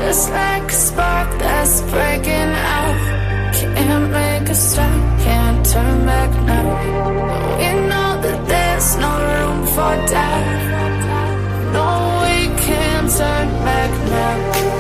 just like a spark that's breaking out. Can't make a stop, can't turn back now. We know that there's no room for doubt. No, we can't turn back now.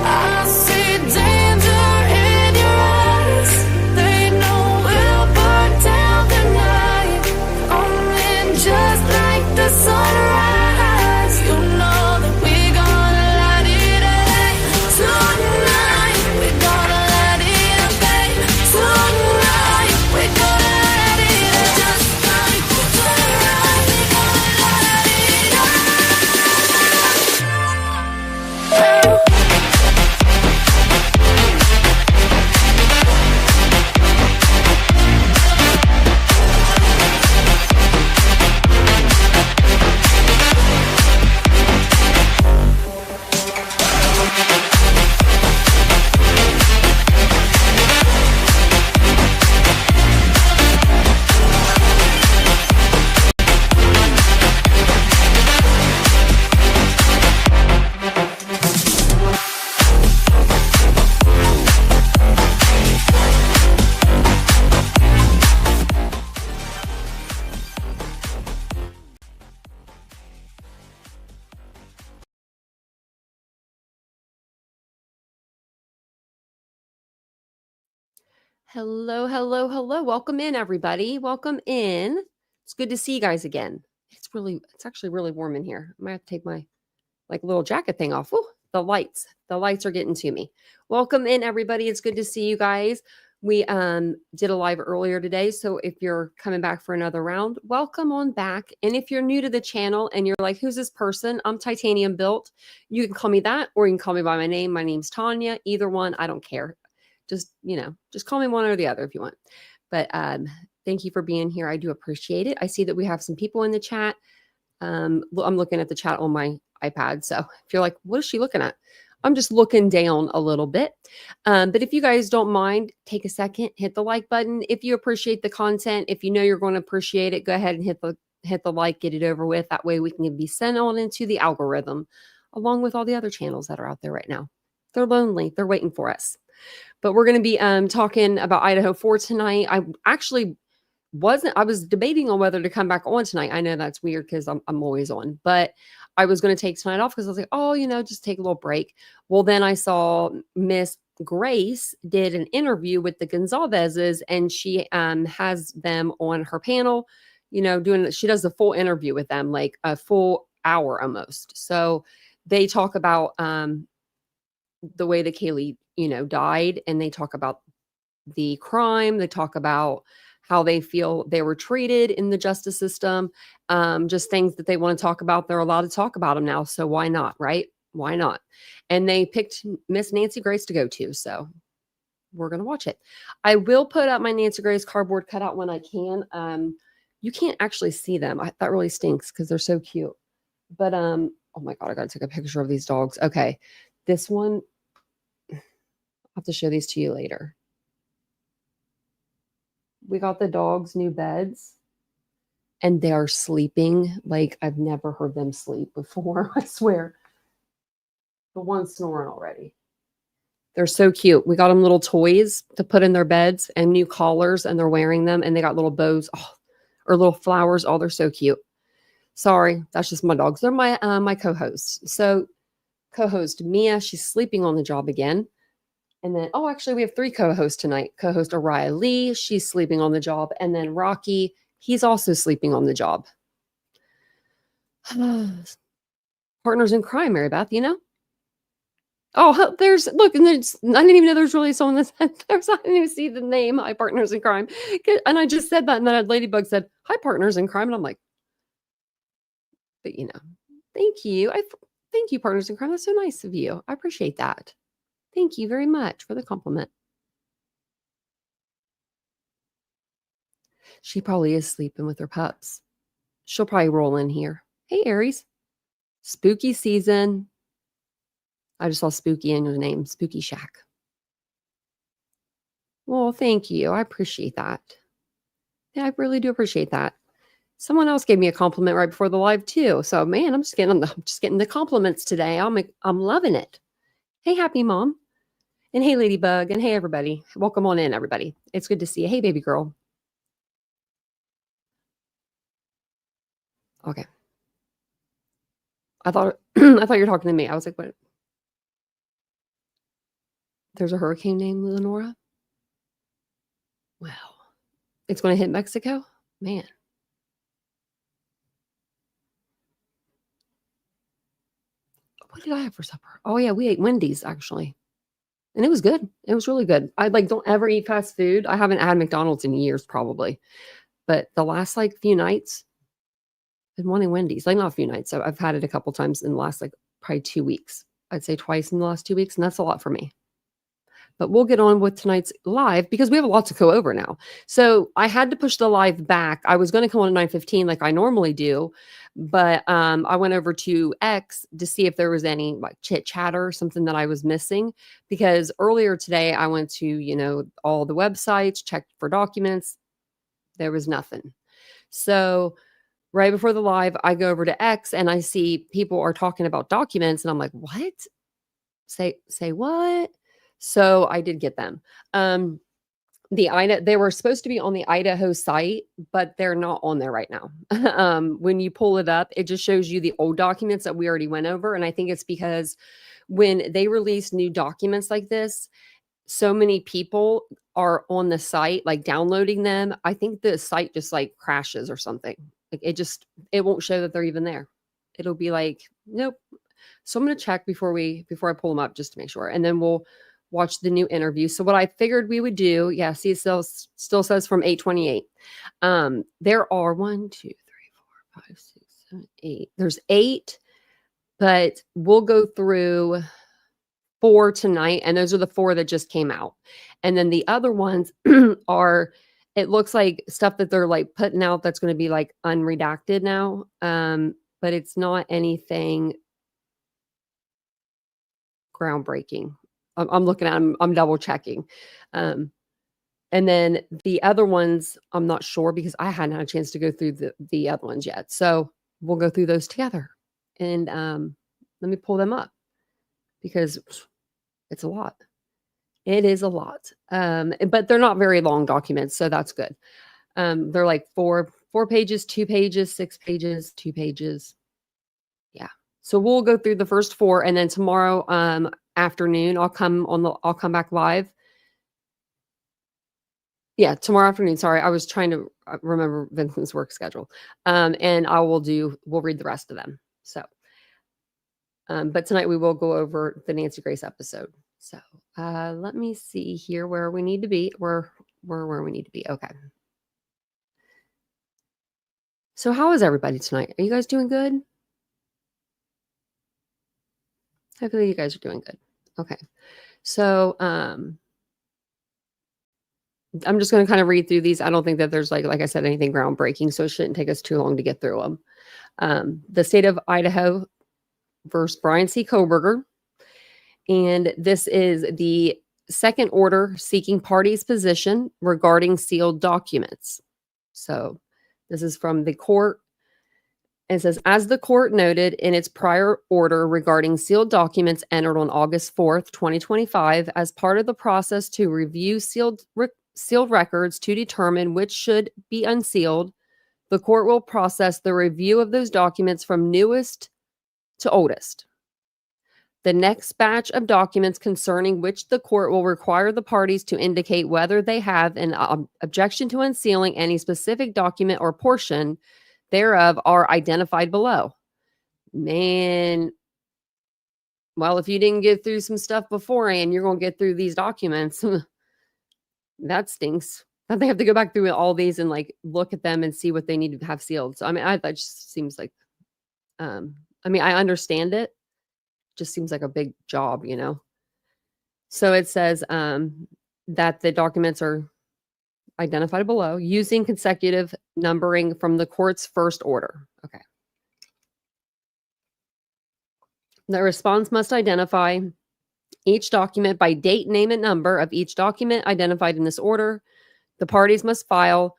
I see danger in your eyes. They know we'll burn down the night. Coming just like the sunrise. You know that we gonna light it up tonight. We gonna light it up, babe. Tonight we gonna light it up just like the sunrise. We gonna light it up. Hello, hello, hello. Welcome in, everybody. Welcome in. It's good to see you guys again. It's actually really warm in here. I might have to take my little jacket thing off. Ooh, the lights are getting to me. Welcome in, everybody. It's good to see you guys. We did a live earlier today, so if you're coming back for another round, welcome on back. And if you're new to the channel and you're like, who's this person? I'm titanium built. You can call me that, or you can call me by my name. My name's Tanya. Either one, I don't care. Just call me one or the other if you want. But thank you for being here. I do appreciate it. I see that we have some people in the chat. I'm looking at the chat on my iPad. So if you're like, what is she looking at? I'm just looking down a little bit. But if you guys don't mind, take a second, hit the like button. If you appreciate the content, if you know you're going to appreciate it, go ahead and hit the like, get it over with. That way we can be sent on into the algorithm along with all the other channels that are out there right now. They're lonely. They're waiting for us. But we're going to be talking about Idaho 4 tonight. I was debating on whether to come back on tonight. I know that's weird because I'm always on, but I was going to take tonight off because I was like, just take a little break. Well, then I saw Miss Grace did an interview with the Goncalveses, and she has them on her panel, she does the full interview with them, like a full hour almost. So they talk about the way that Kaylee died, and they talk about the crime. They talk about how they feel they were treated in the justice system, just things that they want to talk about. They're allowed to talk about them now. So why not, right? Why not? And they picked Miss Nancy Grace to go to. So we're going to watch it. I will put up my Nancy Grace cardboard cutout when I can. You can't actually see them. That really stinks because they're so cute. But, oh my God, I got to take a picture of these dogs. Okay. This one, I'll have to show these to you later. We got the dogs new beds, and they are sleeping like I've never heard them sleep before. I swear. The one's snoring already. They're so cute. We got them little toys to put in their beds and new collars, and they're wearing them, and they got little bows or little flowers. Oh, they're so cute. Sorry, that's just my dogs. They're my co-hosts. So co-host Mia, she's sleeping on the job again. And then, actually, we have 3 co-hosts tonight. Co-host Araya Lee, she's sleeping on the job. And then Rocky, he's also sleeping on the job. Partners in crime, Mary Beth, Oh, look, and I didn't even know there's really someone that said there's, I didn't even see the name, Hi Partners in Crime. And I just said that, and then Ladybug said, Hi Partners in Crime. And I'm like, but thank you. Thank you, Partners in Crime. That's so nice of you. I appreciate that. Thank you very much for the compliment. She probably is sleeping with her pups. She'll probably roll in here. Hey, Aries. Spooky season. I just saw spooky in your name. Spooky Shack. Well, thank you. I appreciate that. Yeah, I really do appreciate that. Someone else gave me a compliment right before the live too. So, man, I'm just getting the compliments today. I'm loving it. Hey, Happy Mom. And hey, Ladybug. And hey, everybody. Welcome on in, everybody. It's good to see you. Hey, baby girl. Okay. I thought I thought you were talking to me. I was like, what? There's a hurricane named Lenora? Wow. It's going to hit Mexico? Man. What did I have for supper? Oh, yeah, we ate Wendy's, actually. And it was good. It was really good. I don't ever eat fast food. I haven't had McDonald's in years, probably. But the last few nights, I've been wanting Wendy's. Not a few nights. So I've had it a couple times in the last probably 2 weeks. I'd say twice in the last 2 weeks, and that's a lot for me. But we'll get on with tonight's live because we have a lot to go over now. So I had to push the live back. I was going to come on at 9:15 like I normally do, but I went over to X to see if there was any chit chatter or something that I was missing. Because earlier today I went to all the websites, checked for documents. There was nothing. So right before the live, I go over to X and I see people are talking about documents, and I'm like, what? Say what? So I did get them. They were supposed to be on the Idaho site, but they're not on there right now. When you pull it up, it just shows you the old documents that we already went over. And I think it's because when they release new documents like this, so many people are on the site, downloading them. I think the site just crashes or something. It won't show that they're even there. It'll be nope. So I'm going to check before I pull them up just to make sure. And then we'll watch the new interview. So what I figured we would do, yeah, see, it still says from 8:28. There are 1, 2, 3, 4, 5, 6, 7, 8. There's 8, but we'll go through 4 tonight. And those are the 4 that just came out. And then the other ones are, it looks like stuff that they're putting out that's going to be unredacted now. But it's not anything groundbreaking. I'm looking at them. I'm double checking. And then the other ones, I'm not sure because I hadn't had a chance to go through the other ones yet. So we'll go through those together. And let me pull them up because it's a lot. It is a lot. But they're not very long documents, so that's good. They're 4 pages, 2 pages, 6 pages, 2 pages. Yeah. So we'll go through the first 4, and then tomorrow afternoon I'll come back live. Yeah, tomorrow afternoon. Sorry, I was trying to remember Vincent's work schedule. And we'll read the rest of them. So, but tonight we will go over the Nancy Grace episode. So let me see here where we need to be. Where we need to be. Okay. So how is everybody tonight? Are you guys doing good? Hopefully you guys are doing good. Okay. So I'm just going to kind of read through these. I don't think that there's like I said, anything groundbreaking, so it shouldn't take us too long to get through them. The state of Idaho versus Bryan C. Kohberger. And this is the second order seeking parties' position regarding sealed documents. So this is from the court. It says, as the court noted in its prior order regarding sealed documents entered on August 4th, 2025, as part of the process to review sealed records to determine which should be unsealed, the court will process the review of those documents from newest to oldest. The next batch of documents concerning which the court will require the parties to indicate whether they have an objection to unsealing any specific document or portion thereof are identified below. Man, well, if you didn't get through some stuff beforehand, you're going to get through these documents. That stinks. That they have to go back through all these and look at them and see what they need to have sealed. So, that just seems like, I understand it. Just seems like a big job, So it says that the documents are identified below using consecutive numbering from the court's first order. Okay. The response must identify each document by date, name, and number of each document identified in this order. The parties must file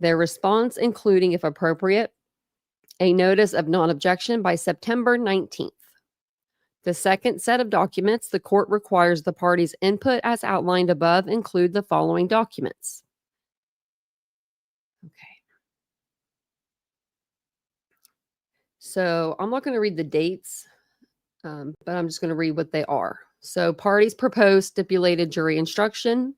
their response, including, if appropriate, a notice of non-objection by September 19th. The second set of documents, the court requires the parties' input as outlined above include the following documents. Okay. So I'm not going to read the dates, but I'm just going to read what they are. So parties propose stipulated jury instruction.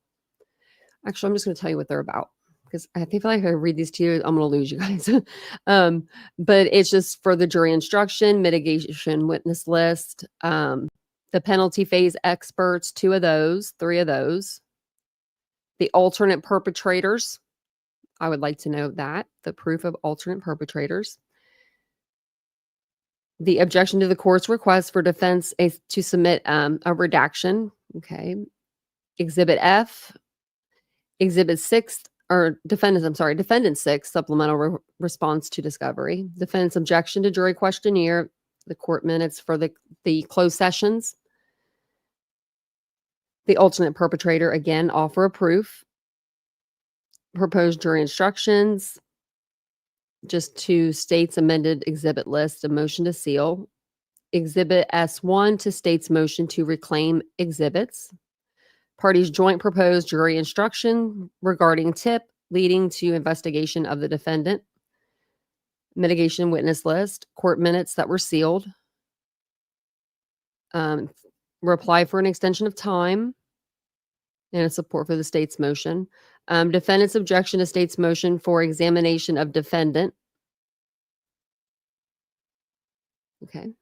Actually, I'm just going to tell you what they're about because I feel like if I read these to you, I'm going to lose you guys. But it's just for the jury instruction, mitigation witness list, the penalty phase experts, 2 of those, 3 of those, the alternate perpetrators. I would like to know that, the proof of alternate perpetrators. The objection to the court's request for defense to submit a redaction. Okay. Exhibit F, Exhibit 6, or defendant 6, supplemental response to discovery. Defendant's objection to jury questionnaire, the court minutes for the closed sessions. The alternate perpetrator, again, offer of proof. Proposed jury instructions, just 2 states amended exhibit list, a motion to seal. Exhibit S1 to state's motion to reclaim exhibits. Parties joint proposed jury instruction regarding tip leading to investigation of the defendant. Mitigation witness list, court minutes that were sealed. Reply for an extension of time and a support for the state's motion. Defendant's objection to state's motion for examination of defendant. Okay.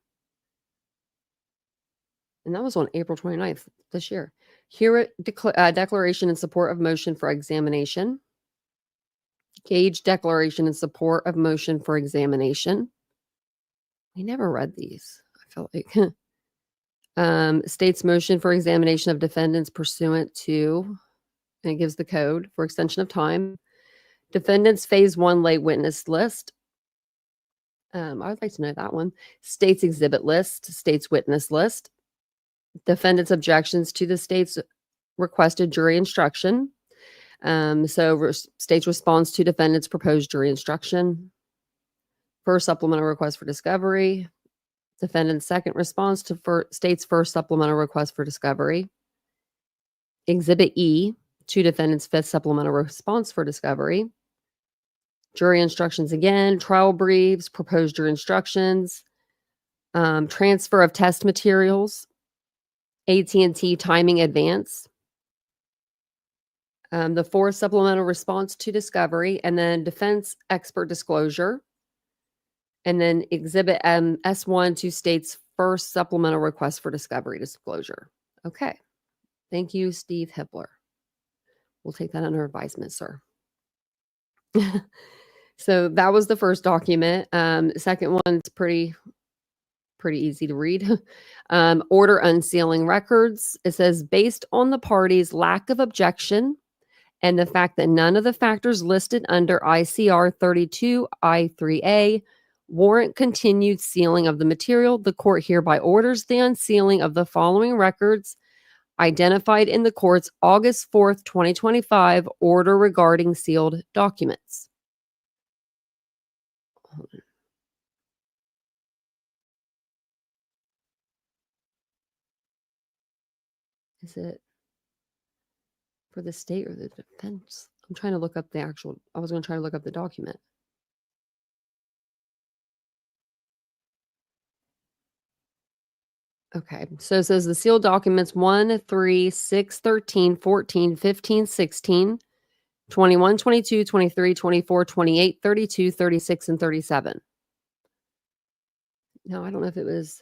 And that was on April 29th this year. Here, declaration in support of motion for examination. Gage declaration in support of motion for examination. We never read these, I feel like. State's motion for examination of defendants pursuant to, and it gives the code for extension of time. Defendants phase 1 late witness list. I would like to know that one. State's exhibit list, state's witness list. Defendant's objections to the state's requested jury instruction. State's response to defendant's proposed jury instruction. First supplemental request for discovery. Defendant's second response to state's first supplemental request for discovery. Exhibit E to defendant's 5th supplemental response for discovery. Jury instructions again, trial briefs, proposed jury instructions, transfer of test materials, AT&T timing advance, the 4th supplemental response to discovery, and then defense expert disclosure, and then exhibit S1 to state's first supplemental request for discovery disclosure. Okay. Thank you, Steve Hippler. We'll take that under advisement, sir. So that was the first document. Second one's pretty easy to read. Order unsealing records. It says, based on the party's lack of objection and the fact that none of the factors listed under ICR 32 I3A warrant continued sealing of the material, the court hereby orders the unsealing of the following records identified in the court's August 4th, 2025 order regarding sealed documents. Is it for the state or the defense? I'm trying to look up I was going to try to look up the document. Okay, so it says the sealed documents 1, 3, 6, 13, 14, 15, 16, 21, 22, 23, 24, 28, 32, 36, and 37. Now, I don't know if it was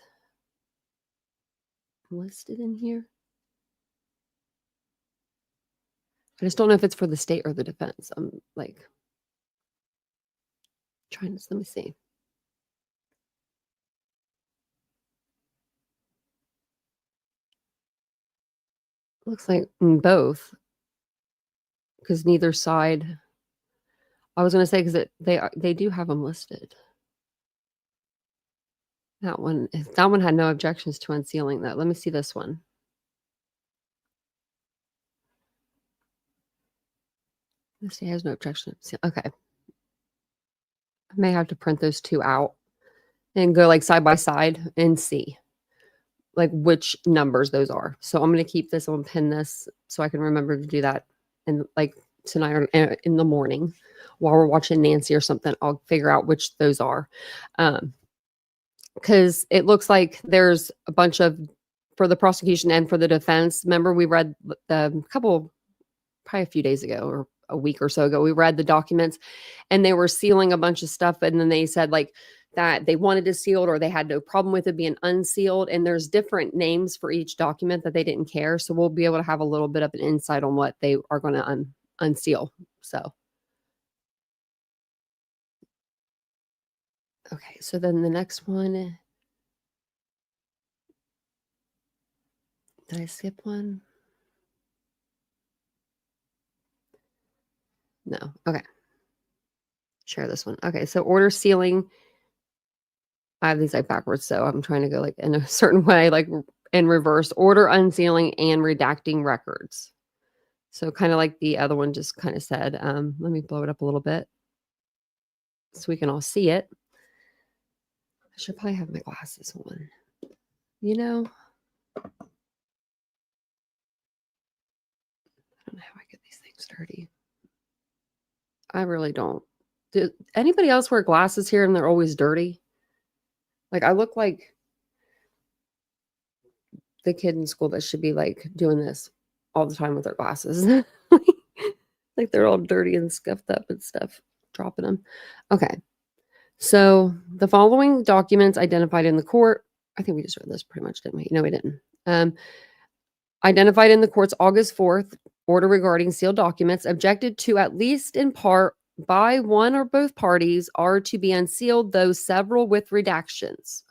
listed in here. I just don't know if it's for the state or the defense. I'm like trying to, let me see. Looks like both, because neither side. I was going to say because they do have them listed. That one had no objections to unsealing that. Let me see this one. This has no objection. Okay. I may have to print those 2 out and go like side by side and see. like which numbers those are. So I'm going to keep this, I'm going to pin this so I can remember to do that. And like tonight or in the morning while we're watching Nancy or something, I'll figure out which those are. Because it looks like there's a bunch of, for the prosecution and for the defense. Remember, we read the couple, probably a few days ago or a week or so ago, we read the documents and they were sealing a bunch of stuff. And then they said like that they wanted to seal it or they had no problem with it being unsealed. And there's different names for each document that they didn't care. So we'll be able to have a little bit of an insight on what they are going to unseal. So. Okay, so then the next one, did I skip one? No, okay. Share this one. Okay, so order sealing. I have these like backwards, so I'm trying to go like in a certain way, like in reverse. Order unsealing and redacting records. So kind of like the other one just kind of said. Let me blow it up a little bit so we can all see it. I should probably have my glasses on. You know, I don't know how I get these things dirty. I really don't. Do anybody else wear glasses here and they're always dirty? Like I look like the kid in school that should be like doing this all the time with their glasses. Like they're all dirty and scuffed up and stuff, dropping them. Okay. So the following documents identified in the court, I think we just read this pretty much, didn't we? No, we didn't. Identified in the court's August 4th order regarding sealed documents, objected to at least in part by one or both parties, are to be unsealed, though several with redactions.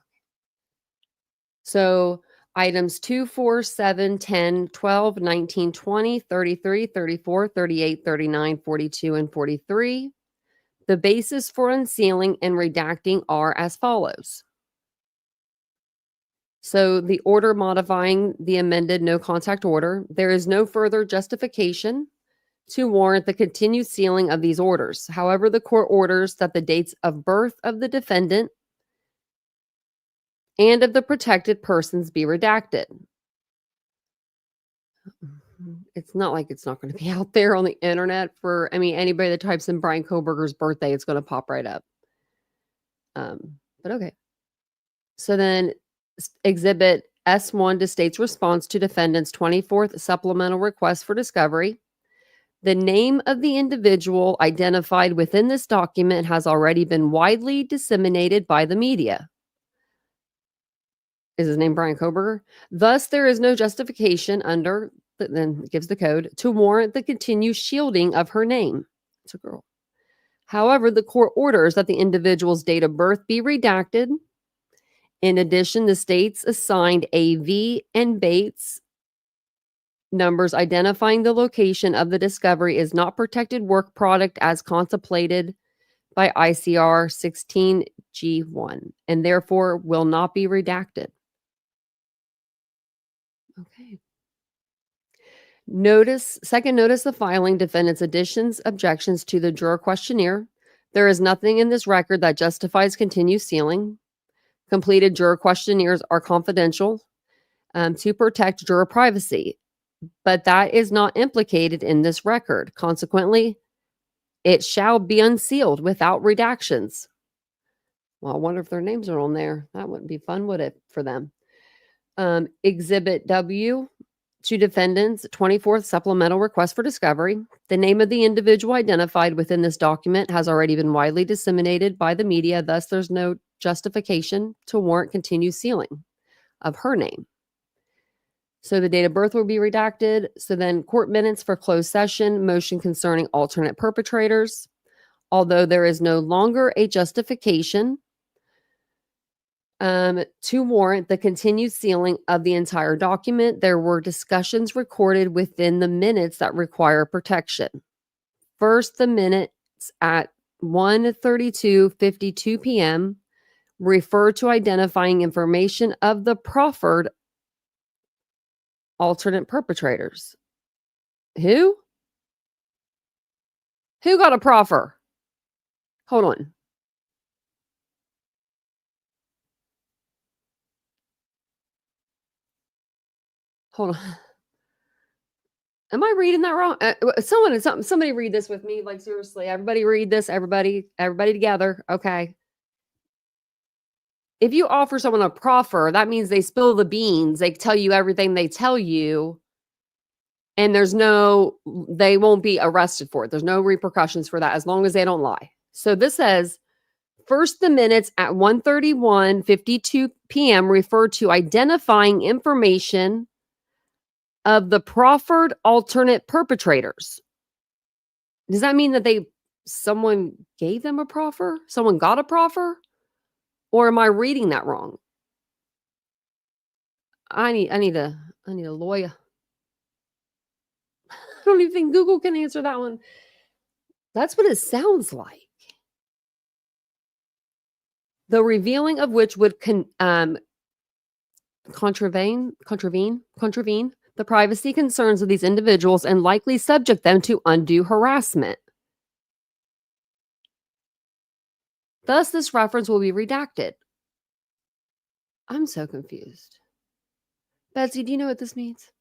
So items 2, 4, 7, 10, 12, 19, 20, 33, 34, 38, 39, 42, and 43. The basis for unsealing and redacting are as follows. So the order modifying the amended no contact order, there is no further justification to warrant the continued sealing of these orders. However, the court orders that the dates of birth of the defendant and of the protected persons be redacted. It's not like it's not going to be out there on the internet for, anybody that types in Bryan Kohberger's birthday, it's going to pop right up. But okay. So then Exhibit S1 to state's response to defendant's 24th supplemental request for discovery. The name of the individual identified within this document has already been widely disseminated by the media. Is his name Bryan Kohberger? Thus, there is no justification under, then it gives the code, to warrant the continued shielding of her name. It's a girl. However, the court orders that the individual's date of birth be redacted. In addition, the states assigned AV and Bates numbers identifying the location of the discovery is not protected work product as contemplated by ICR 16G1 and therefore will not be redacted. Okay. Second notice of filing defendant's additions, objections to the juror questionnaire. There is nothing in this record that justifies continued sealing. Completed juror questionnaires are confidential to protect juror privacy, but that is not implicated in this record. Consequently, it shall be unsealed without redactions. Well, I wonder if their names are on there. That wouldn't be fun, would it, for them? Exhibit W to defendant's 24th supplemental request for discovery. The name of the individual identified within this document has already been widely disseminated by the media. Thus, there's no justification to warrant continued sealing of her name. So the date of birth will be redacted. So then court minutes for closed session, motion concerning alternate perpetrators. Although there is no longer a justification to warrant the continued sealing of the entire document, there were discussions recorded within the minutes that require protection. First, the minutes at 1:32:52 p.m. refer to identifying information of the proffered alternate perpetrators. Who? Who got a proffer? Hold on. Hold on. Am I reading that wrong? Somebody read this with me. Like, seriously, everybody read this. Everybody together. Okay. If you offer someone a proffer, that means they spill the beans. They tell you everything they tell you. And they won't be arrested for it. There's no repercussions for that as long as they don't lie. So this says, first, the minutes at 1:31:52 p.m. refer to identifying information of the proffered alternate perpetrators. Does that mean that someone gave them a proffer? Someone got a proffer? Or am I reading that wrong? I need a lawyer. I don't even think Google can answer that one. That's what it sounds like. The revealing of which would contravene the privacy concerns of these individuals and likely subject them to undue harassment. Thus, this reference will be redacted. I'm so confused. Betsy, do you know what this means?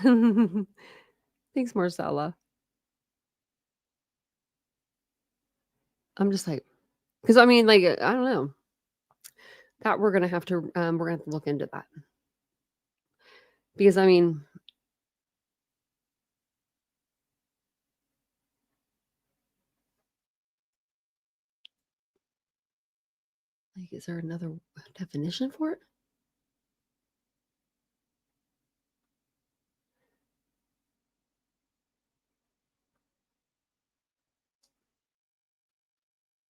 Thanks, Marcella. I'm just like, because I mean, like, I don't know. That we're gonna have to look into that. Because I mean, like, is there another definition for it?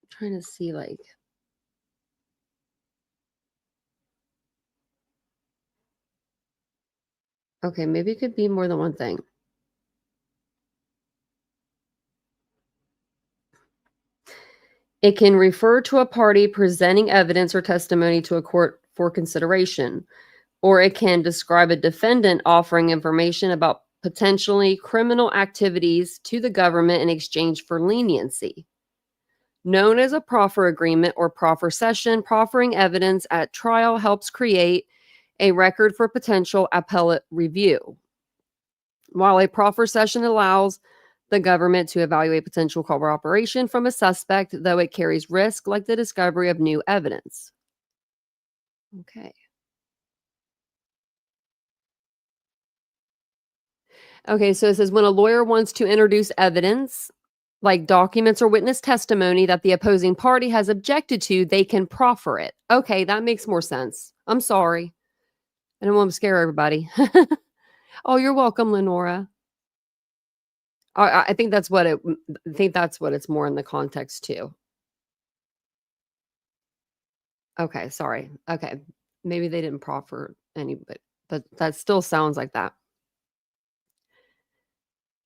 I'm trying to see, like, okay, maybe it could be more than one thing. It can refer to a party presenting evidence or testimony to a court for consideration, or it can describe a defendant offering information about potentially criminal activities to the government in exchange for leniency. Known as a proffer agreement or proffer session, proffering evidence at trial helps create a record for potential appellate review. While a proffer session allows the government to evaluate potential cooperation from a suspect, though it carries risk like the discovery of new evidence. Okay. Okay, so it says when a lawyer wants to introduce evidence, like documents or witness testimony that the opposing party has objected to, they can proffer it. Okay, that makes more sense. I'm sorry. I don't want to scare everybody. Oh, you're welcome, Lenora. I think that's what it's more in the context too. Okay, sorry. Okay, maybe they didn't proffer any, but that still sounds like that.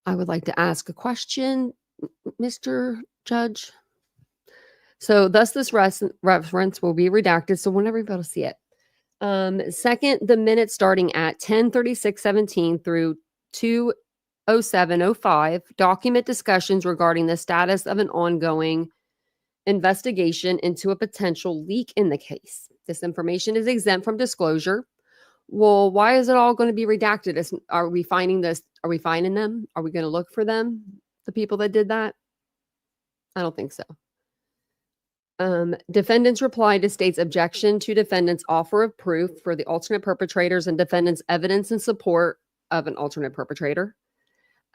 I would like to ask a question, Mr. Judge. So, thus, this reference will be redacted, so whenever you're able to see it. Second, the minutes starting at 10:36:17 through 2:07:05 document discussions regarding the status of an ongoing investigation into a potential leak in the case. This information is exempt from disclosure. Well, why is it all going to be redacted? Are we finding this? Are we finding them? Are we going to look for them? The people that did that? I don't think so. Defendant's reply to state's objection to defendant's offer of proof for the alternate perpetrators and defendant's evidence in support of an alternate perpetrator.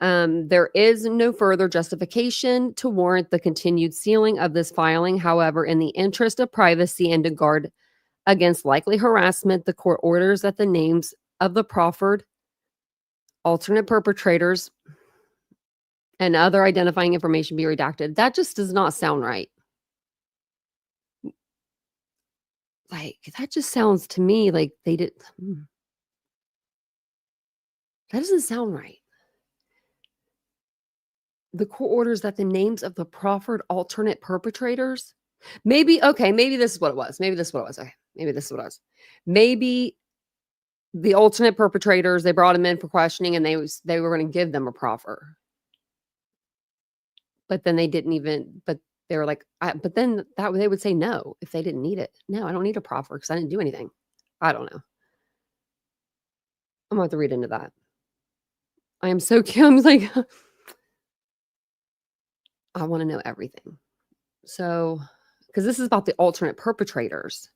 There is no further justification to warrant the continued sealing of this filing. However, in the interest of privacy and to guard against likely harassment, the court orders that the names of the proffered alternate perpetrators and other identifying information be redacted. That just does not sound right. Like, that just sounds to me like they did. That doesn't sound right. The court orders that the names of the proffered alternate perpetrators, maybe this is what it was. Okay, maybe this is what it was. Maybe the alternate perpetrators, they brought them in for questioning and they were going to give them a proffer. But then they didn't even, but they were like, but then they would say no if they didn't need it. No, I don't need a proffer because I didn't do anything. I don't know. I'm going to have to read into that. I am so curious. I'm like, I want to know everything. So, because this is about the alternate perpetrators.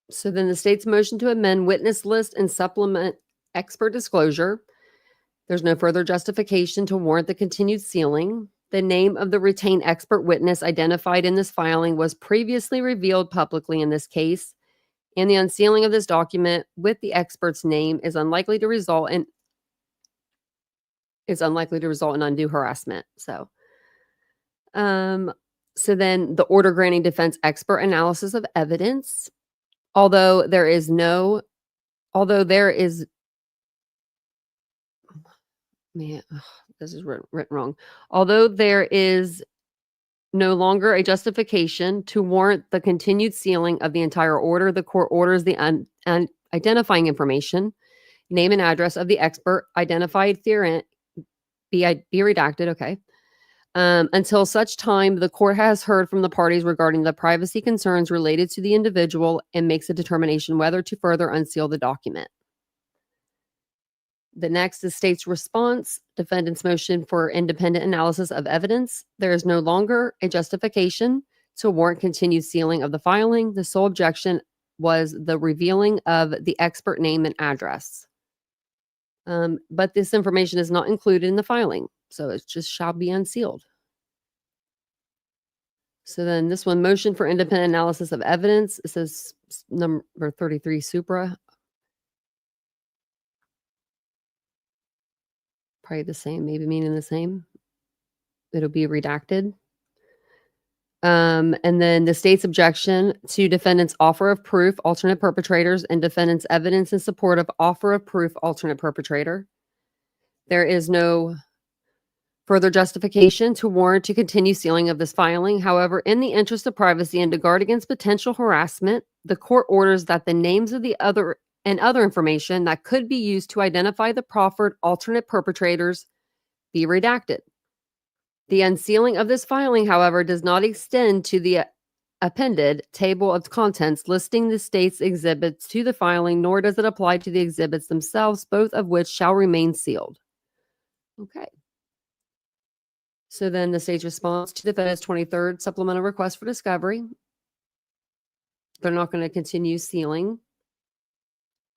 So then the state's motion to amend witness list and supplement expert disclosure. There's no further justification to warrant the continued sealing. The name of the retained expert witness identified in this filing was previously revealed publicly in this case, and the unsealing of this document with the expert's name is unlikely to result in undue harassment. So then the order granting defense expert analysis of evidence. Although there is, man, this is written wrong. Although there is no longer a justification to warrant the continued sealing of the entire order, the court orders the identifying information, name and address of the expert, identified theorent, be redacted, okay, until such time the court has heard from the parties regarding the privacy concerns related to the individual and makes a determination whether to further unseal the document. The next is state's response, defendant's motion for independent analysis of evidence. There is no longer a justification to warrant continued sealing of the filing. The sole objection was the revealing of the expert name and address. But this information is not included in the filing, so it just shall be unsealed. So then this one, motion for independent analysis of evidence. It says number 33 supra. Probably the same, maybe meaning the same. It'll be redacted. And then the state's objection to defendant's offer of proof, alternate perpetrators, and defendant's evidence in support of offer of proof, alternate perpetrator. There is no further justification to warrant to continue sealing of this filing. However, in the interest of privacy and to guard against potential harassment, the court orders that the names of the other information that could be used to identify the proffered alternate perpetrators be redacted. The unsealing of this filing, however, does not extend to the appended table of contents listing the state's exhibits to the filing, nor does it apply to the exhibits themselves, both of which shall remain sealed. Okay. So then the state's response to the defendant's 23rd supplemental request for discovery. They're not going to continue sealing.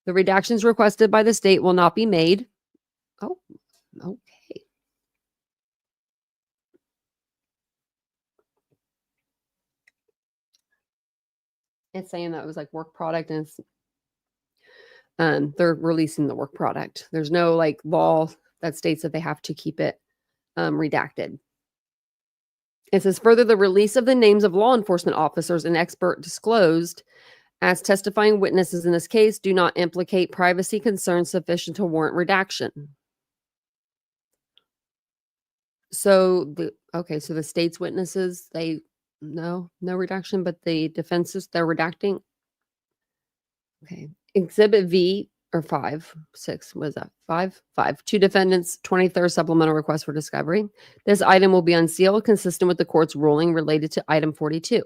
The redactions requested by the state will not be made. Oh, okay. It's saying that it was like work product, and it's, they're releasing the work product. There's no like law that states that they have to keep it redacted. It says further, the release of the names of law enforcement officers and expert disclosed as testifying witnesses in this case do not implicate privacy concerns sufficient to warrant redaction. So so the state's witnesses, no redaction, but the defenses, they're redacting. Okay. Exhibit V or 6, what is that? 5? 5. Two defendants, 23rd supplemental request for discovery. This item will be unsealed consistent with the court's ruling related to item 42.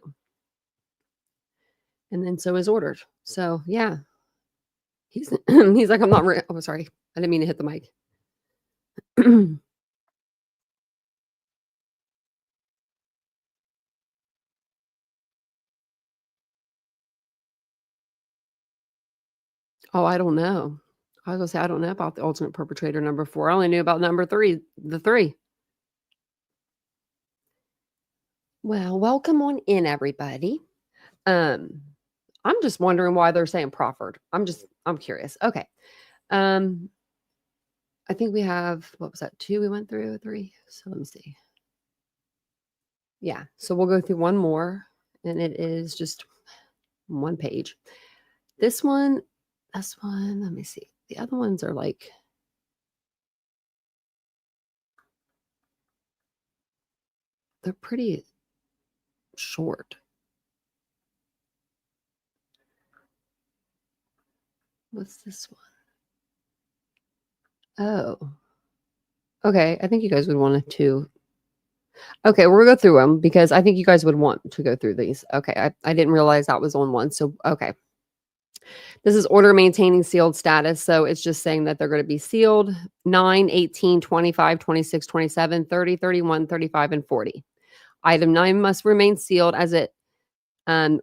And then so is ordered. So yeah. He's like, I'm not oh, sorry. I didn't mean to hit the mic. Oh, I don't know. I was gonna say I don't know about the ultimate perpetrator number 4. I only knew about number 3, the 3. Well, welcome on in, everybody. I'm just wondering why they're saying proffered. I'm curious. Okay. I think we have, what was that? 2 we went through, 3. So let me see. Yeah. So we'll go through one more, and it is just one page. This one, let me see. The other ones are like, they're pretty short. What's this one? Oh. Okay. I think you guys would want to Okay, we'll go through them because I think you guys would want to go through these. Okay, I didn't realize that was on one. So, okay. This is order maintaining sealed status. So it's just saying that they're going to be sealed 9, 18, 25, 26, 27, 30, 31, 35, and 40. Item 9 must remain sealed as it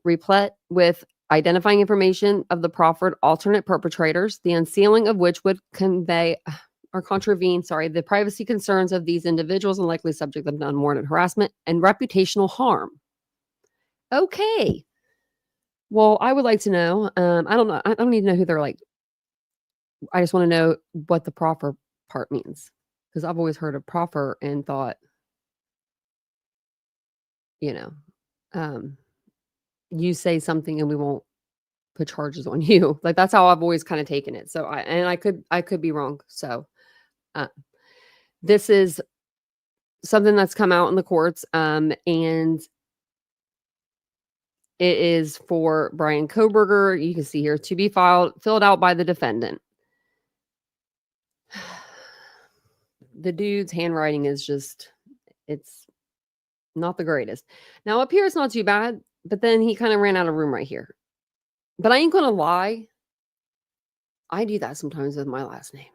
replete with identifying information of the proffered alternate perpetrators, the unsealing of which would convey or contravene, the privacy concerns of these individuals and likely subject them to unwarranted harassment and reputational harm. Okay. Well, I would like to know, I don't know. I don't even know who they're like. I just want to know what the proffer part means. Because I've always heard of proffer and thought, you say something and we won't put charges on you. Like that's how I've always kind of taken it. So I could be wrong. So this is something that's come out in the courts. And it is for Bryan Kohberger. You can see here to be filled out by the defendant. The dude's handwriting is just, it's not the greatest. Now up here, it's not too bad, but then he kind of ran out of room right here. But I ain't going to lie. I do that sometimes with my last name.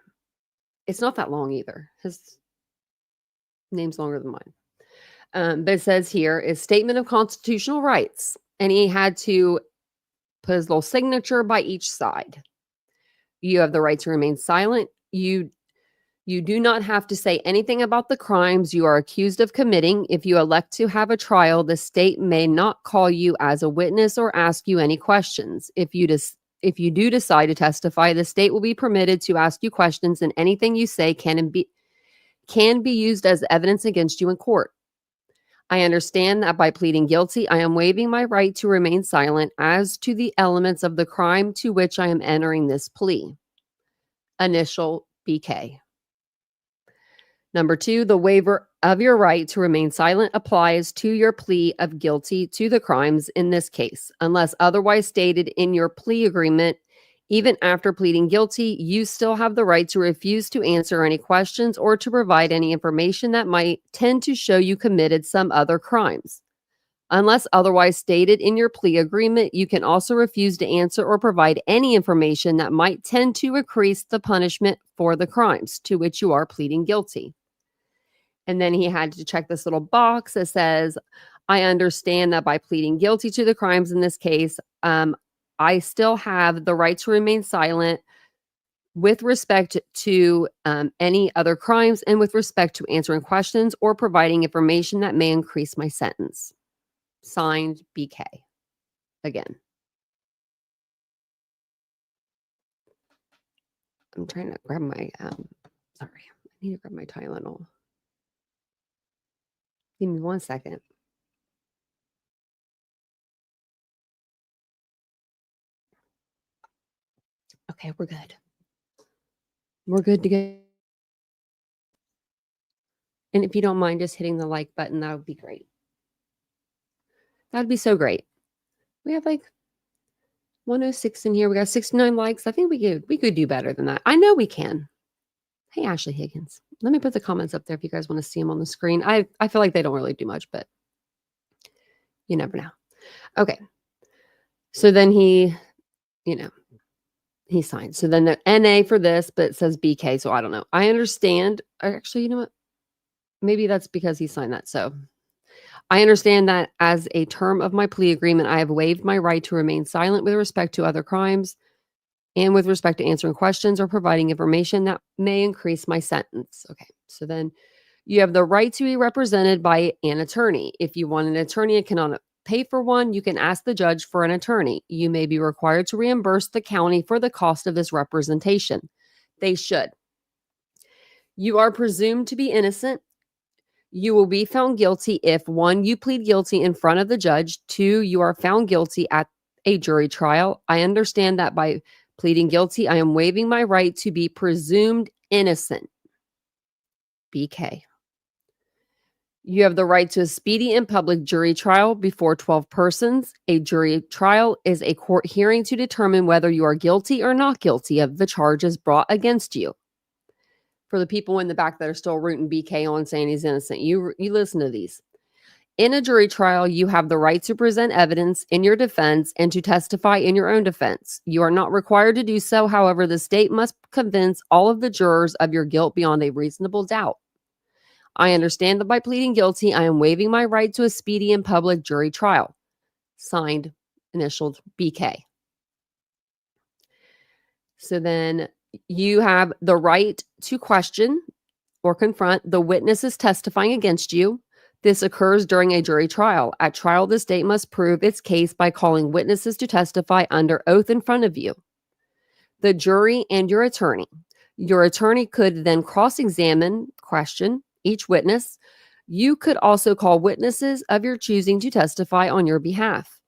It's not that long either. His name's longer than mine. But it says here is statement of constitutional rights. And he had to put his little signature by each side. You have the right to remain silent. You do not have to say anything about the crimes you are accused of committing. If you elect to have a trial, the state may not call you as a witness or ask you any questions. If you do decide to testify, the state will be permitted to ask you questions, and anything you say can be used as evidence against you in court. I understand that by pleading guilty, I am waiving my right to remain silent as to the elements of the crime to which I am entering this plea. Initial BK. Number 2, the waiver of your right to remain silent applies to your plea of guilty to the crimes in this case. Unless otherwise stated in your plea agreement, even after pleading guilty, you still have the right to refuse to answer any questions or to provide any information that might tend to show you committed some other crimes. Unless otherwise stated in your plea agreement, you can also refuse to answer or provide any information that might tend to increase the punishment for the crimes to which you are pleading guilty. And then he had to check this little box that says, I understand that by pleading guilty to the crimes in this case, I still have the right to remain silent with respect to any other crimes and with respect to answering questions or providing information that may increase my sentence. Signed, BK. Again. I'm trying to grab my, I need to grab my Tylenol. Give me 1 second. Okay, we're good. We're good to go. And if you don't mind just hitting the like button, that would be great. That would be so great. We have like 106 in here. We got 69 likes. I think we could do better than that. I know we can. Hey, Ashley Higgins. Let me put the comments up there if you guys want to see them on the screen. I feel like they don't really do much, but you never know. Okay. So then he signed. So then the NA for this, but it says BK. So I don't know. I understand. Actually, you know what? Maybe that's because he signed that. So I understand that as a term of my plea agreement, I have waived my right to remain silent with respect to other crimes and with respect to answering questions or providing information that may increase my sentence. Okay. So then you have the right to be represented by an attorney. If you want an attorney and cannot pay for one, you can ask the judge for an attorney. You may be required to reimburse the county for the cost of this representation. They should. You are presumed to be innocent. You will be found guilty if 1, you plead guilty in front of the judge. 2, you are found guilty at a jury trial. I understand that by pleading guilty, I am waiving my right to be presumed innocent. BK. You have the right to a speedy and public jury trial before 12 persons. A jury trial is a court hearing to determine whether you are guilty or not guilty of the charges brought against you. For the people in the back that are still rooting BK on saying he's innocent, you listen to these. In a jury trial, you have the right to present evidence in your defense and to testify in your own defense. You are not required to do so. However, the state must convince all of the jurors of your guilt beyond a reasonable doubt. I understand that by pleading guilty, I am waiving my right to a speedy and public jury trial. Signed, initialed BK. So then you have the right to question or confront the witnesses testifying against you. This occurs during a jury trial. At trial, the state must prove its case by calling witnesses to testify under oath in front of you, the jury, and your attorney. Your attorney could then cross-examine, question each witness. You could also call witnesses of your choosing to testify on your behalf.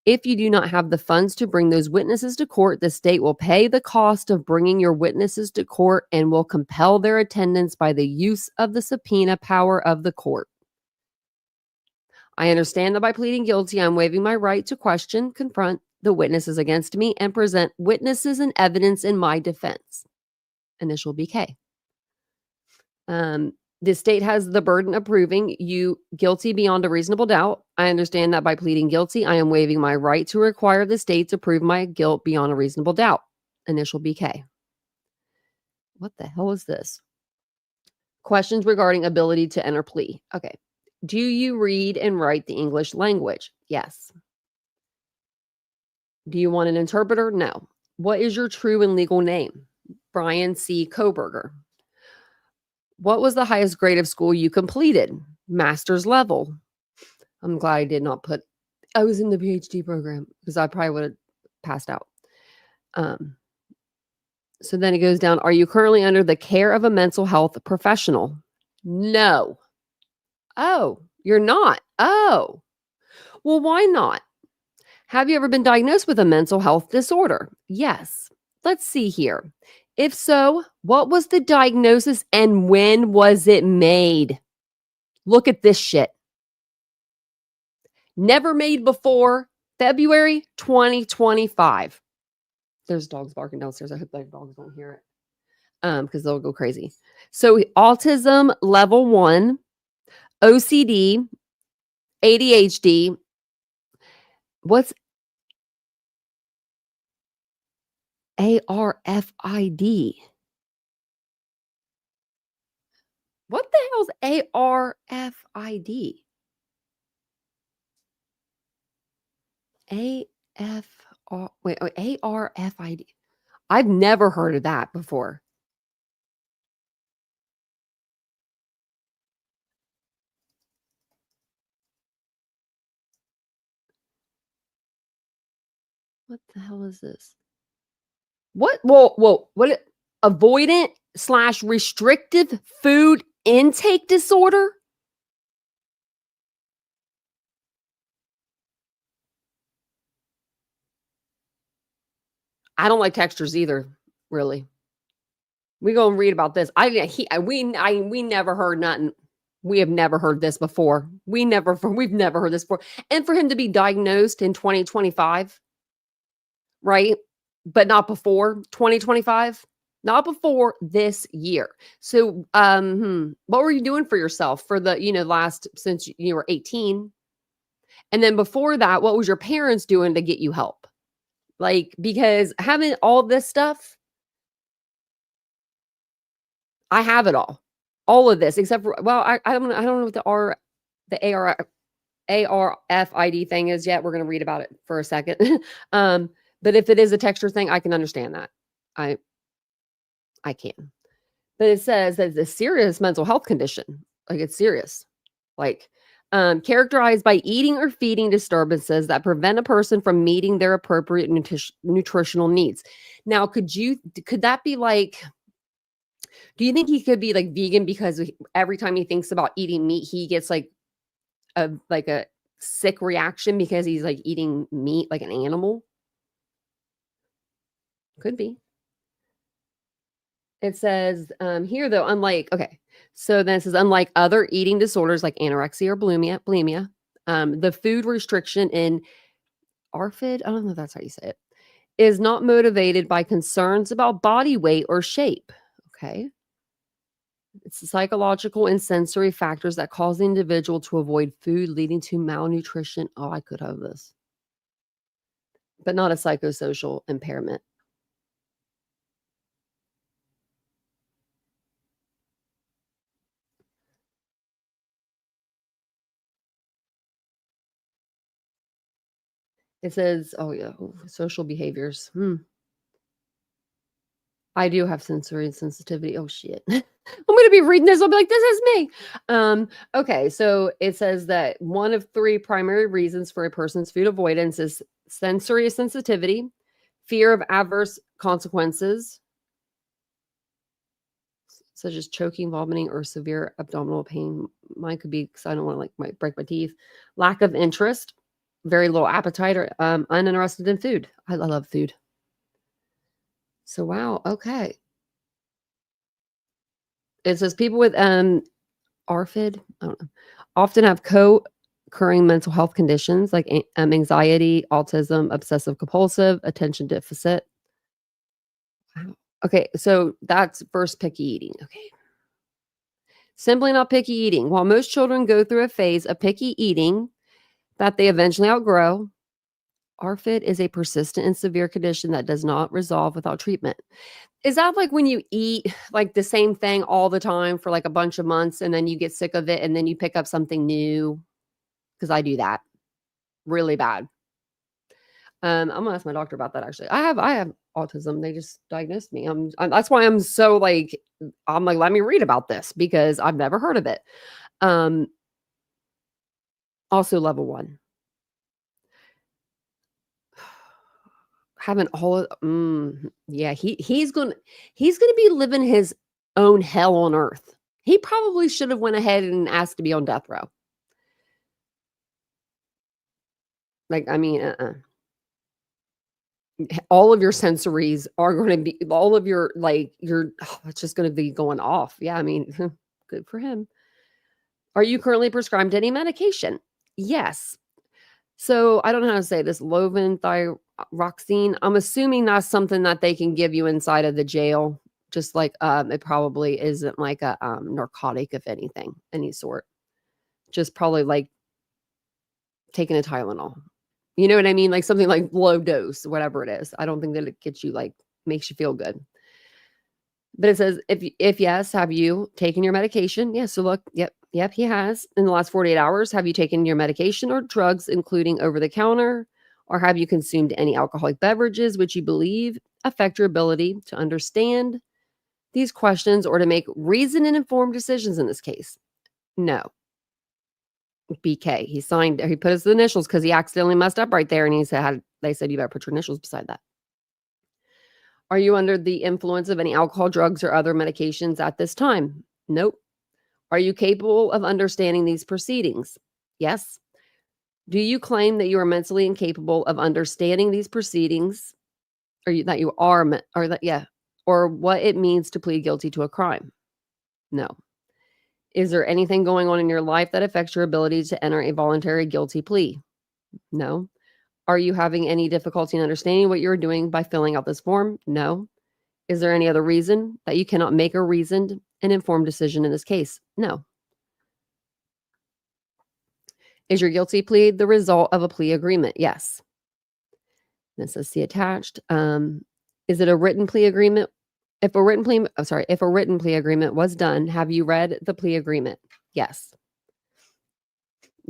If you do not have the funds to bring those witnesses to court, the state will pay the cost of bringing your witnesses to court and will compel their attendance by the use of the subpoena power of the court. I understand that by pleading guilty, I'm waiving my right to question, confront the witnesses against me, and present witnesses and evidence in my defense. Initial BK. The state has the burden of proving you guilty beyond a reasonable doubt. I understand that by pleading guilty, I am waiving my right to require the state to prove my guilt beyond a reasonable doubt. Initial BK. What the hell is this? Questions regarding ability to enter plea. Okay. Do you read and write the English language? Yes. Do you want an interpreter? No. What is your true and legal name? Bryan C. Kohberger. What was the highest grade of school you completed? Master's level. I'm glad I did not put, I was in the PhD program because I probably would have passed out. So then it goes down. Are you currently under the care of a mental health professional? No. Oh, you're not. Oh, well, why not? Have you ever been diagnosed with a mental health disorder? Yes. Let's see here. If so, what was the diagnosis and when was it made? Look at this shit. Never made before February 2025. There's dogs barking downstairs. I hope the dogs don't hear it because they'll go crazy. So autism level 1, OCD, ADHD. What's ARFID? What the hell's ARFID? ARFID. I've never heard of that before. What the hell is this? What? Whoa. What? Avoidant / restrictive food intake disorder? I don't like textures either, really. We go and read about this. We never heard nothing. We have never heard this before. We've never heard this before. And for him to be diagnosed in 2025, right? But not before 2025, not before this year. So, what were you doing for yourself for the, last, since you were 18? And then before that, what was your parents doing to get you help? Like, because having all this stuff, I have it all of this, except for, well, I don't know what the ARFID thing is yet. We're going to read about it for a second. But if it is a texture thing, I can understand that. I can. But it says that it's a serious mental health condition. Like, it's serious. Like, characterized by eating or feeding disturbances that prevent a person from meeting their appropriate nutritional needs. Now, could that be like, do you think he could be like vegan because every time he thinks about eating meat, he gets like a sick reaction because he's like eating meat like an animal? Could be. It says here, though, unlike other eating disorders like anorexia or bulimia, the food restriction in ARFID, I don't know if that's how you say it, is not motivated by concerns about body weight or shape. Okay. It's the psychological and sensory factors that cause the individual to avoid food, leading to malnutrition. Oh, I could have this, but not a psychosocial impairment. It says, oh yeah, social behaviors. I do have sensory sensitivity. Oh shit. I'm going to be reading this. I'll be like, this is me. Okay. So it says that one of 3 primary reasons for a person's food avoidance is sensory sensitivity, fear of adverse consequences, such as choking, vomiting, or severe abdominal pain. Mine could be because I don't want to might break my teeth. Lack of interest, very little appetite, or uninterested in food. I love food. So wow. Okay. It says people with ARFID, I don't know, often have co-occurring mental health conditions like anxiety, autism, obsessive compulsive, attention deficit. Wow. Okay, so that's first picky eating. Okay. Simply not picky eating. While most children go through a phase of picky eating that they eventually outgrow, ARFID is a persistent and severe condition that does not resolve without treatment. Is that like when you eat like the same thing all the time for like a bunch of months and then you get sick of it and then you pick up something new? Because I do that really bad. I'm gonna ask my doctor about that actually. I have autism. They just diagnosed me. That's why I'm so like I'm like, let me read about this because I've never heard of it. Um Also level 1. Having all of yeah, he's gonna be living his own hell on earth. He probably should have went ahead and asked to be on death row. Like, I mean, all of your sensories are gonna be all of your, like, it's just gonna be going off. Yeah, I mean, good for him. Are you currently prescribed any medication? Yes. So, I don't know how to say this, levothyroxine. I'm assuming that's something that they can give you inside of the jail, just like, it probably isn't like a, narcotic, if anything, any sort. Just probably like taking a Tylenol. You know what I mean? Like something like low dose, whatever it is. I don't think that it gets you like makes you feel good. But it says if yes, have you taken your medication? Yes. So look, yep, he has. In the last 48 hours, have you taken your medication or drugs, including over the counter? Or have you consumed any alcoholic beverages which you believe affect your ability to understand these questions or to make reasoned and informed decisions in this case? No. BK. He put his initials because he accidentally messed up right there. And they said, you better put your initials beside that. Are you under the influence of any alcohol, drugs, or other medications at this time? Nope. Are you capable of understanding these proceedings? Yes. Do you claim that you are mentally incapable of understanding these proceedings, or that you are, or that, yeah, or what it means to plead guilty to a crime? No. Is there anything going on in your life that affects your ability to enter a voluntary guilty plea? No. Are you having any difficulty in understanding what you're doing by filling out this form? No. Is there any other reason that you cannot make a reasoned and informed decision in this case? No. Is your guilty plea the result of a plea agreement? Yes. This is the attached. Is it a written plea agreement? If a written plea agreement was done, have you read the plea agreement? Yes.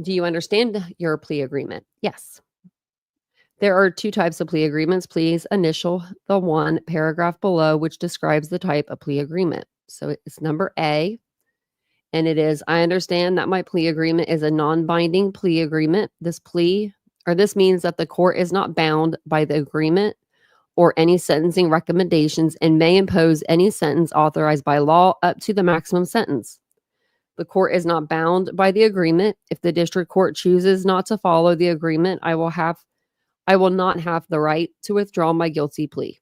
Do you understand your plea agreement? Yes. There are 2 types of plea agreements. Please initial the 1 paragraph below, which describes the type of plea agreement. So it's number A, and it is, I understand that my plea agreement is a non-binding plea agreement. This means that the court is not bound by the agreement or any sentencing recommendations and may impose any sentence authorized by law up to the maximum sentence. The court is not bound by the agreement. If the district court chooses not to follow the agreement, I will not have the right to withdraw my guilty plea.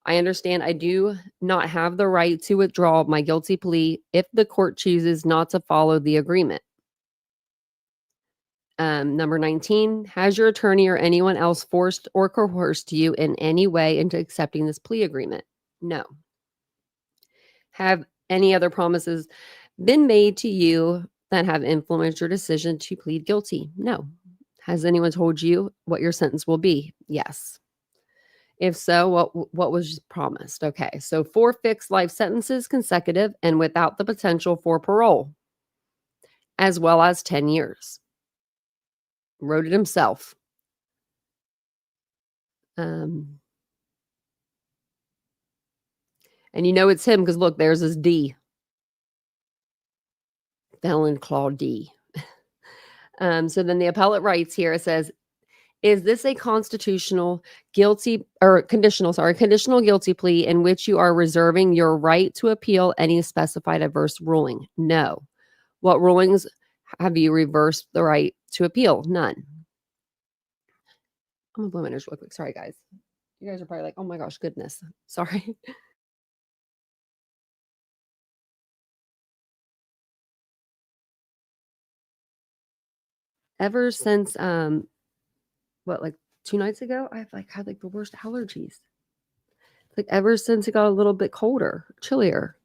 I understand I do not have the right to withdraw my guilty plea if the court chooses not to follow the agreement. Number 19, has your attorney or anyone else forced or coerced you in any way into accepting this plea agreement? No. Have any other promises been made to you that have influenced your decision to plead guilty? No. Has anyone told you what your sentence will be? Yes. If so, what was promised? Okay, so 4 fixed life sentences consecutive and without the potential for parole, as well as 10 years. Wrote it himself. And you know it's him because look, there's his D. Felon Claw D. So then the appellate writes here, it says, is this a conditional guilty plea in which you are reserving your right to appeal any specified adverse ruling? No. What rulings have you reversed the right to appeal? None. I'm gonna blow my nose real quick. Sorry, guys. You guys are probably like, oh my gosh, goodness. Sorry. Ever since like 2 nights ago, I've had the worst allergies. Ever since it got a little bit colder, chillier.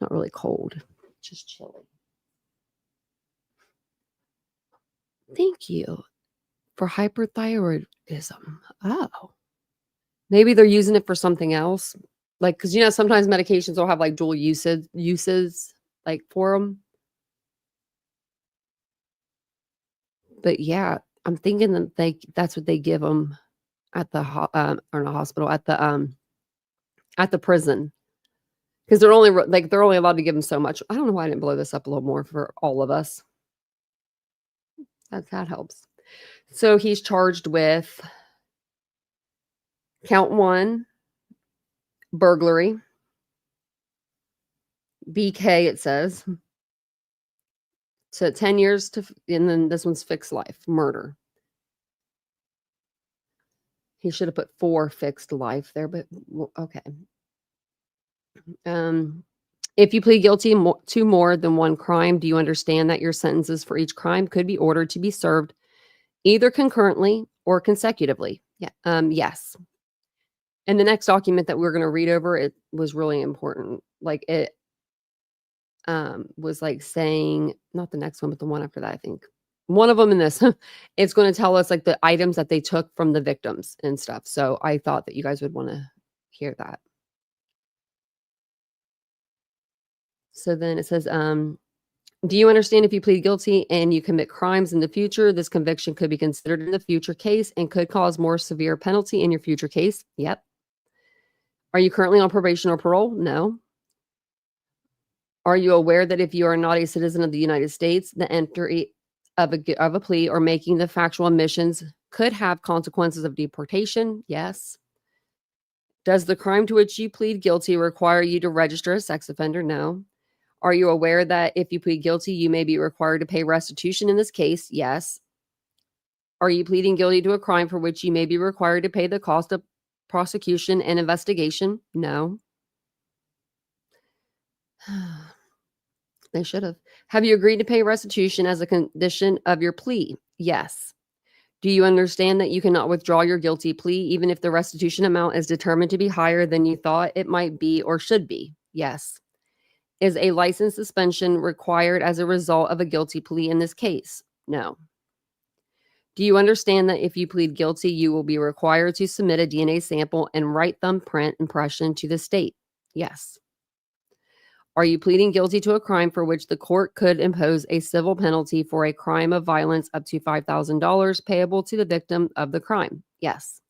Not really cold, just chilly. Thank you for hyperthyroidism. Oh. Maybe they're using it for something else. Because sometimes medications will have dual uses for them. But yeah, I'm thinking that that's what they give them at the or not hospital, at the prison. Because they're only allowed to give them so much. I don't know why I didn't blow this up a little more for all of us. That helps. So he's charged with count 1, burglary. BK, it says. So 10 years and then this one's fixed life, murder. He should have put 4 fixed life there, but okay. If you plead guilty to more than one crime, do you understand that your sentences for each crime could be ordered to be served either concurrently or consecutively? Yeah. Yes. And the next document that we're going to read over, it was really important. It was saying, not the next one, but the one after that, I think. One of them in this, it's going to tell us the items that they took from the victims and stuff. So I thought that you guys would want to hear that. So then it says, do you understand if you plead guilty and you commit crimes in the future, this conviction could be considered in the future case and could cause more severe penalty in your future case? Yep. Are you currently on probation or parole? No. Are you aware that if you are not a citizen of the United States, the entry of a plea or making the factual admissions could have consequences of deportation? Yes. Does the crime to which you plead guilty require you to register as a sex offender? No. Are you aware that if you plead guilty, you may be required to pay restitution in this case? Yes. Are you pleading guilty to a crime for which you may be required to pay the cost of prosecution and investigation? No. They should have. Have you agreed to pay restitution as a condition of your plea? Yes. Do you understand that you cannot withdraw your guilty plea even if the restitution amount is determined to be higher than you thought it might be or should be? Yes. Is a license suspension required as a result of a guilty plea in this case? No. Do you understand that if you plead guilty, you will be required to submit a DNA sample and right thumbprint impression to the state? Yes. Are you pleading guilty to a crime for which the court could impose a civil penalty for a crime of violence up to $5,000 payable to the victim of the crime? Yes.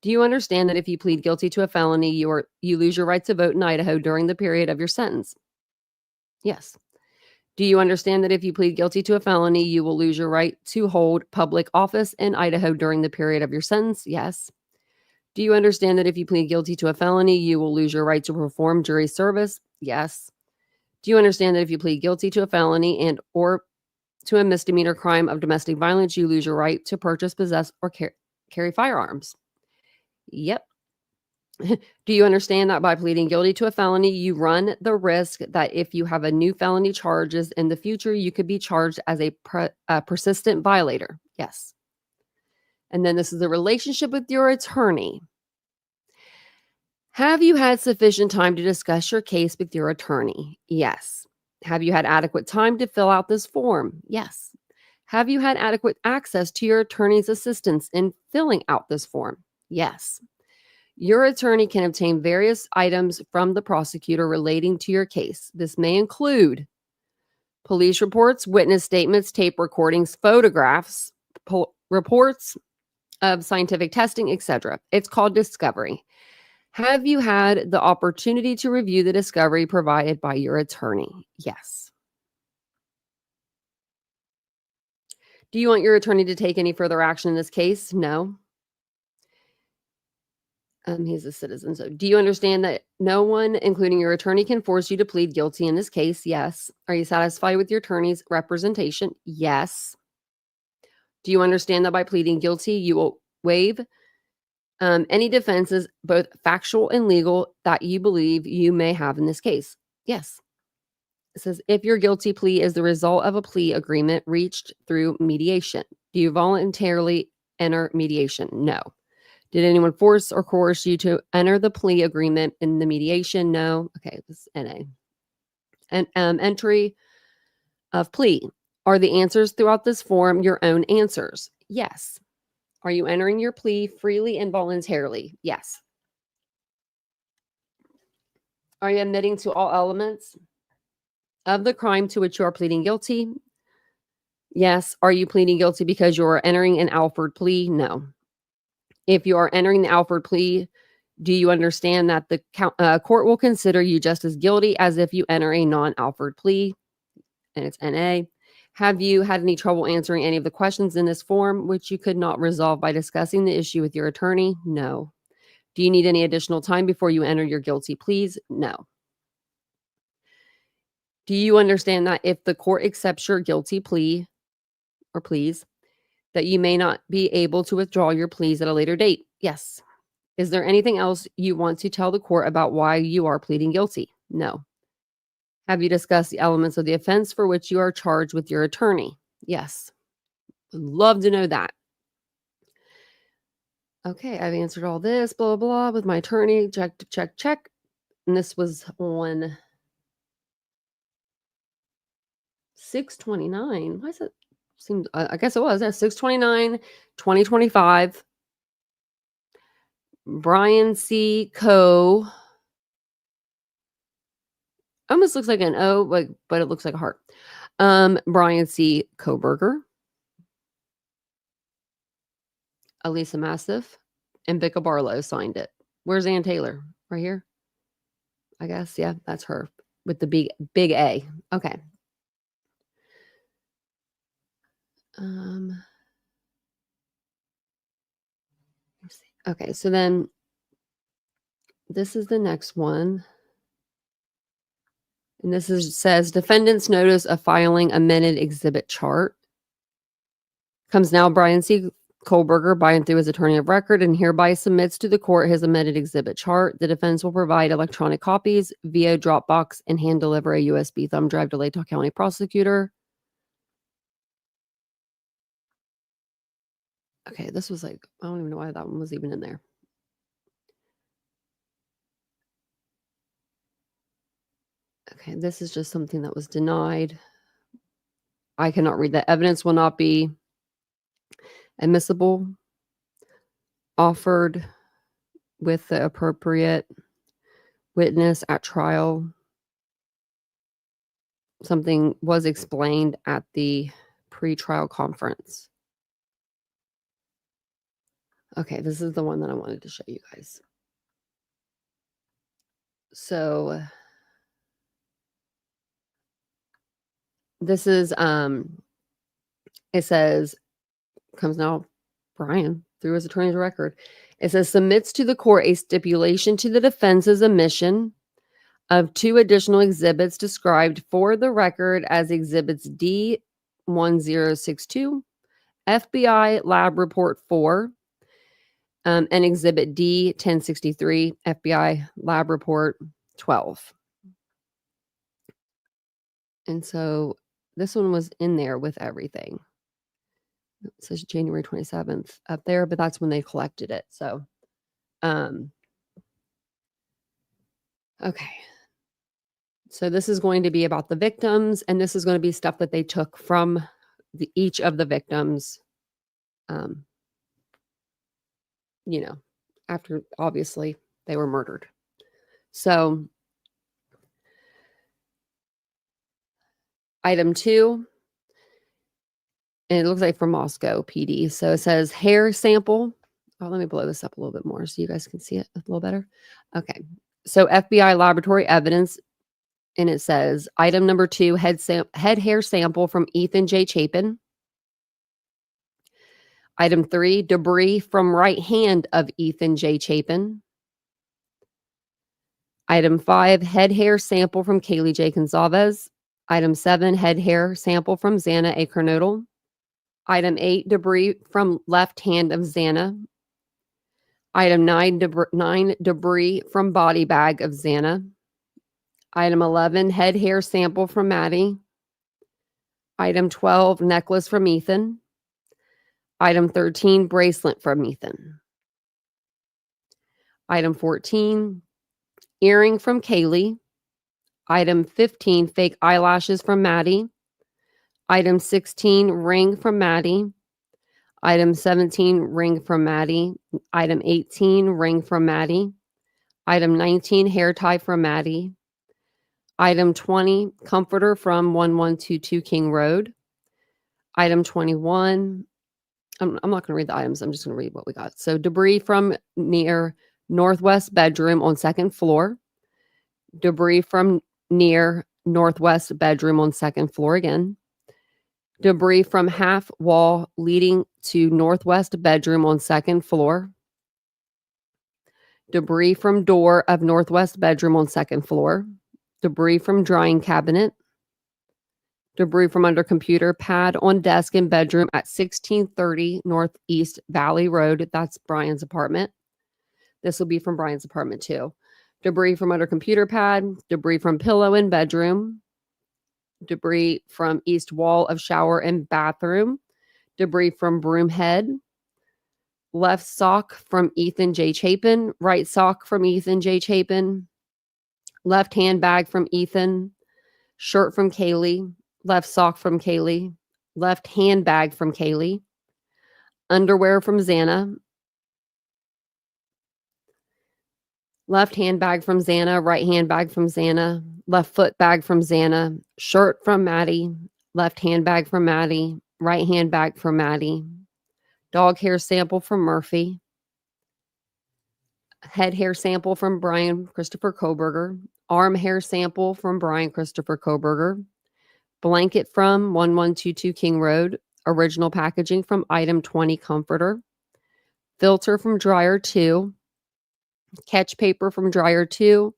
Do you understand that if you plead guilty to a felony, you lose your right to vote in Idaho during the period of your sentence? Yes. Do you understand that if you plead guilty to a felony, you will lose your right to hold public office in Idaho during the period of your sentence? Yes. Do you understand that if you plead guilty to a felony, you will lose your right to perform jury service? Yes. Do you understand that if you plead guilty to a felony and or to a misdemeanor crime of domestic violence, you lose your right to purchase, possess, or carry firearms? Yep. Do you understand that by pleading guilty to a felony, you run the risk that if you have a new felony charges in the future, you could be charged as a persistent violator? Yes. And then this is the relationship with your attorney. Have you had sufficient time to discuss your case with your attorney? Yes. Have you had adequate time to fill out this form? Yes. Have you had adequate access to your attorney's assistance in filling out this form? Yes. Your attorney can obtain various items from the prosecutor relating to your case. This may include police reports, witness statements, tape recordings, photographs, reports of scientific testing, etc. It's called discovery. Have you had the opportunity to review the discovery provided by your attorney? Yes. Do you want your attorney to take any further action in this case? No. He's a citizen. So do you understand that no one, including your attorney, can force you to plead guilty in this case? Yes. Are you satisfied with your attorney's representation? Yes. Do you understand that by pleading guilty, you will waive any defenses, both factual and legal, that you believe you may have in this case? Yes. It says, if your guilty plea is the result of a plea agreement reached through mediation, do you voluntarily enter mediation? No. Did anyone force or coerce you to enter the plea agreement in the mediation? No. Okay, this is NA. And entry of plea. Are the answers throughout this form your own answers? Yes. Are you entering your plea freely and voluntarily? Yes. Are you admitting to all elements of the crime to which you are pleading guilty? Yes. Are you pleading guilty because you are entering an Alford plea? No. If you are entering the Alford plea, do you understand that the court will consider you just as guilty as if you enter a non-Alford plea? And it's NA. Have you had any trouble answering any of the questions in this form, which you could not resolve by discussing the issue with your attorney? No. Do you need any additional time before you enter your guilty pleas? No. Do you understand that if the court accepts your guilty plea or pleas, that you may not be able to withdraw your pleas at a later date? Yes. Is there anything else you want to tell the court about why you are pleading guilty? No. Have you discussed the elements of the offense for which you are charged with your attorney? Yes. Would love to know that. Okay, I've answered all this, blah, blah, blah, with my attorney. Check, check, check. And this was on 6/29. Why is it? Seems, I guess it was. 6/29, 2025. Bryan C. Almost looks like an O, but it looks like a heart. Bryan C. Kohberger, Elisa Massiff, and Becca Barlow signed it. Where's Ann Taylor? Right here? I guess. Yeah, that's her with the big A. Okay. Okay, so then this is the next one. And this says defendant's notice of filing amended exhibit chart. Comes now Bryan C. Kohberger by and through his attorney of record and hereby submits to the court his amended exhibit chart. The defense will provide electronic copies via Dropbox and hand deliver a USB thumb drive to Latah County prosecutor. Okay, this was like, I don't even know why that one was even in there. Okay, this is just something that was denied. I cannot read that. Evidence will not be admissible, offered with the appropriate witness at trial. Something was explained at the pre-trial conference. Okay, this is the one that I wanted to show you guys. So this is, it says, comes now Bryan through his attorney's record. It says submits to the court a stipulation to the defense's admission of 2 additional exhibits described for the record as exhibits D1062, FBI Lab Report 4, and exhibit D1063, FBI Lab Report 12. And so this one was in there with everything. It says January 27th up there, but that's when they collected it. So, Okay. So this is going to be about the victims, and this is going to be stuff that they took from each of the victims, after obviously they were murdered. So item 2, and it looks like from Moscow PD. So it says hair sample. Oh, let me blow this up a little bit more so you guys can see it a little better. Okay. So FBI laboratory evidence, and it says item number 2, head hair sample from Ethan J. Chapin. Item 3, debris from right hand of Ethan J. Chapin. Item 5, head hair sample from Kaylee J. Goncalves. Item 7, head hair sample from Xana A. Kernodle. Item 8, debris from left hand of Xana. Item 9, debris from body bag of Xana. Item 11, head hair sample from Maddie. Item 12, necklace from Ethan. Item 13, bracelet from Ethan. Item 14, earring from Kaylee. Item 15, fake eyelashes from Maddie. Item 16, ring from Maddie. Item 17, ring from Maddie. Item 18, ring from Maddie. Item 19, hair tie from Maddie. Item 20, comforter from 1122 King Road. Item 21, I'm not going to read the items. I'm just going to read what we got. So debris from near northwest bedroom on second floor. Debris from near northwest bedroom on second floor again. Debris from half wall leading to northwest bedroom on second floor. Debris from door of northwest bedroom on second floor. Debris from drying cabinet. Debris from under computer pad on desk in bedroom at 1630 Northeast Valley Road. That's Bryan's apartment. This will be from Bryan's apartment too. Debris from under computer pad. Debris from pillow in bedroom. Debris from east wall of shower and bathroom. Debris from broom head. Left sock from Ethan J. Chapin. Right sock from Ethan J. Chapin. Left handbag from Ethan. Shirt from Kaylee. Left sock from Kaylee. Left handbag from Kaylee. Underwear from Xana. Left handbag from Xana. Right handbag from Xana. Left foot bag from Xana. Shirt from Maddie. Left handbag from Maddie. Right handbag from Maddie. Dog hair sample from Murphy. Head hair sample from Bryan Christopher Kohberger. Arm hair sample from Bryan Christopher Kohberger. Blanket from 1122 King Road. Original packaging from item 20 comforter. Filter from dryer 2. Catch paper from dryer 2.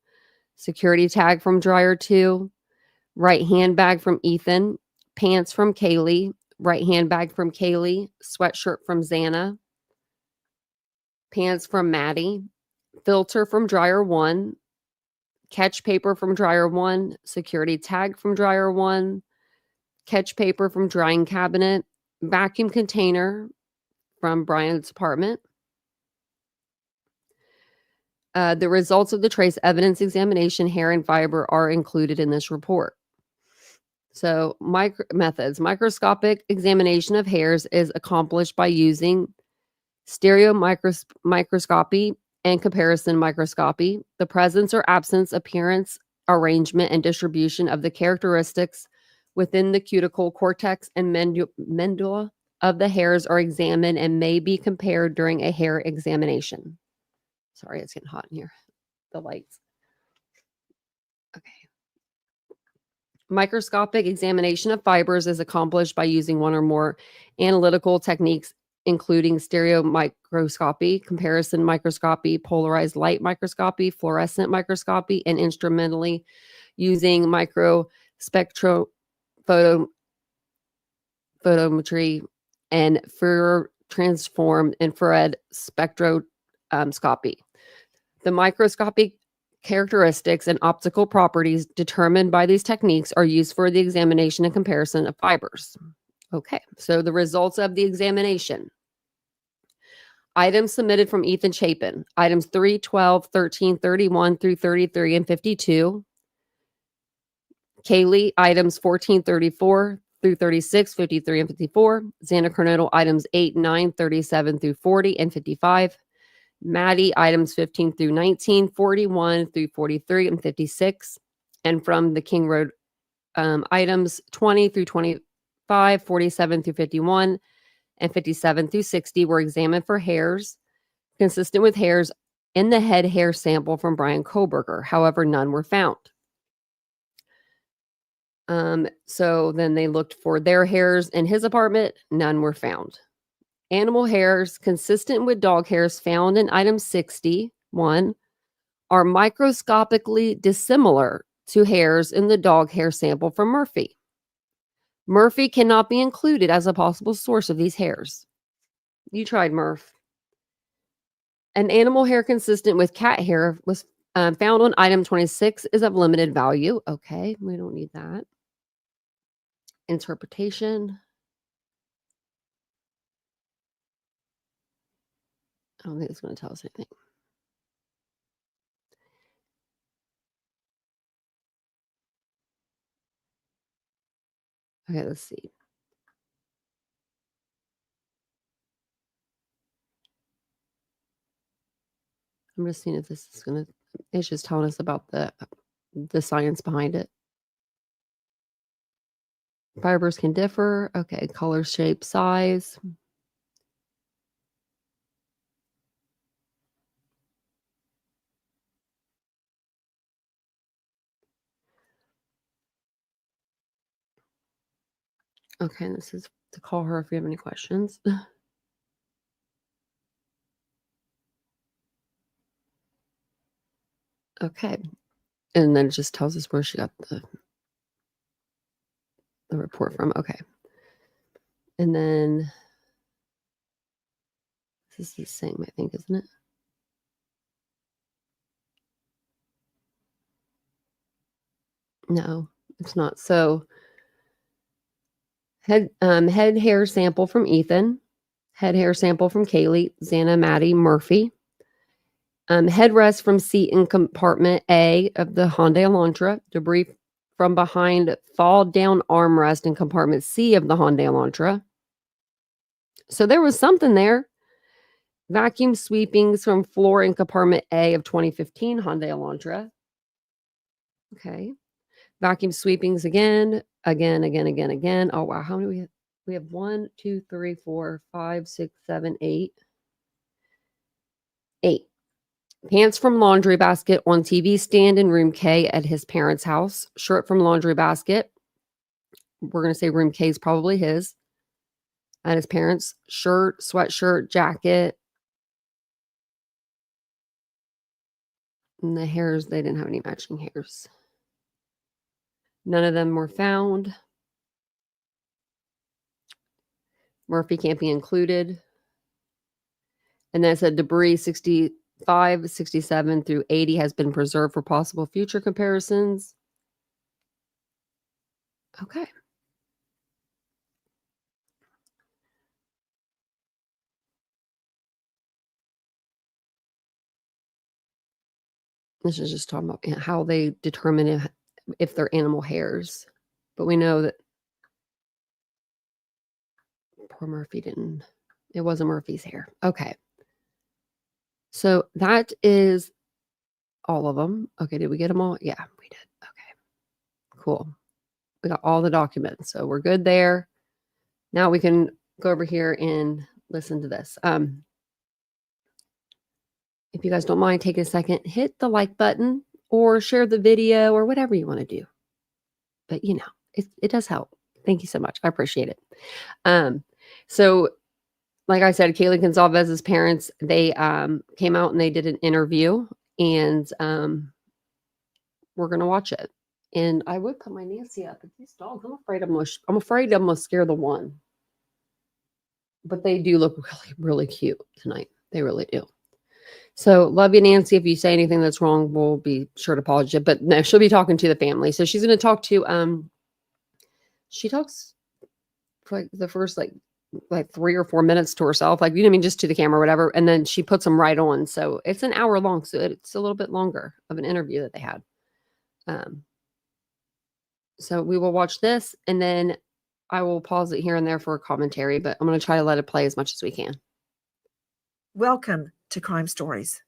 Security tag from dryer 2. Right handbag from Ethan. Pants from Kaylee. Right handbag from Kaylee. Sweatshirt from Xana. Pants from Maddie. Filter from dryer 1. Catch paper from dryer 1. Security tag from dryer 1. Catch paper from drying cabinet. Vacuum container from Bryan's apartment. The results of the trace evidence examination, hair and fiber, are included in this report. So methods. Microscopic examination of hairs is accomplished by using stereo microscopy and comparison microscopy. The presence or absence, appearance, arrangement, and distribution of the characteristics within the cuticle, cortex, and medulla of the hairs are examined and may be compared during a hair examination. Sorry, it's getting hot in here. The lights. Okay. Microscopic examination of fibers is accomplished by using one or more analytical techniques, including stereo microscopy, comparison microscopy, polarized light microscopy, fluorescent microscopy, and instrumentally using photometry and Fourier transformed infrared spectroscopy. The microscopic characteristics and optical properties determined by these techniques are used for the examination and comparison of fibers. Okay, so the results of the examination. Items submitted from Ethan Chapin. Items 3, 12, 13, 31 through 33 and 52. Kaylee, items 14, 34 through 36, 53 and 54. Xana Kernodle, items 8, 9, 37 through 40 and 55. Maddie, items 15 through 19, 41 through 43 and 56. And from the King Road, items 20 through 25, 47 through 51, and 57 through 60 were examined for hairs consistent with hairs in the head hair sample from Bryan Kohberger. However, none were found. So then they looked for their hairs in his apartment. None were found. Animal hairs consistent with dog hairs found in item 61 are microscopically dissimilar to hairs in the dog hair sample from Murphy. Murphy cannot be included as a possible source of these hairs. You tried, Murph. An animal hair consistent with cat hair was found on item 26 is of limited value. Okay, we don't need that. Interpretation. I don't think it's going to tell us anything. Okay, let's see. I'm just seeing if this is going to, it's just telling us about the science behind it. Fibers can differ. Okay, color, shape, size. Okay, this is to call her if you have any questions. Okay. And then it just tells us where she got the report from. Okay. And then this is the same, I think, isn't it? No, it's not. So head hair sample from Ethan, head hair sample from Kaylee, Xana, Maddie, Murphy. Headrest from seat in compartment A of the Hyundai Elantra. Debris from behind fall down armrest in compartment C of the Hyundai Elantra. So there was something there. Vacuum sweepings from floor in compartment A of 2015 Hyundai Elantra. Okay. Vacuum sweepings again. Oh, wow. How many we have? We have 1, 2, 3, 4, 5, 6, 7, 8. 8. Pants from laundry basket on TV stand in room K at his parents' house. Shirt from laundry basket. We're going to say room K is probably his. At his parents' shirt, sweatshirt, jacket. And the hairs, they didn't have any matching hairs. None of them were found. Murphy can't be included. And then it said debris 65, 67 through 80 has been preserved for possible future comparisons. Okay. This is just talking about how they determine if they're animal hairs. But we know that poor Murphy didn't. It wasn't Murphy's hair. Okay. So that is all of them. Okay, did we get them all? Yeah, we did. Okay, cool. We got all the documents, so we're good there. Now we can go over here and listen to this. If you guys don't mind taking a second, hit the like button or share the video or whatever you want to do. But you know, it does help. Thank you so much. I appreciate it. So like I said, Kaylee Goncalves' parents, they came out and they did an interview, and we're gonna watch it. And I would put my Nancy up, but these dogs, I'm afraid I'm gonna scare the one. But they do look really, really cute tonight. They really do. So love you, Nancy. If you say anything that's wrong, we'll be sure to apologize. But no, she'll be talking to the family. So she's gonna talk to she talks for like the first like 3 or 4 minutes to herself, like, you know what I mean, just to the camera or whatever, and then she puts them right on. So it's an hour long, so it's a little bit longer of an interview that they had. So we will watch this, and then I will pause it here and there for a commentary, but I'm going to try to let it play as much as we can. Welcome to Crime Stories.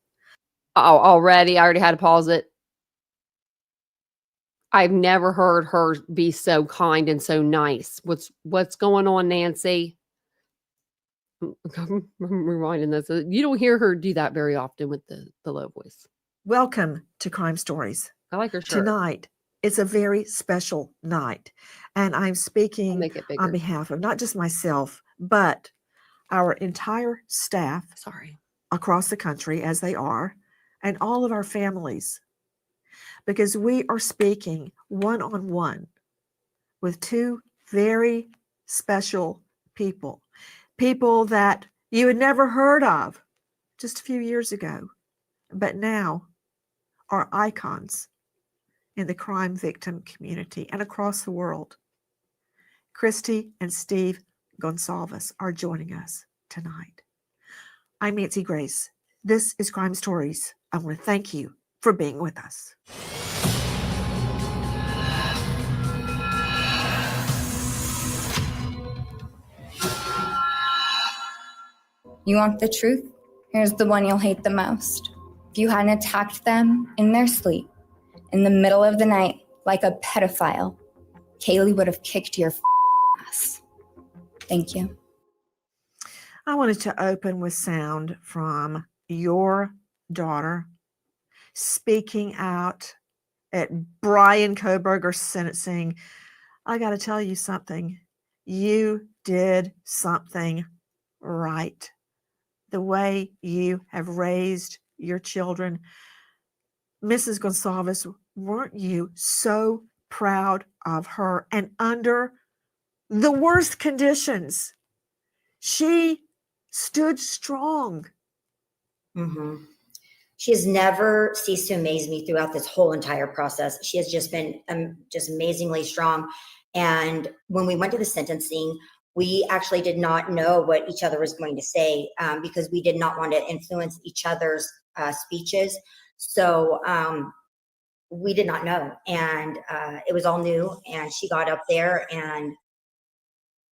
Oh, already? I already had to pause it. I've never heard her be so kind and so nice. What's going on, Nancy? I'm rewinding this. You don't hear her do that very often with the low voice. Welcome to Crime Stories. I like her shirt. Tonight, it's a very special night, and I'm speaking Make it bigger. on behalf of not just myself, but our entire staff across the country, as they are, and all of our families, because we are speaking one-on-one with two very special people that you had never heard of just a few years ago, but now are icons in the crime victim community and across the world. Kristi and Steve Goncalves are joining us tonight. I'm Nancy Grace. This is Crime Stories. I want to thank you for being with us. You want the truth? Here's the one you'll hate the most. If you hadn't attacked them in their sleep, in the middle of the night, like a pedophile, Kaylee would have kicked your ass. Thank you. I wanted to open with sound from your daughter speaking out at Bryan Kohberger's sentencing. I got to tell you something. You did something right. The way you have raised your children. Mrs. Goncalves, weren't you so proud of her? And under the worst conditions, she stood strong. Mm-hmm. She has never ceased to amaze me throughout this whole entire process. She has just been just amazingly strong. And when we went to the sentencing, we actually did not know what each other was going to say because we did not want to influence each other's speeches. So we did not know. And it was all new. And she got up there and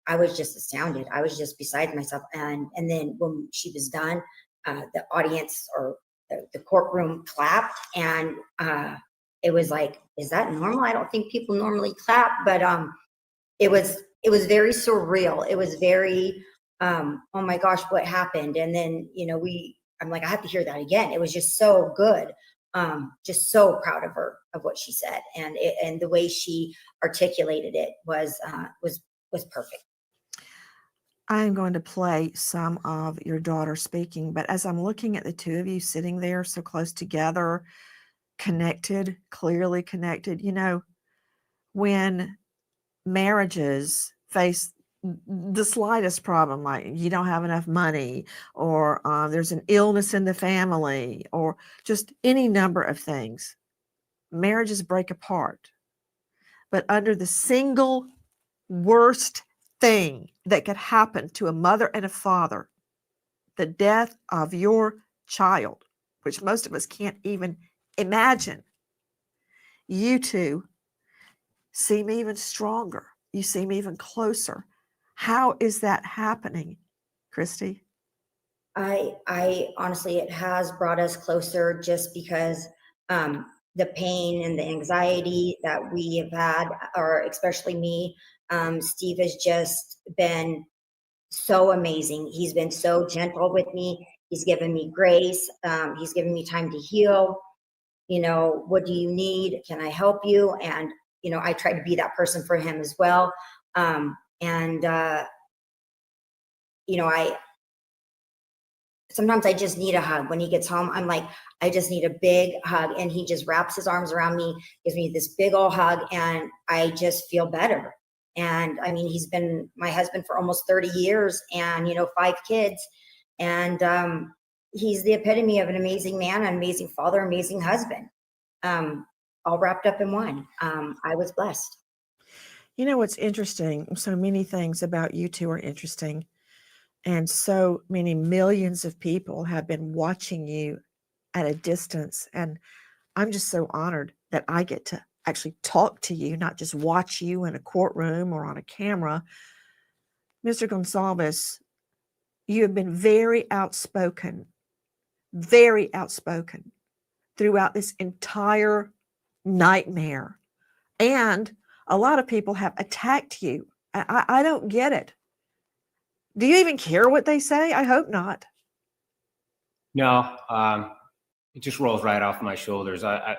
I was just astounded. I was just beside myself. And then when she was done, the audience or the courtroom clapped, and it was like, is that normal? I don't think people normally clap, but it was very surreal. It was very, oh my gosh, what happened? And then, I'm like, I have to hear that again. It was just so good. Just so proud of her, of what she said. And the way she articulated it was perfect. I'm going to play some of your daughter speaking, but as I'm looking at the two of you sitting there so close together, connected, clearly connected, when marriages face the slightest problem, like you don't have enough money, or there's an illness in the family, or just any number of things, marriages break apart. But under the single worst thing that could happen to a mother and a father, the death of your child, which most of us can't even imagine, you two seem even stronger. You seem even closer. How is that happening, Kristi? I honestly, it has brought us closer just because the pain and the anxiety that we have had, or especially me, Steve has just been so amazing. He's been so gentle with me. He's given me grace. He's given me time to heal. What do you need? Can I help you? And, I try to be that person for him as well. Sometimes I just need a hug. When he gets home, I'm like, I just need a big hug. And he just wraps his arms around me, gives me this big old hug, and I just feel better. And I mean, he's been my husband for almost 30 years and, 5 kids. And he's the epitome of an amazing man, an amazing father, amazing husband, all wrapped up in one. I was blessed. What's interesting? So many things about you two are interesting. And so many millions of people have been watching you at a distance. And I'm just so honored that I get to actually talk to you, not just watch you in a courtroom or on a camera. Mr. Goncalves, you have been very outspoken throughout this entire nightmare. And a lot of people have attacked you. I don't get it. Do you even care what they say? I hope not. No, it just rolls right off my shoulders. I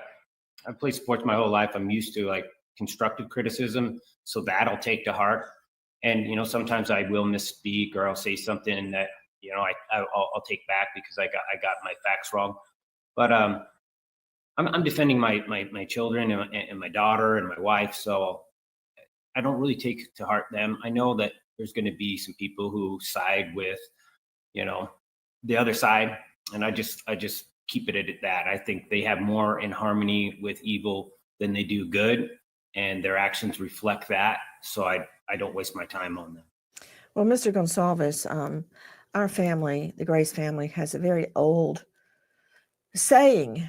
played sports my whole life. I'm used to like constructive criticism, so that I'll take to heart. And you know, sometimes I will misspeak or I'll say something that you know I'll take back because I got my facts wrong. But I'm defending my children and my daughter and my wife, so I don't really take to heart them. I know that there's going to be some people who side with, you know, the other side, and I just keep it at that. I think they have more in harmony with evil than they do good, and their actions reflect that. So I don't waste my time on them. Well, Mr. Goncalves, our family, the Grace family, has a very old saying,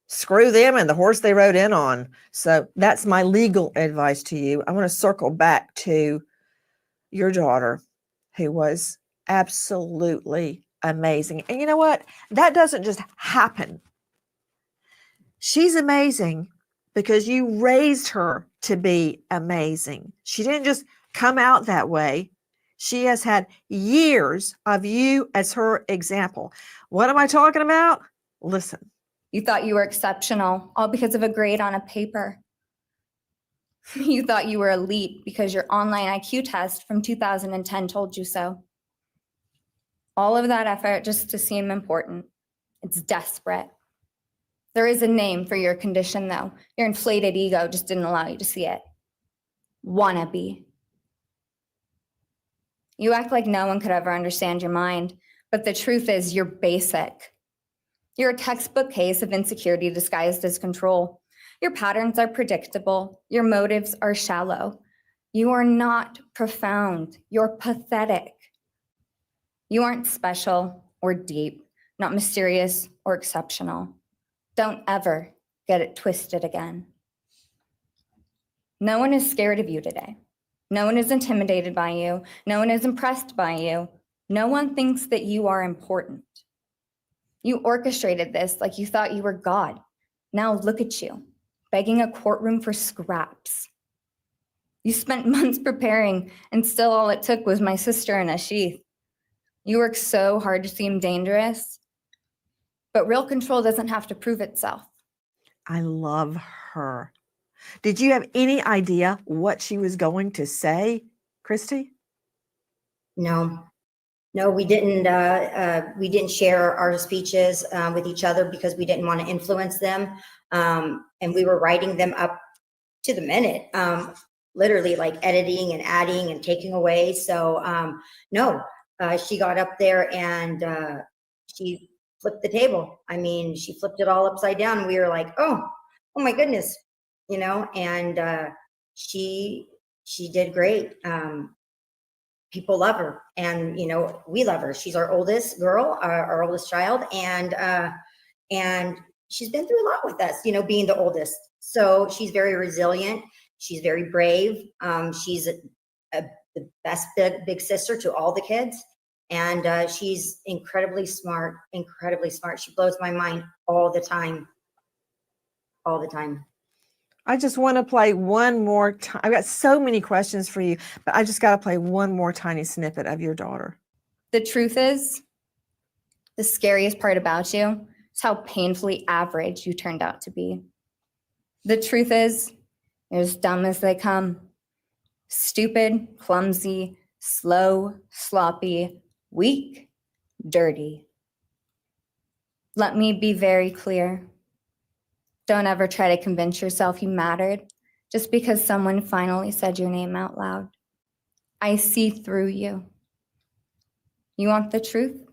screw them and the horse they rode in on. So that's my legal advice to you. I want to circle back to your daughter, who was absolutely amazing. And you know what? That doesn't just happen. She's amazing because you raised her to be amazing. She didn't just come out that way. She has had years of you as her example. What am I talking about? Listen. You thought you were exceptional, all because of a grade on a paper. You thought you were elite because your online IQ test from 2010 told you so. All of that effort just to seem important. It's desperate. There is a name for your condition, though. Your inflated ego just didn't allow you to see it. Wannabe. You act like no one could ever understand your mind, but the truth is you're basic. You're a textbook case of insecurity disguised as control. Your patterns are predictable. Your motives are shallow. You are not profound. You're pathetic. You aren't special or deep, not mysterious or exceptional. Don't ever get it twisted again. No one is scared of you today. No one is intimidated by you. No one is impressed by you. No one thinks that you are important. You orchestrated this like you thought you were God. Now look at you, begging a courtroom for scraps. You spent months preparing, and still all it took was my sister in a sheath. You work so hard to seem dangerous, but real control doesn't have to prove itself. I love her. Did you have any idea what she was going to say, Kristi? No, we didn't. We didn't share our speeches with each other because we didn't want to influence them, and we were writing them up to the minute, literally like editing and adding and taking away. So no, she got up there and she flipped the table. I mean, she flipped it all upside down. We were like, oh my goodness, you know. And she did great. People love her, and you know, we love her. She's our oldest girl, our oldest child, and she's been through a lot with us, you know, being the oldest. So she's very resilient. She's very brave. She's the best big sister to all the kids, and she's incredibly smart. She blows my mind all the time. I just want to play one more time. I've got so many questions for you, but I just got to play one more tiny snippet of your daughter. The truth is, the scariest part about you is how painfully average you turned out to be. The truth is, you're as dumb as they come. Stupid, clumsy, slow, sloppy, weak, dirty. Let me be very clear. Don't ever try to convince yourself you mattered just because someone finally said your name out loud. I see through you. You want the truth?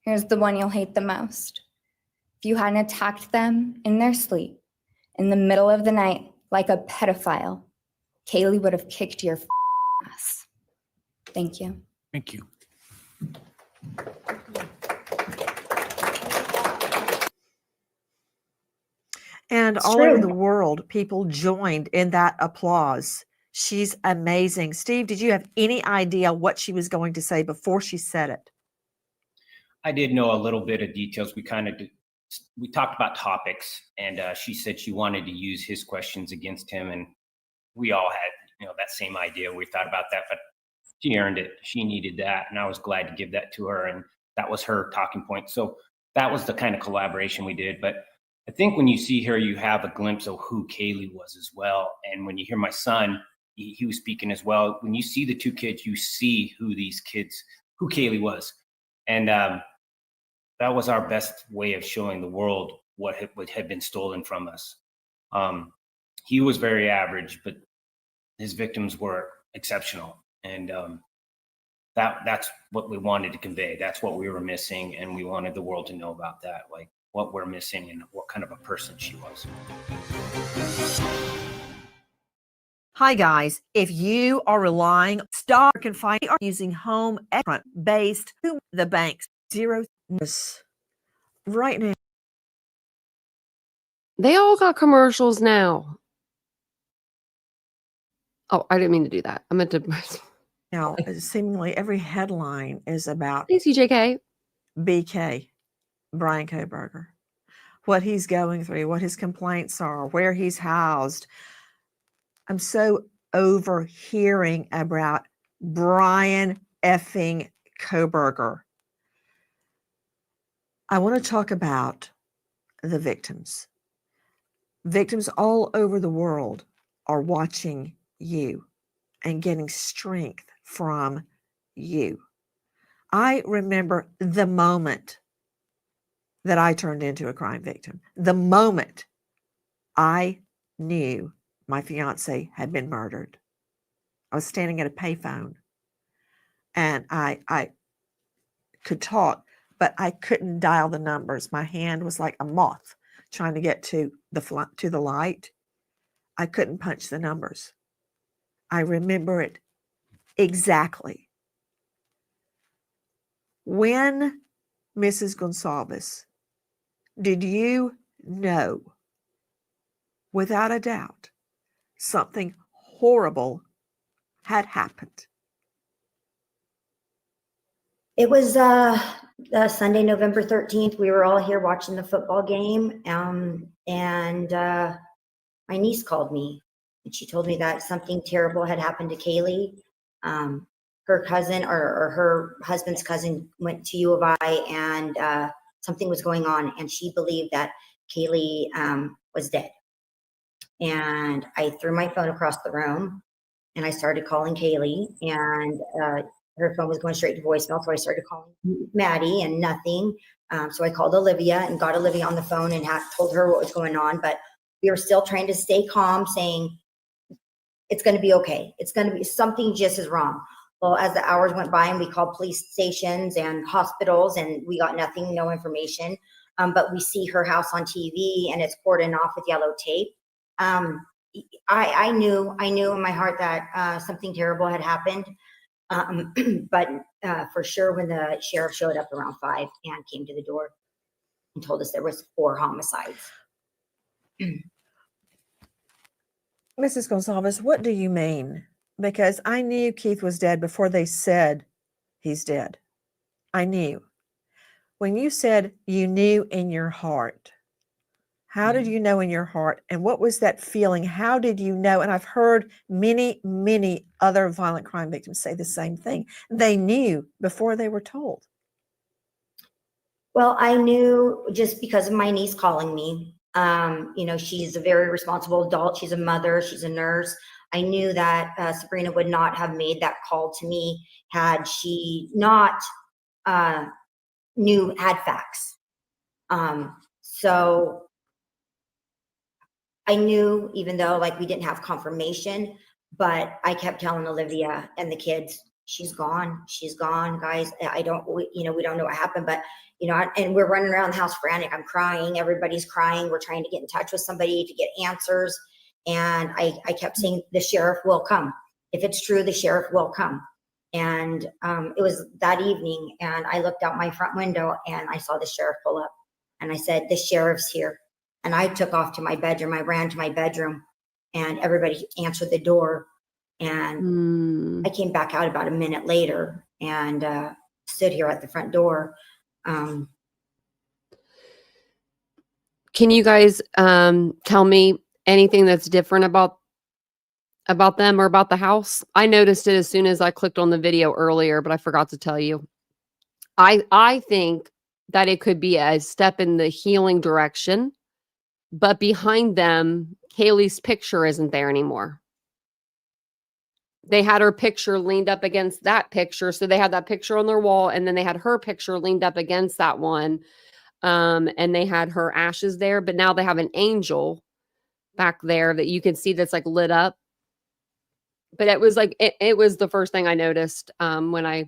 Here's the one you'll hate the most. If you hadn't attacked them in their sleep, in the middle of the night, like a pedophile, Kaylee would have kicked your ass. Thank you. Thank you. And It's all over true. the world, people joined in that applause. She's amazing. Steve, did you have any idea what she was going to say before she said it? I did know a little bit of details. We talked about topics, and she said she wanted to use his questions against him, and we all had, that same idea. We thought about that, but she earned it. She needed that, and I was glad to give that to her, and that was her talking point. So that was the kind of collaboration we did. But I think when you see her, you have a glimpse of who Kaylee was as well. And when you hear my son, he was speaking as well. When you see the two kids, you see who Kaylee was. And that was our best way of showing the world what had been stolen from us. He was very average, but his victims were exceptional. And that's what we wanted to convey. That's what we were missing. And we wanted the world to know about that, like what we're missing and what kind of a person she was. Hi, guys. If you are relying, Star can find are using home front based to the bank's zero right now. They all got commercials now. Oh, I didn't mean to do that. I meant to. Now, seemingly every headline is about Thanks, CJK. BK, Bryan Kohberger, what he's going through, what his complaints are, where he's housed. I'm so overhearing about Bryan effing Kohberger. I want to talk about the victims. Victims all over the world are watching you and getting strength from you. I remember the moment that I turned into a crime victim, the moment I knew my fiance had been murdered. I was standing at a payphone and I could talk, but I couldn't dial the numbers. My hand was like a moth trying to get to the light. I couldn't punch the numbers. I remember it exactly. When Mrs. Goncalves, did you know without a doubt something horrible had happened? It was Sunday, November 13th. We were all here watching the football game. And my niece called me and she told me that something terrible had happened to Kaylee. Her cousin or her husband's cousin went to U of I and something was going on. And she believed that Kaylee was dead. And I threw my phone across the room and I started calling Kaylee, and her phone was going straight to voicemail. So I started calling Maddie and nothing. So I called Olivia and got Olivia on the phone and told her what was going on. But we were still trying to stay calm, saying, it's going to be okay. It's going to be, something just is wrong. Well, as the hours went by and we called police stations and hospitals and we got nothing, no information. But we see her house on TV and it's cordoned off with yellow tape. I knew in my heart that something terrible had happened. But for sure, when the sheriff showed up around 5 and came to the door and told us there was 4 homicides. Mrs. Goncalves, what do you mean? Because I knew Keith was dead before they said he's dead. I knew. When you said you knew in your heart, how did you know in your heart? And what was that feeling? How did you know? And I've heard many, many other violent crime victims say the same thing. They knew before they were told. Well, I knew just because of my niece calling me. She's a very responsible adult. She's a mother. She's a nurse. I knew that Sabrina would not have made that call to me had she not had facts. So I knew, even though like we didn't have confirmation, but I kept telling Olivia and the kids, she's gone, guys. We don't know what happened, but and we're running around the house frantic. I'm crying. Everybody's crying. We're trying to get in touch with somebody to get answers. And I kept saying, the sheriff will come. If it's true, the sheriff will come. And it was that evening, and I looked out my front window and I saw the sheriff pull up, and I said, the sheriff's here. And I took off to my bedroom. I ran to my bedroom, and everybody answered the door. And I came back out about a minute later and stood here at the front door. Can you guys tell me anything that's different about them or about the house? I noticed it as soon as I clicked on the video earlier, but I forgot to tell you. I think that it could be a step in the healing direction, but behind them, Kaylee's picture isn't there anymore. They had her picture leaned up against that picture. So they had that picture on their wall, and then they had her picture leaned up against that one. And they had her ashes there, but now they have an angel back there that you can see that's like lit up. But it was like, it was the first thing I noticed when I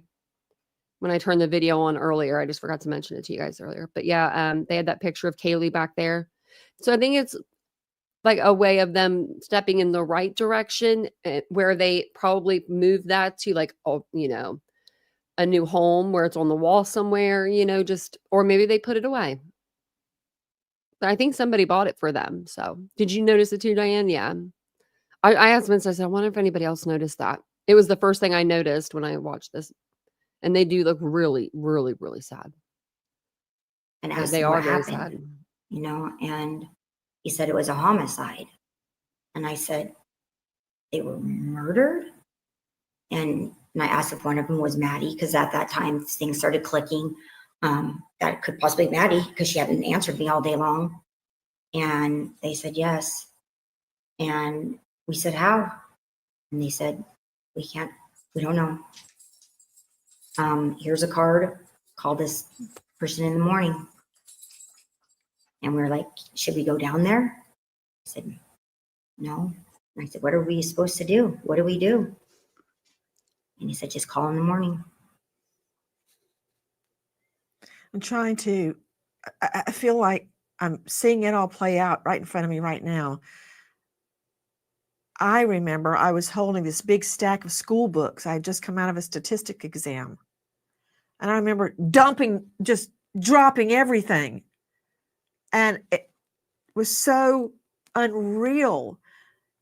turned the video on earlier. I just forgot to mention it to you guys earlier. But yeah, they had that picture of Kaylee back there. So I think it's like a way of them stepping in the right direction, where they probably move that to like, oh, you know, a new home where it's on the wall somewhere, you know, just, or maybe they put it away. But I think somebody bought it for them. So did you notice it too, Diane? Yeah. I asked Vince, I said, I wonder if anybody else noticed that. It was the first thing I noticed when I watched this. And they do look really, really, really sad. And asked they him are what very happened, sad. you know, and he said it was a homicide. And I said, they were murdered? And I asked if one of them was Maddie, because at that time things started clicking. That could possibly be Maddie, because she hadn't answered me all day long. And they said yes. And we said, how? And they said, we don't know. Here's a card, call this person in the morning. And we were like, should we go down there? I said, no. And I said, what are we supposed to do? What do we do? And he said, just call in the morning. I'm trying to, I feel like I'm seeing it all play out right in front of me right now. I remember I was holding this big stack of school books. I had just come out of a statistic exam. And I remember just dropping everything. And it was so unreal.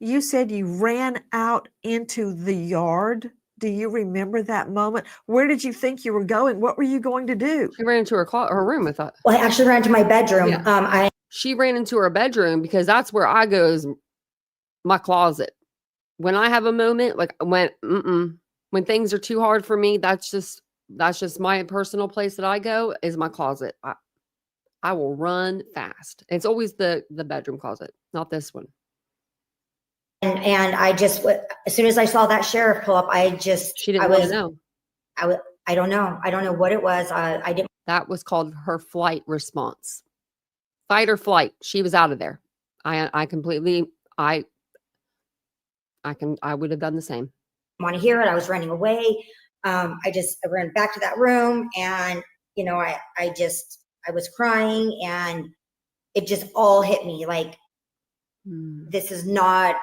You said you ran out into the yard. Do you remember that moment? Where did you think you were going? What were you going to do? She ran into her room, I thought. Well, I actually ran to my bedroom. Yeah. She ran into her bedroom because that's where I go, is my closet. When I have a moment, like when things are too hard for me, that's just my personal place that I go, is my closet. I will run fast. It's always the bedroom closet, not this one. And I just, as soon as I saw that sheriff pull up, she didn't want to know. I don't know. I don't know what it was. I didn't. That was called her flight response. Fight or flight. She was out of there. I would have done the same. Want to hear it. I was running away. I ran back to that room, and, you know, I was crying, and it just all hit me like, this is not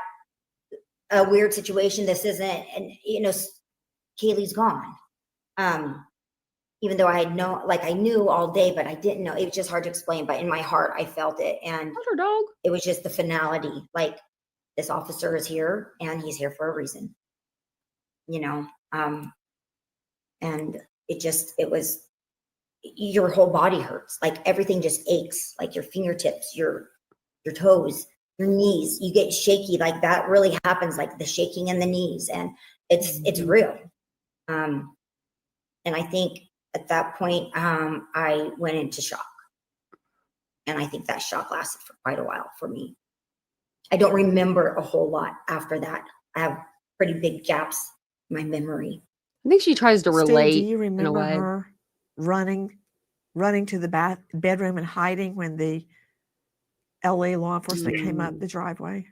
a weird situation. This isn't, and, you know, Kaylee's gone. Even though I knew all day, but I didn't know. It was just hard to explain, but in my heart, I felt it. And her dog. It was just the finality. Like, this officer is here, and he's here for a reason, you know? And it was, your whole body hurts. Like, everything just aches, like your fingertips, your toes, your knees, you get shaky. Like, that really happens, like the shaking in the knees, and it's real. And I think at that point, I went into shock. And I think that shock lasted for quite a while for me. I don't remember a whole lot after that. I have pretty big gaps in my memory. I think she tries to relate. Steve, do you remember her running to the bedroom and hiding when the LA law enforcement came up the driveway?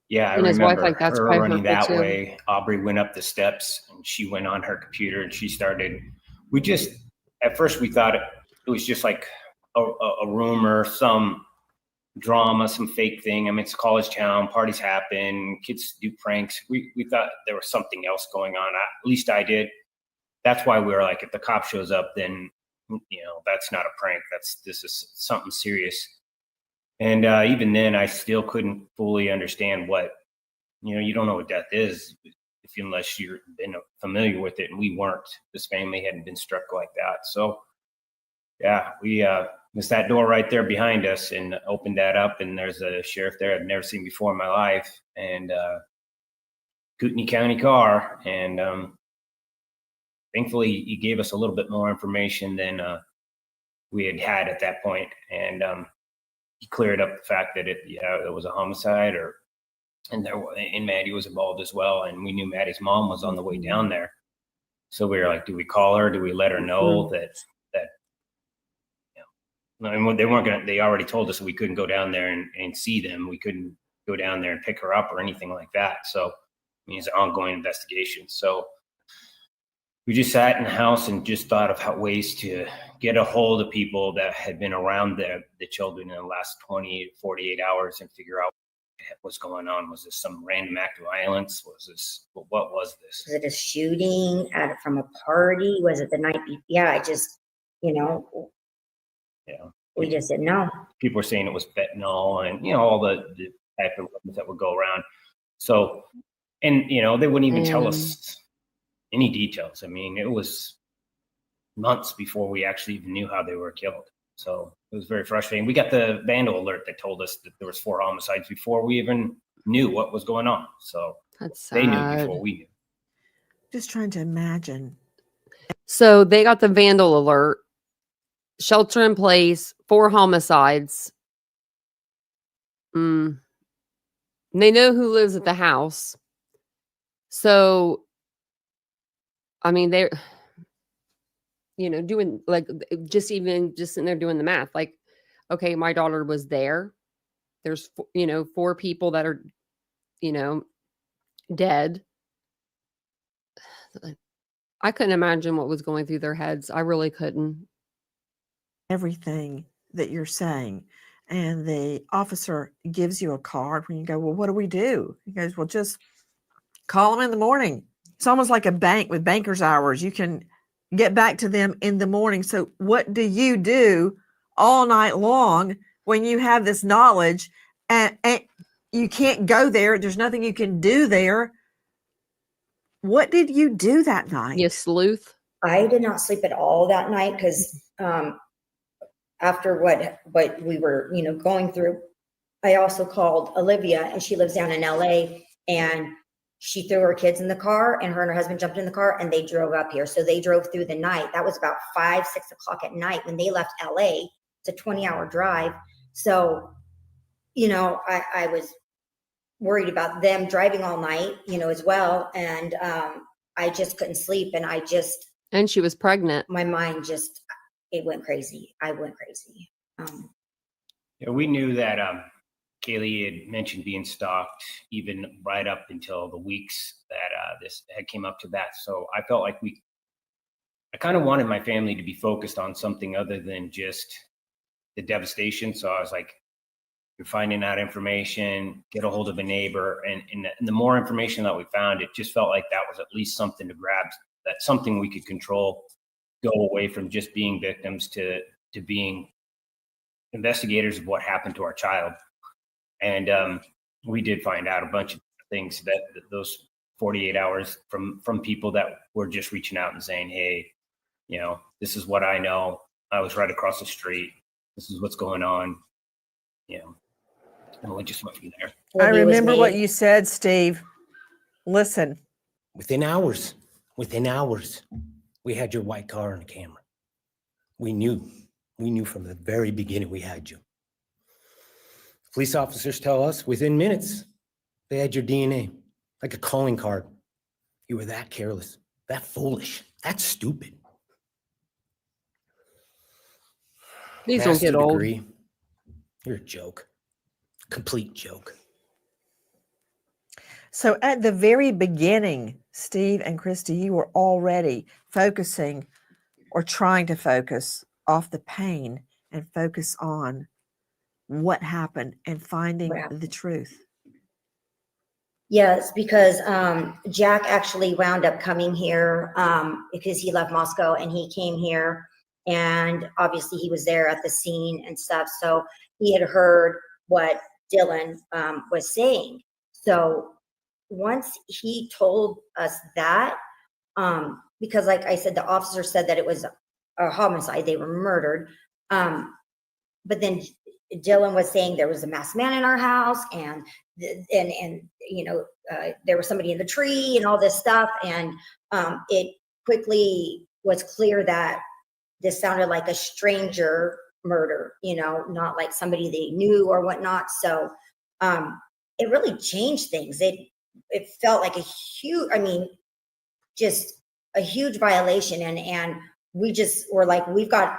Yeah, I remember her running that way. Aubrey went up the steps, and she went on her computer, and she started. At first we thought it was just like a rumor, some drama, some fake thing. I mean, it's a college town, parties happen, kids do pranks. We thought there was something else going on. At least I did. That's why we were like, if the cop shows up, then, that's not a prank. This is something serious. And even then, I still couldn't fully understand what, you don't know what death is unless you've been familiar with it. And we weren't. This family hadn't been struck like that. So, yeah, we there's that door right there behind us, and opened that up, and there's a sheriff there I've never seen before in my life, and Kootenai County car, and thankfully he gave us a little bit more information than we had at that point, and he cleared up the fact that it was a homicide, and Maddie was involved as well, and we knew Maddie's mom was on the way down there, so we were like, do we call her? Do we let her know that? And they weren't gonna. They already told us we couldn't go down there and see them. We couldn't go down there and pick her up or anything like that. So, I mean, it's an ongoing investigation. So, we just sat in the house and just thought of ways to get a hold of people that had been around the children in the last 20 to 48 hours and figure out what's going on. Was this some random act of violence? What was this? Was it a shooting from a party? Was it the night before? Yeah, I just, we just didn't know. People were saying it was fentanyl and, all the type of rumors that would go around. So, and, they wouldn't even tell us any details. I mean, it was months before we actually even knew how they were killed. So it was very frustrating. We got the vandal alert that told us that there was 4 homicides before we even knew what was going on. So That's sad. They knew before we knew. Just trying to imagine. So they got the vandal alert, shelter in place, 4 homicides. They know who lives at the house. So, I mean, they're, doing like just sitting there doing the math. Like, okay, my daughter was there. There's, 4 people that are, dead. I couldn't imagine what was going through their heads. I really couldn't. Everything that you're saying. And the officer gives you a card when you go, well, what do we do? He goes, well, just call them in the morning. It's almost like a bank with banker's hours. You can get back to them in the morning. So what do you do all night long when you have this knowledge and you can't go there? There's nothing you can do there. What did you do that night? You sleuth. I did not sleep at all that night because after what we were, going through, I also called Olivia, and she lives down in LA, and she threw her kids in the car, and her husband jumped in the car, and they drove up here. So they drove through the night. That was about 5, 6 o'clock at night when they left LA. It's a 20-hour drive. So, I was worried about them driving all night, as well. And I just couldn't sleep. And she was pregnant. My mind it went crazy. I went crazy. We knew that Kaylee had mentioned being stalked even right up until the weeks that this had came up to that. So I felt like I kind of wanted my family to be focused on something other than just the devastation. So I was like, you're finding out information, get a hold of a neighbor. And the more information that we found, it just felt like that was at least something to grab, that something we could control, go away from just being victims to being investigators of what happened to our child. And we did find out a bunch of things that those 48 hours from people that were just reaching out and saying, hey, this is what I know. I was right across the street. This is what's going on. And we just went from there. I remember what you said, Steve. Listen. Within hours, we had your white car on the camera. We knew from the very beginning we had you. Police officers tell us within minutes, they had your DNA, like a calling card. You were that careless, that foolish, that stupid. These don't get old. Degree, you're a joke, complete joke. So at the very beginning, Steve and Kristi, you were already focusing or trying to focus off the pain and focus on what happened and finding What happened? the truth. Yes, because Jack actually wound up coming here because he left Moscow and he came here, and obviously he was there at the scene and stuff. So he had heard what Dylan was saying. So once he told us that, because like I said, the officer said that it was a homicide, they were murdered. But then Dylan was saying there was a masked man in our house, and you know, there was somebody in the tree and all this stuff. And it quickly was clear that this sounded like a stranger murder, you know, not like somebody they knew or whatnot. So it really changed things. It felt like a huge, I mean, just a huge violation. And we just were like, we've got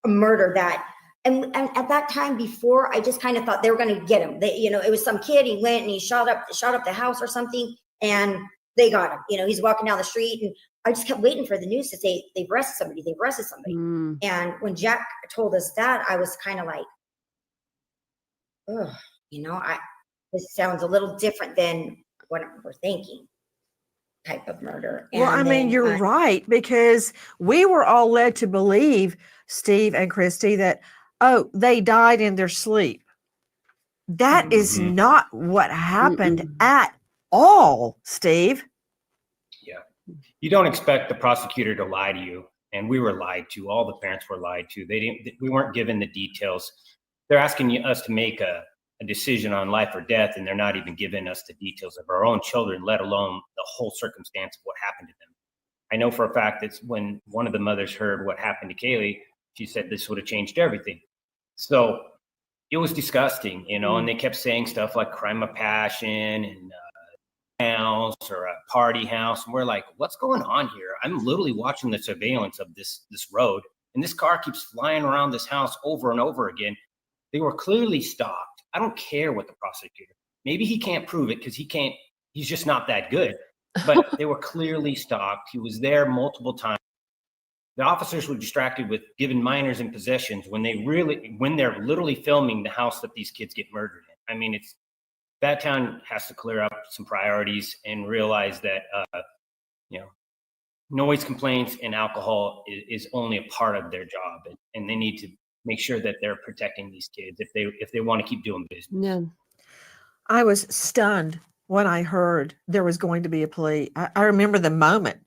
a murder that, and at that time before, I just kind of thought they were going to get him. They, you know, it was some kid, he went and he shot up the house or something, and they got him. You know, he's walking down the street, and I just kept waiting for the news to say they've arrested somebody. And when Jack told us that, I was kind of like, oh, you know, this sounds a little different than what we're thinking. Type of murder. Well, I mean, you're right, because we were all led to believe, Steve and Kristi, that, oh, they died in their sleep. That is not what happened at all, Steve. Yeah. You don't expect the prosecutor to lie to you. And we were lied to. All the parents were lied to. We weren't given the details. They're asking us to make a decision on life or death, and they're not even giving us the details of our own children, let alone the whole circumstance of what happened to them. I know for a fact that when one of the mothers heard what happened to Kaylee, she said this would have changed everything. So it was disgusting, you know, and they kept saying stuff like crime of passion and house or a party house. And we're like, what's going on here? I'm literally watching the surveillance of this road, and this car keeps flying around this house over and over again. They were clearly stopped. I don't care what the prosecutor, maybe he can't prove it because he's just not that good, but they were clearly stalked. He was there multiple times. The officers were distracted with giving minors in possessions when they're literally filming the house that these kids get murdered in. I mean, that town has to clear up some priorities and realize that, you know, noise complaints and alcohol is only a part of their job, and they need to make sure that they're protecting these kids if they want to keep doing business. Yeah. I was stunned when I heard there was going to be a plea. I remember the moment.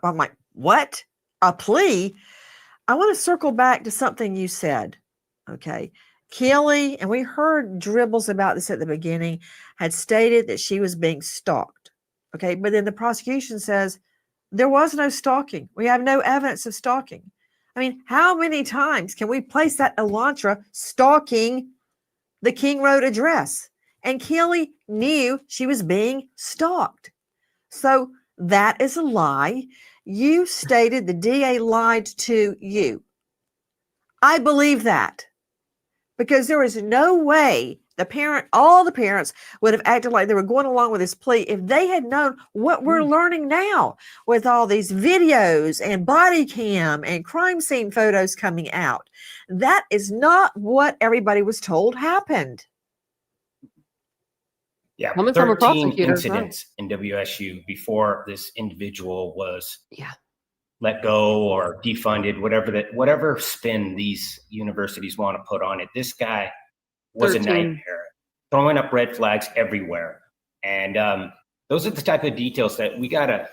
I'm like, what? A plea? I want to circle back to something you said. Okay. Kaylee, and we heard dribbles about this at the beginning, had stated that she was being stalked. Okay. But then the prosecution says there was no stalking. We have no evidence of stalking. I mean, how many times can we place that Elantra stalking the King Road address? And Kaylee knew she was being stalked. So that is a lie. You stated the DA lied to you. I believe that, because there is no way all the parents would have acted like they were going along with this plea if they had known what we're learning now with all these videos and body cam and crime scene photos coming out. That is not what everybody was told happened. Yeah, Coming from a 13 prosecutor, incidents in WSU before this individual was Yeah. let go or defunded, whatever spin these universities want to put on it. This guy was 13. a nightmare, throwing up red flags everywhere. And those are the type of details that we gotta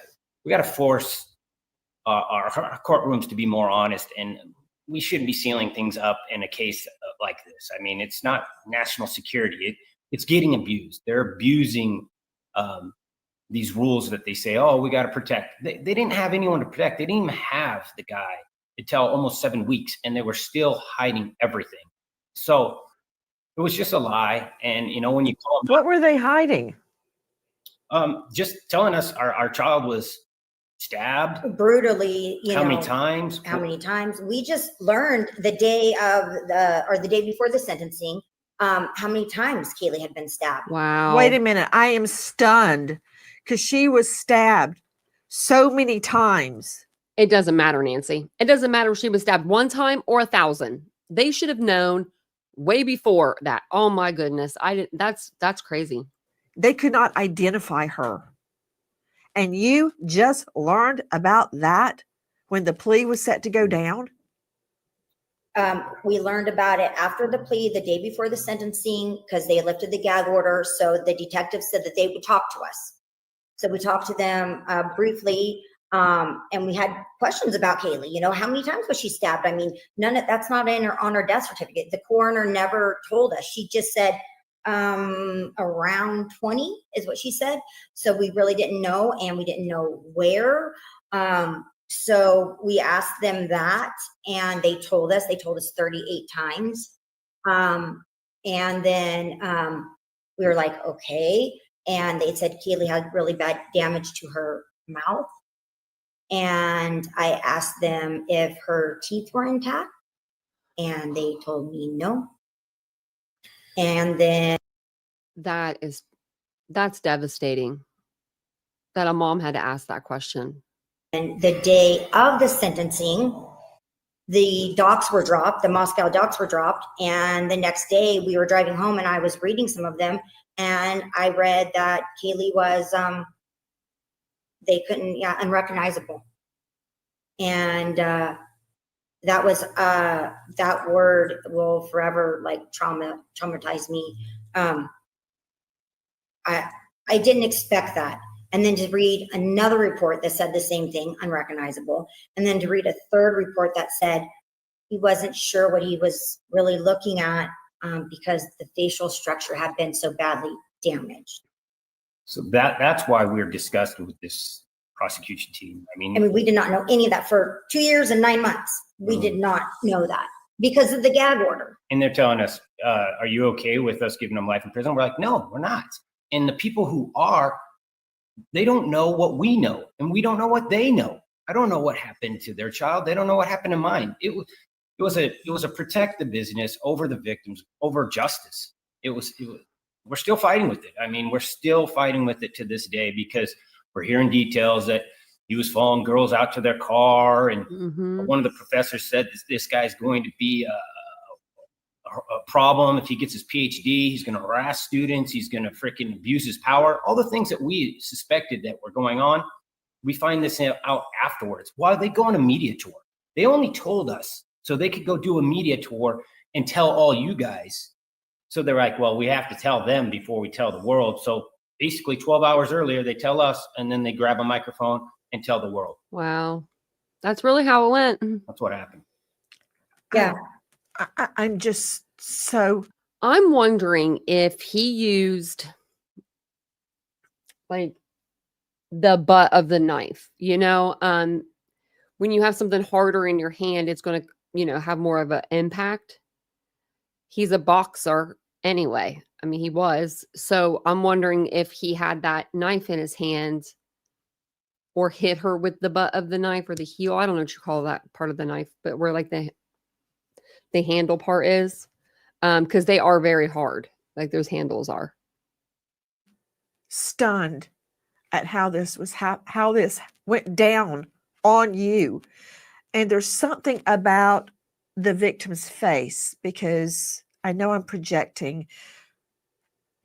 force our courtrooms to be more honest, and we shouldn't be sealing things up in a case like this. I mean, it's not national security. It's getting abused. They're abusing these rules that they say, oh, we got to protect. They didn't have anyone to protect. They didn't even have the guy until almost 7 weeks, and they were still hiding everything. So it was just a lie. And, you know, when you call them, What were they hiding? just telling us our child was stabbed brutally, how many times? How many times? We just learned the day before the sentencing, how many times Kaylee had been stabbed. Wow. Wait a minute. I am stunned because she was stabbed so many times. It doesn't matter, Nancy. It doesn't matter if she was stabbed one time or 1,000. They should have known way before that. Oh my goodness. I didn't, that's crazy. They could not identify her. And you just learned about that when the plea was set to go down? We learned about it after the plea, the day before the sentencing, because they lifted the gag order. So the detective said that they would talk to us. So we talked to them briefly, and we had questions about Kaylee. You know, how many times was she stabbed? I mean, that's not on her death certificate. The coroner never told us. She just said around 20 is what she said. So we really didn't know, and we didn't know where. So we asked them that, and they told us 38 times. And then we were like, okay. And they said Kaylee had really bad damage to her mouth. And I asked them if her teeth were intact, and they told me no. And then that's devastating that a mom had to ask that question. And the day of the sentencing, the docs were dropped, the Moscow docs were dropped. And the next day we were driving home, and I was reading some of them, and I read that Kaylee was, unrecognizable. And that was, that word will forever traumatize me. I didn't expect that. And then to read another report that said the same thing, unrecognizable. And then to read a third report that said he wasn't sure what he was really looking at because the facial structure had been so badly damaged. So that's why we're disgusted with this prosecution team. I mean, we did not know any of that for 2 years and 9 months. We did not know that because of the gag order. And they're telling us, are you okay with us giving them life in prison? We're like, no, we're not. And the people who are, they don't know what we know, and we don't know what they know. I don't know what happened to their child. They don't know what happened to mine. It was a protect the business over the victims, over justice. We're still fighting with it. I mean, we're still fighting with it to this day because we're hearing details that he was following girls out to their car, and one of the professors said this guy's going to be a problem if he gets his PhD. He's going to harass students. He's going to freaking abuse his power. All the things that we suspected that were going on, we find this out afterwards. Why they go on a media tour? They only told us so they could go do a media tour and tell all you guys. So they're like, well, we have to tell them before we tell the world. So basically 12 hours earlier, they tell us, and then they grab a microphone and tell the world. Wow. That's really how it went. That's what happened. Yeah. I'm just so. I'm wondering if he used like the butt of the knife, you know, when you have something harder in your hand, it's going to, you know, have more of an impact. He's a boxer anyway. I mean, he was. So I'm wondering if he had that knife in his hand or hit her with the butt of the knife or the heel. I don't know what you call that part of the knife, but where like the handle part is, because they are very hard. Like those handles are. Stunned at how this went down on you. And there's something about the victim's face, because I know I'm projecting.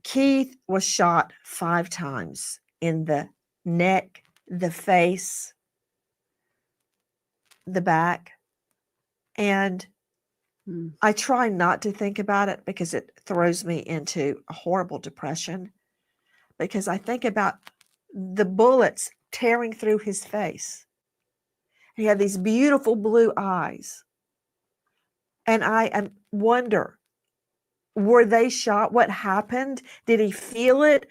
Keith was shot 5 times in the neck, the face, the back. And I try not to think about it because it throws me into a horrible depression, because I think about the bullets tearing through his face. He had these beautiful blue eyes. And I wonder, were they shot? What happened? Did he feel it?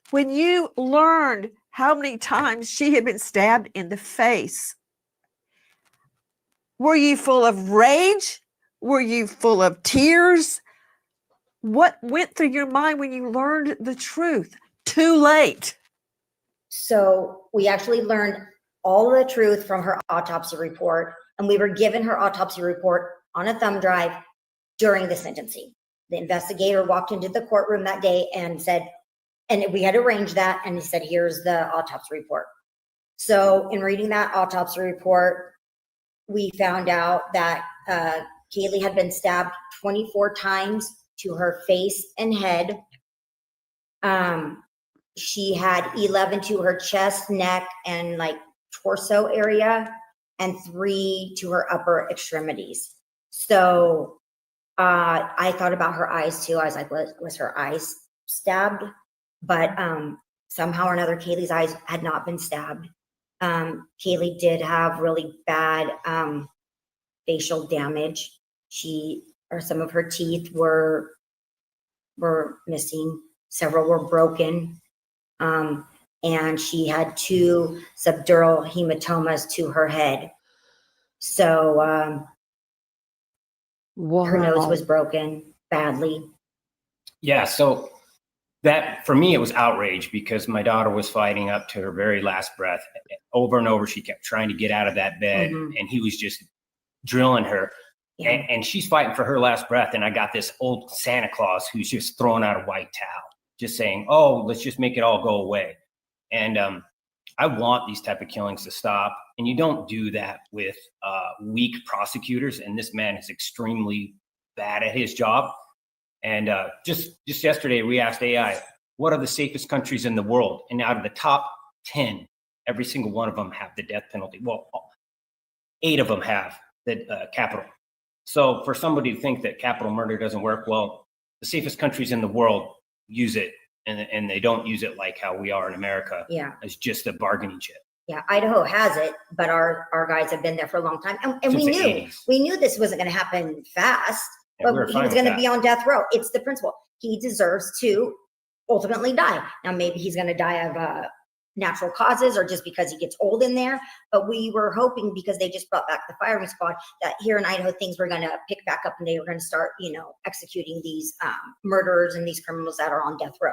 When you learned how many times she had been stabbed in the face, were you full of rage? Were you full of tears? What went through your mind when you learned the truth? Too late. So we actually learned all the truth from her autopsy report, and we were given her autopsy report on a thumb drive during the sentencing. The investigator walked into the courtroom that day and said, and we had arranged that, and he said, here's the autopsy report. So in reading that autopsy report, we found out that Kaylee had been stabbed 24 times to her face and head. She had 11 to her chest, neck, and like torso area, and 3 to her upper extremities. So I thought about her eyes too. I was like, was her eyes stabbed? But somehow or another, Kaylee's eyes had not been stabbed. Kaylee did have really bad facial damage. Some of her teeth were missing. Several were broken. And she had 2 subdural hematomas to her head. So her nose was broken badly. Yeah. So that, for me, it was outrage because my daughter was fighting up to her very last breath. Over and over, she kept trying to get out of that bed, and he was just drilling her. Yeah. And she's fighting for her last breath. And I got this old Santa Claus who's just throwing out a white towel, just saying, oh, let's just make it all go away. And I want these type of killings to stop. And you don't do that with weak prosecutors. And this man is extremely bad at his job. And just yesterday, we asked AI, what are the safest countries in the world? And out of the top 10, every single one of them have the death penalty. Well, 8 of them have the capital. So for somebody to think that capital murder doesn't work, well, the safest countries in the world use it, and they don't use it like how we are in America. Yeah, as just a bargaining chip. Yeah, Idaho has it, but our guys have been there for a long time, and we knew this wasn't going to happen fast. Yeah, but he was going to be on death row. It's the principle. He deserves to ultimately die. Now, maybe he's going to die of natural causes or just because he gets old in there. But we were hoping, because they just brought back the firing squad, that here in Idaho, things were going to pick back up and they were going to start, executing these murderers and these criminals that are on death row.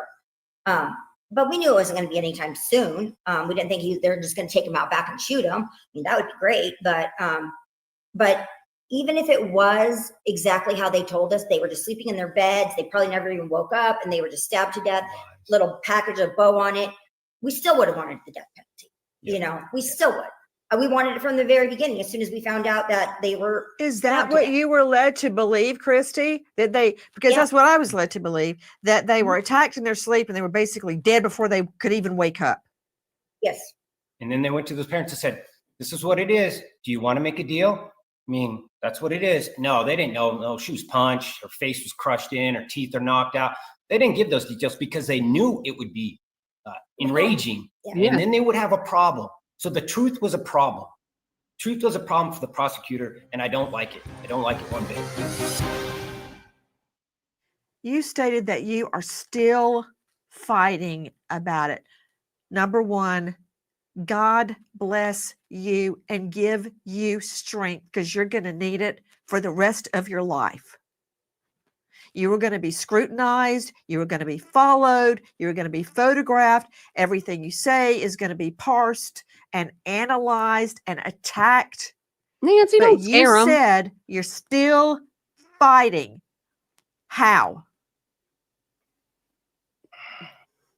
But we knew it wasn't going to be anytime soon. We didn't think they're just going to take him out back and shoot him. I mean, that would be great. But even if it was exactly how they told us, they were just sleeping in their beds, they probably never even woke up, and they were just stabbed to death, little package of bow on it, we still would have wanted the death penalty. Yeah. We still would. We wanted it from the very beginning, as soon as we found out that they were. Is that what you were led to believe, Kristi? Because that's what I was led to believe, that they were attacked in their sleep and they were basically dead before they could even wake up. Yes. And then they went to those parents and said, this is what it is. Do you want to make a deal? I mean, that's what it is. No, they didn't know. No, she was punched, her face was crushed in, her teeth are knocked out. They didn't give those details because they knew it would be enraging. Yeah. And then they would have a problem. So the truth was a problem. Truth was a problem for the prosecutor, and I don't like it. I don't like it one bit. You stated that you are still fighting about it. Number one, God bless you and give you strength, because you're going to need it for the rest of your life. You are going to be scrutinized. You are going to be followed. You're going to be photographed. Everything you say is going to be parsed and analyzed and attacked. Nancy, but don't you said you're still fighting. How?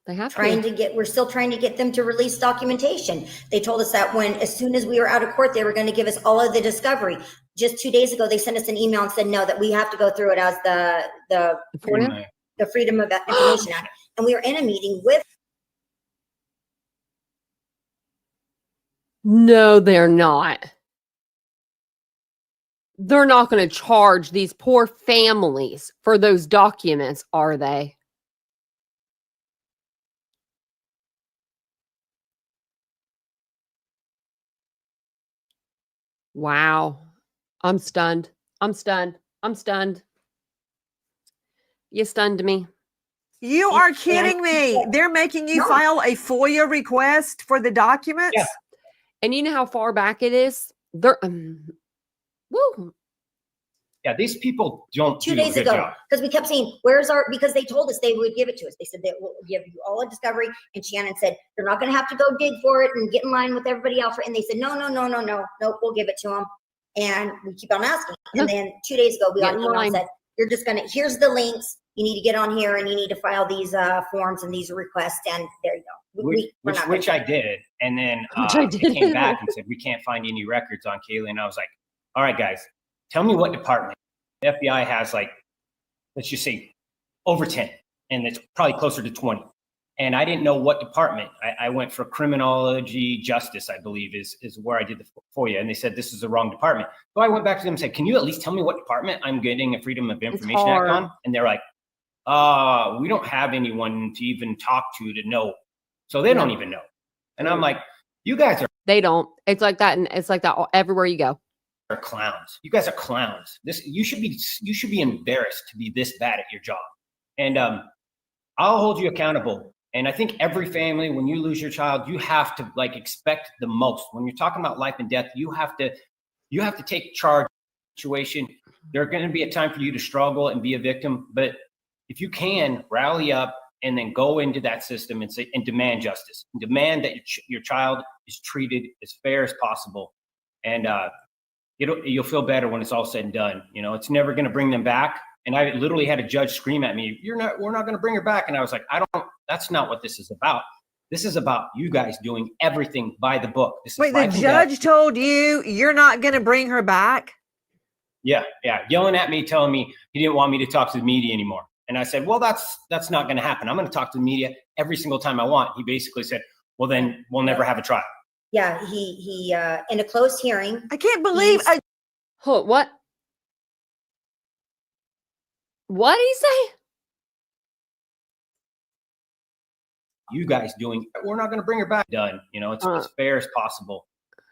They have we're still trying to get them to release documentation. They told us that as soon as we were out of court, they were going to give us all of the discovery. Just 2 days ago, they sent us an email and said, no, that we have to go through it as the Freedom of Information Act. And we were in a meeting with. No, they're not. They're not going to charge these poor families for those documents, are they? Wow. I'm stunned. I'm stunned. I'm stunned. You stunned me. You are kidding me. They're making you file a FOIA request for the documents? Yeah. And you know how far back it is? They're woo. Yeah, these people don't 2 do days a good ago, job. because we kept saying, because they told us they would give it to us. They said they will give you all a discovery. And Shannon said, they're not going to have to go dig for it and get in line with everybody else. And they said, no, we'll give it to them. And we keep on asking. And then 2 days ago, we got an email and said, you're just going to, here's the links. You need to get on here and you need to file these forms and these requests. And there you go. Which I did. And then they came back and said, we can't find any records on Kaylee. And I was like, all right, guys, tell me what department. The FBI has like, let's just say over 10, and it's probably closer to 20. And I didn't know what department. I went for criminology justice, I believe is where I did the FOIA. And they said, this is the wrong department. So I went back to them and said, can you at least tell me what department I'm getting a Freedom of Information Act on? And they're like, we don't have anyone to even talk to know. So they don't even know. And I'm like, you guys They don't. It's like that. And it's like that everywhere you go. are clowns. You guys are clowns. You should be embarrassed to be this bad at your job. And I'll hold you accountable. And I think every family, when you lose your child, you have to like expect the most. When you're talking about life and death, you have to take charge of the situation. There's going to be a time for you to struggle and be a victim, but if you can rally up and then go into that system and say and demand justice, and demand that your child is treated as fair as possible, and you'll feel better when it's all said and done. You know, it's never going to bring them back. And I literally had a judge scream at me, we're not going to bring her back. And I was like, that's not what this is about. This is about you guys doing everything by the book. Wait, the judge told you you're not going to bring her back? Yeah. Yelling at me, telling me he didn't want me to talk to the media anymore. And I said, well, that's not going to happen. I'm going to talk to the media every single time I want. He basically said, well, then we'll never have a trial. Yeah. He in a closed hearing. I can't believe What? What did he say? You guys we're not going to bring her back. Done. You know, it's as fair as possible.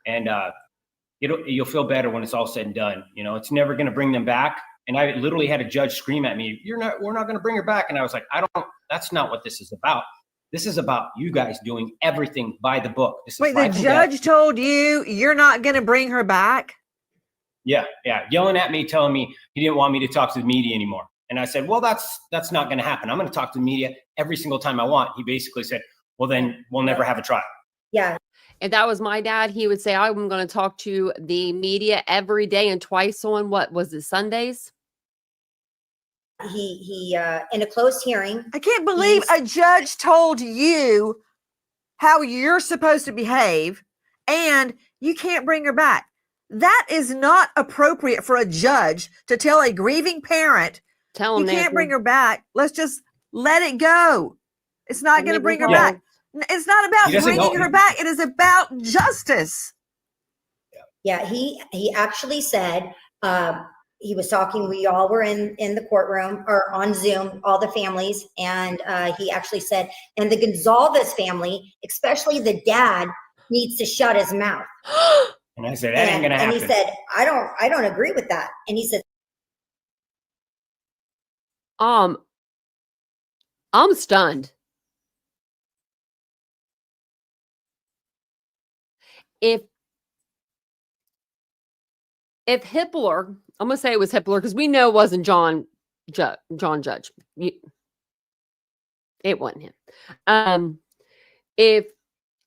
And you'll feel better when it's all said and done. You know, it's never going to bring them back. And I literally had a judge scream at me, we're not going to bring her back. And I was like, that's not what this is about. This is about you guys doing everything by the book. Wait, the judge told you you're not going to bring her back? Yeah. Yelling at me, telling me he didn't want me to talk to the media anymore. And I said, well, that's not going to happen. I'm going to talk to the media every single time I want. He basically said, well, then we'll never have a trial. Yeah. And that was my dad. He would say, I'm going to talk to the media every day and twice on what was it, Sundays? He in a closed hearing. I can't believe a judge told you how you're supposed to behave and you can't bring her back. That is not appropriate for a judge to tell a grieving parent, you can't bring her back. Let's just let it go. It's not going to bring her back. It's not about bringing her back. It is about justice. Yeah, he actually said, he was talking, we all were in the courtroom or on Zoom, all the families. And he actually said, and the Goncalves family, especially the dad, needs to shut his mouth. And I said, that ain't going to happen. And he said, I don't agree with that. And he said, I'm stunned. If Hippler, I'm going to say it was Hippler because we know it wasn't John Judge. It wasn't him. If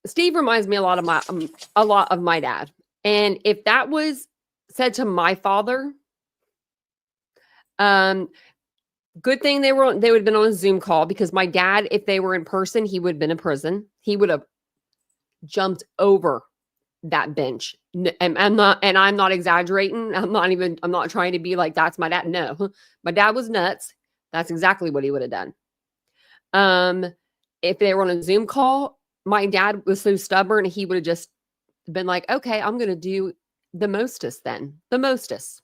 Steve reminds me a lot of my dad, and if that was said to my father, good thing they would have been on a Zoom call, because my dad, if they were in person, he would have been in prison. He would have jumped over that bench. And I'm not exaggerating. I'm not trying to be like, that's my dad. No, my dad was nuts. That's exactly what he would have done. If they were on a Zoom call, my dad was so stubborn, he would have just been like, okay, I'm going to do the mostest then. The mostest.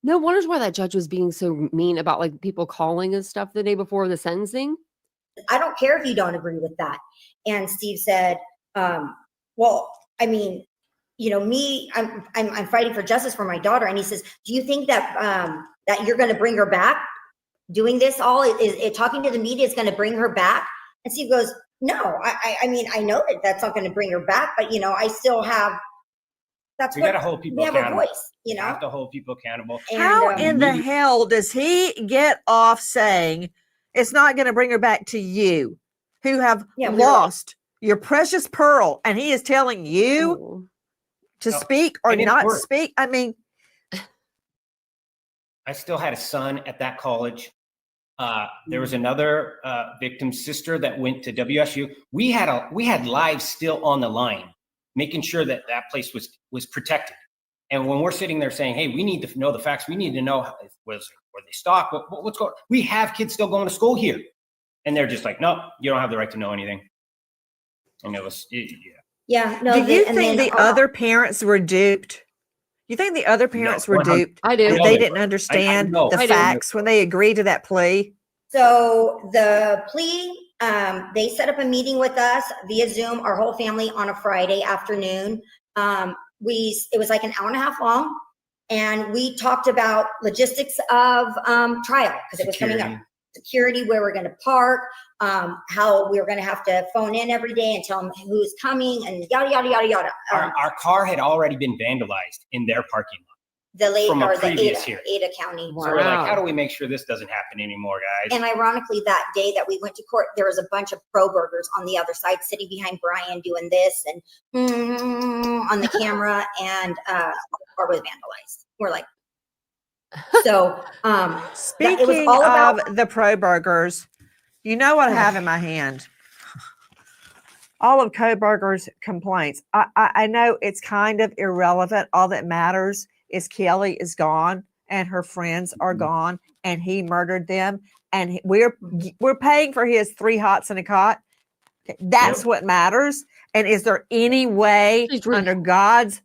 No wonders why that judge was being so mean about like people calling and stuff the day before the sentencing. I don't care if you don't agree with that. And Steve said, well, I mean, you know, I'm fighting for justice for my daughter. And he says, do you think that that you're going to bring her back? Doing this all is talking to the media is going to bring her back? And Steve goes, no, I mean, I know that that's not going to bring her back, but you know, I still have. That's we got to hold people accountable. Voice, you know, have to hold people accountable. And, how in the hell does he get off saying it's not going to bring her back to you, who have lost your precious pearl, and he is telling you to speak or not speak? I mean, I still had a son at that college. There was another victim's sister that went to WSU. We had lives still on the line, making sure that place was protected. And when we're sitting there saying, hey, we need to know the facts, we need to know were they stalked, what's going on? We have kids still going to school here. And they're just like, no, you don't have the right to know anything. And it was, yeah. Yeah. No, Do you think the other parents were duped? You think the other parents were 100 duped? I do. That know they they didn't were. understand know. the I do. facts when they agreed to that plea? So the plea, they set up a meeting with us via Zoom, our whole family on a Friday afternoon. It was like an hour and a half long, and we talked about logistics of trial because it was coming up. Security, where we're going to park, how we were going to have to phone in every day and tell them who's coming, and yada yada yada yada. Our car had already been vandalized in their parking lot. From the previous year. Ada County. Wow. So we're like, how do we make sure this doesn't happen anymore, guys? And ironically, that day that we went to court, there was a bunch of pro-burgers on the other side sitting behind Bryan doing this and on the camera, and the car was vandalized. We're like, so Speaking it was all about of the pro burgers, you know what I have in my hand? All of Kohberger's complaints. I know it's kind of irrelevant. All that matters is Kaylee is gone and her friends are gone, and he murdered them, and we're paying for his 3 hots and a cot. That's what matters. And is there any way under God's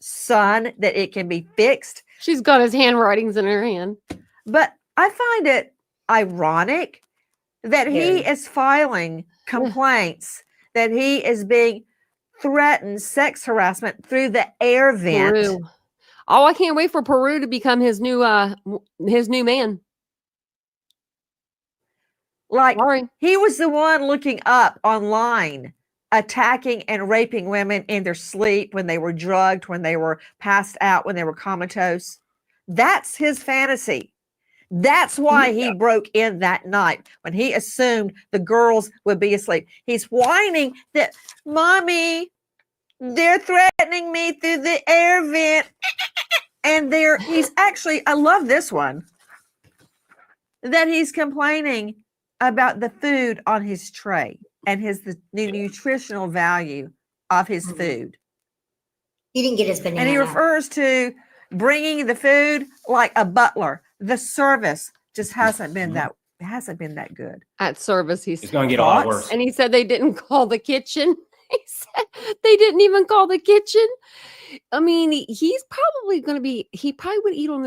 sun that it can be fixed? She's got his handwritings in her hand. But I find it ironic that he is filing complaints that he is being threatened sex harassment through the air vent. Peru. Oh, I can't wait for Peru to become his new man. Like, Sorry. he was the one looking up online, attacking and raping women in their sleep, when they were drugged, when they were passed out, when they were comatose. That's his fantasy. That's why he broke in that night, when he assumed the girls would be asleep. He's whining that, Mommy, they're threatening me through the air vent. And he's actually, I love this one, that he's complaining about the food on his tray and the nutritional value of his food. he didn't get his banana. And he refers to bringing the food like a butler. The service just hasn't been that good. At service, It's going to get a lot worse. And he said they didn't call the kitchen. He said they didn't even call the kitchen. I mean, he's probably going to be, he probably would eat on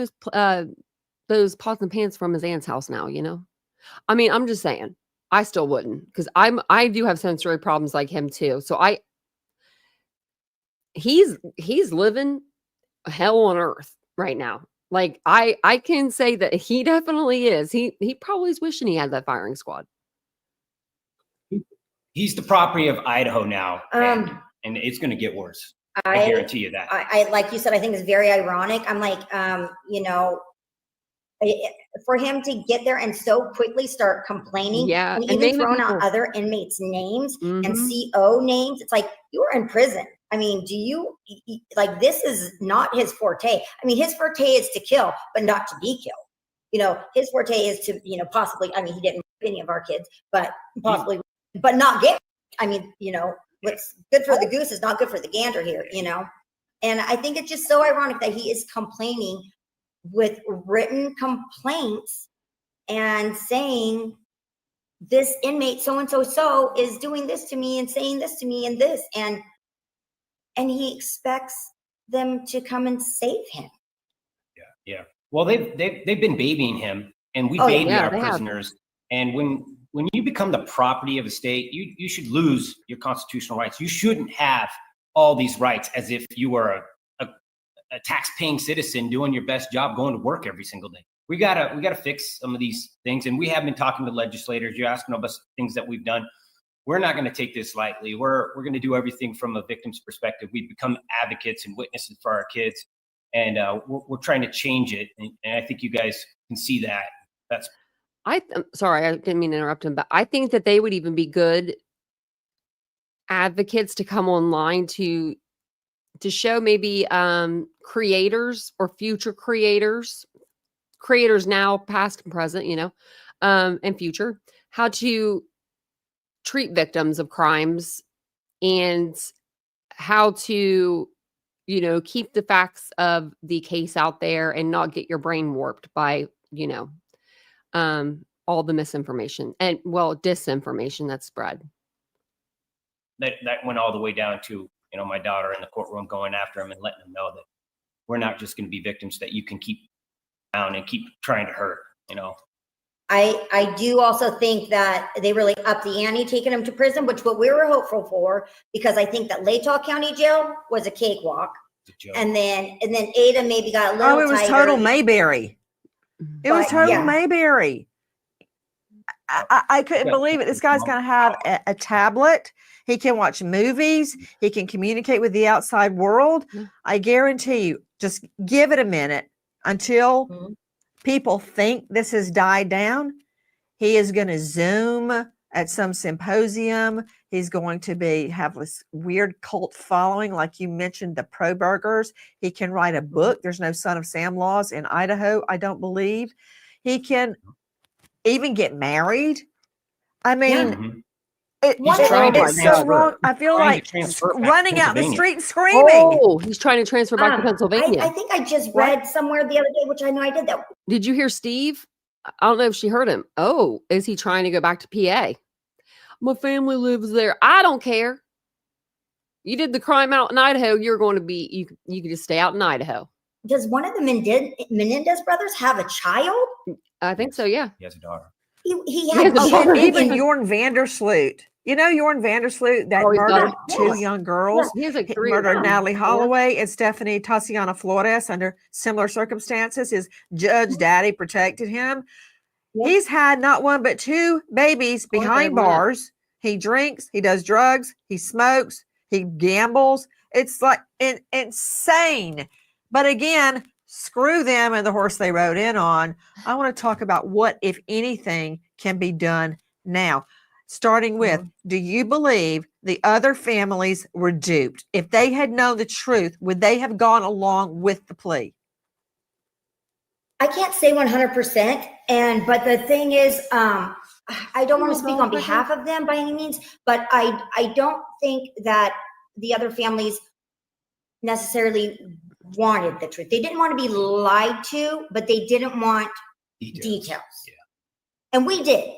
those pots and pans from his aunt's house now, you know? I mean, I'm just saying, I still wouldn't, because I do have sensory problems like him too. So he's living hell on earth right now. Like I can say that he definitely is. He probably is wishing he had that firing squad. He's the property of Idaho now, and it's going to get worse. I guarantee you that. I like you said, I think it's very ironic. I'm like, for him to get there and so quickly start complaining, and even throwing out other inmates' names and CO names. It's like, you were in prison. I mean, like, this is not his forte. I mean, his forte is to kill, but not to be killed. You know, his forte is to, possibly, I mean, he didn't rape any of our kids, but possibly, but not get, I mean, what's good for the goose is not good for the gander here, And I think it's just so ironic that he is complaining with written complaints and saying, this inmate so is doing this to me and saying this to me and this, and he expects them to come and save him. Yeah. Well, they've been babying him, and we baby our prisoners. And when you become the property of a state, you should lose your constitutional rights. You shouldn't have all these rights as if you were a tax-paying citizen doing your best job, going to work every single day. We gotta fix some of these things, and we have been talking to legislators. You're asking us things that we've done. We're not going to take this lightly. We're going to do everything from a victim's perspective. We've become advocates and witnesses for our kids, and we're trying to change it. And I think you guys can see that. Sorry, I didn't mean to interrupt him, but I think that they would even be good advocates to come online to show maybe creators or future creators now, past and present, and future, how to treat victims of crimes and how to you know, keep the facts of the case out there and not get your brain warped by, you know, all the misinformation and, well, disinformation that's spread. That went all the way down to, you know, my daughter in the courtroom going after him and letting him know that we're not just going to be victims that you can keep down and keep trying to hurt, you know. I do also think that they really upped the ante taking him to prison, which what we were hopeful for, because I think that Latah County Jail was a cakewalk. And then Ada maybe got a little it was tighter. total Mayberry. It was But, total yeah. Mayberry. I couldn't believe it. This guy's going to have a tablet. He can watch movies. He can communicate with the outside world. I guarantee you, just give it a minute until people think this has died down. He is going to Zoom at some symposium. He's going to have this weird cult following, like you mentioned, the Kohbergers. He can write a book. There's no Son of Sam laws in Idaho, I don't believe. He can even get married. I mean, it's so wrong. I feel like running out the street screaming. Oh, he's trying to transfer back to Pennsylvania. I think I just read somewhere the other day, which I know I did that. Did you hear Steve? I don't know if she heard him. Oh, is he trying to go back to PA? My family lives there. I don't care. You did the crime out in Idaho. You're going to be, you can just stay out in Idaho. Does one of the Menendez brothers have a child? I think so, yeah. He has a daughter. He had even Jorn Vandersloot. You know Jorn Vandersloot that murdered two young girls? He has like three. Murdered Natalie Holloway and Stephanie Tassiana Flores under similar circumstances. His judge daddy protected him. He's had not one but two babies behind bars. He drinks, he does drugs, he smokes, he gambles. It's like insane. But again, screw them and the horse they rode in on. I want to talk about what, if anything, can be done now. Starting with, do you believe the other families were duped? If they had known the truth, would they have gone along with the plea? I can't say 100%. But the thing is, I don't want to speak on behalf of them by any means, but I don't think that the other families necessarily wanted the truth. They didn't want to be lied to, but they didn't want details. Yeah. And we did.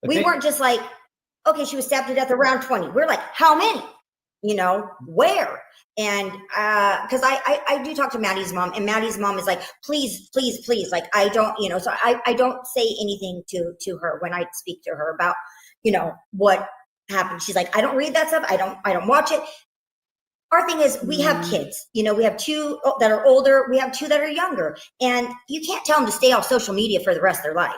But we weren't just like, okay, she was stabbed to death around 20. We're like, how many? You know, where? And because I do talk to Maddie's mom, and Maddie's mom is like, please, please, please. Like, I don't, you know, so I don't say anything to her when I speak to her about, you know, what happened. She's like, I don't read that stuff. I don't watch it. Our thing is we have kids, you know, we have two that are older. We have two that are younger, and you can't tell them to stay off social media for the rest of their lives.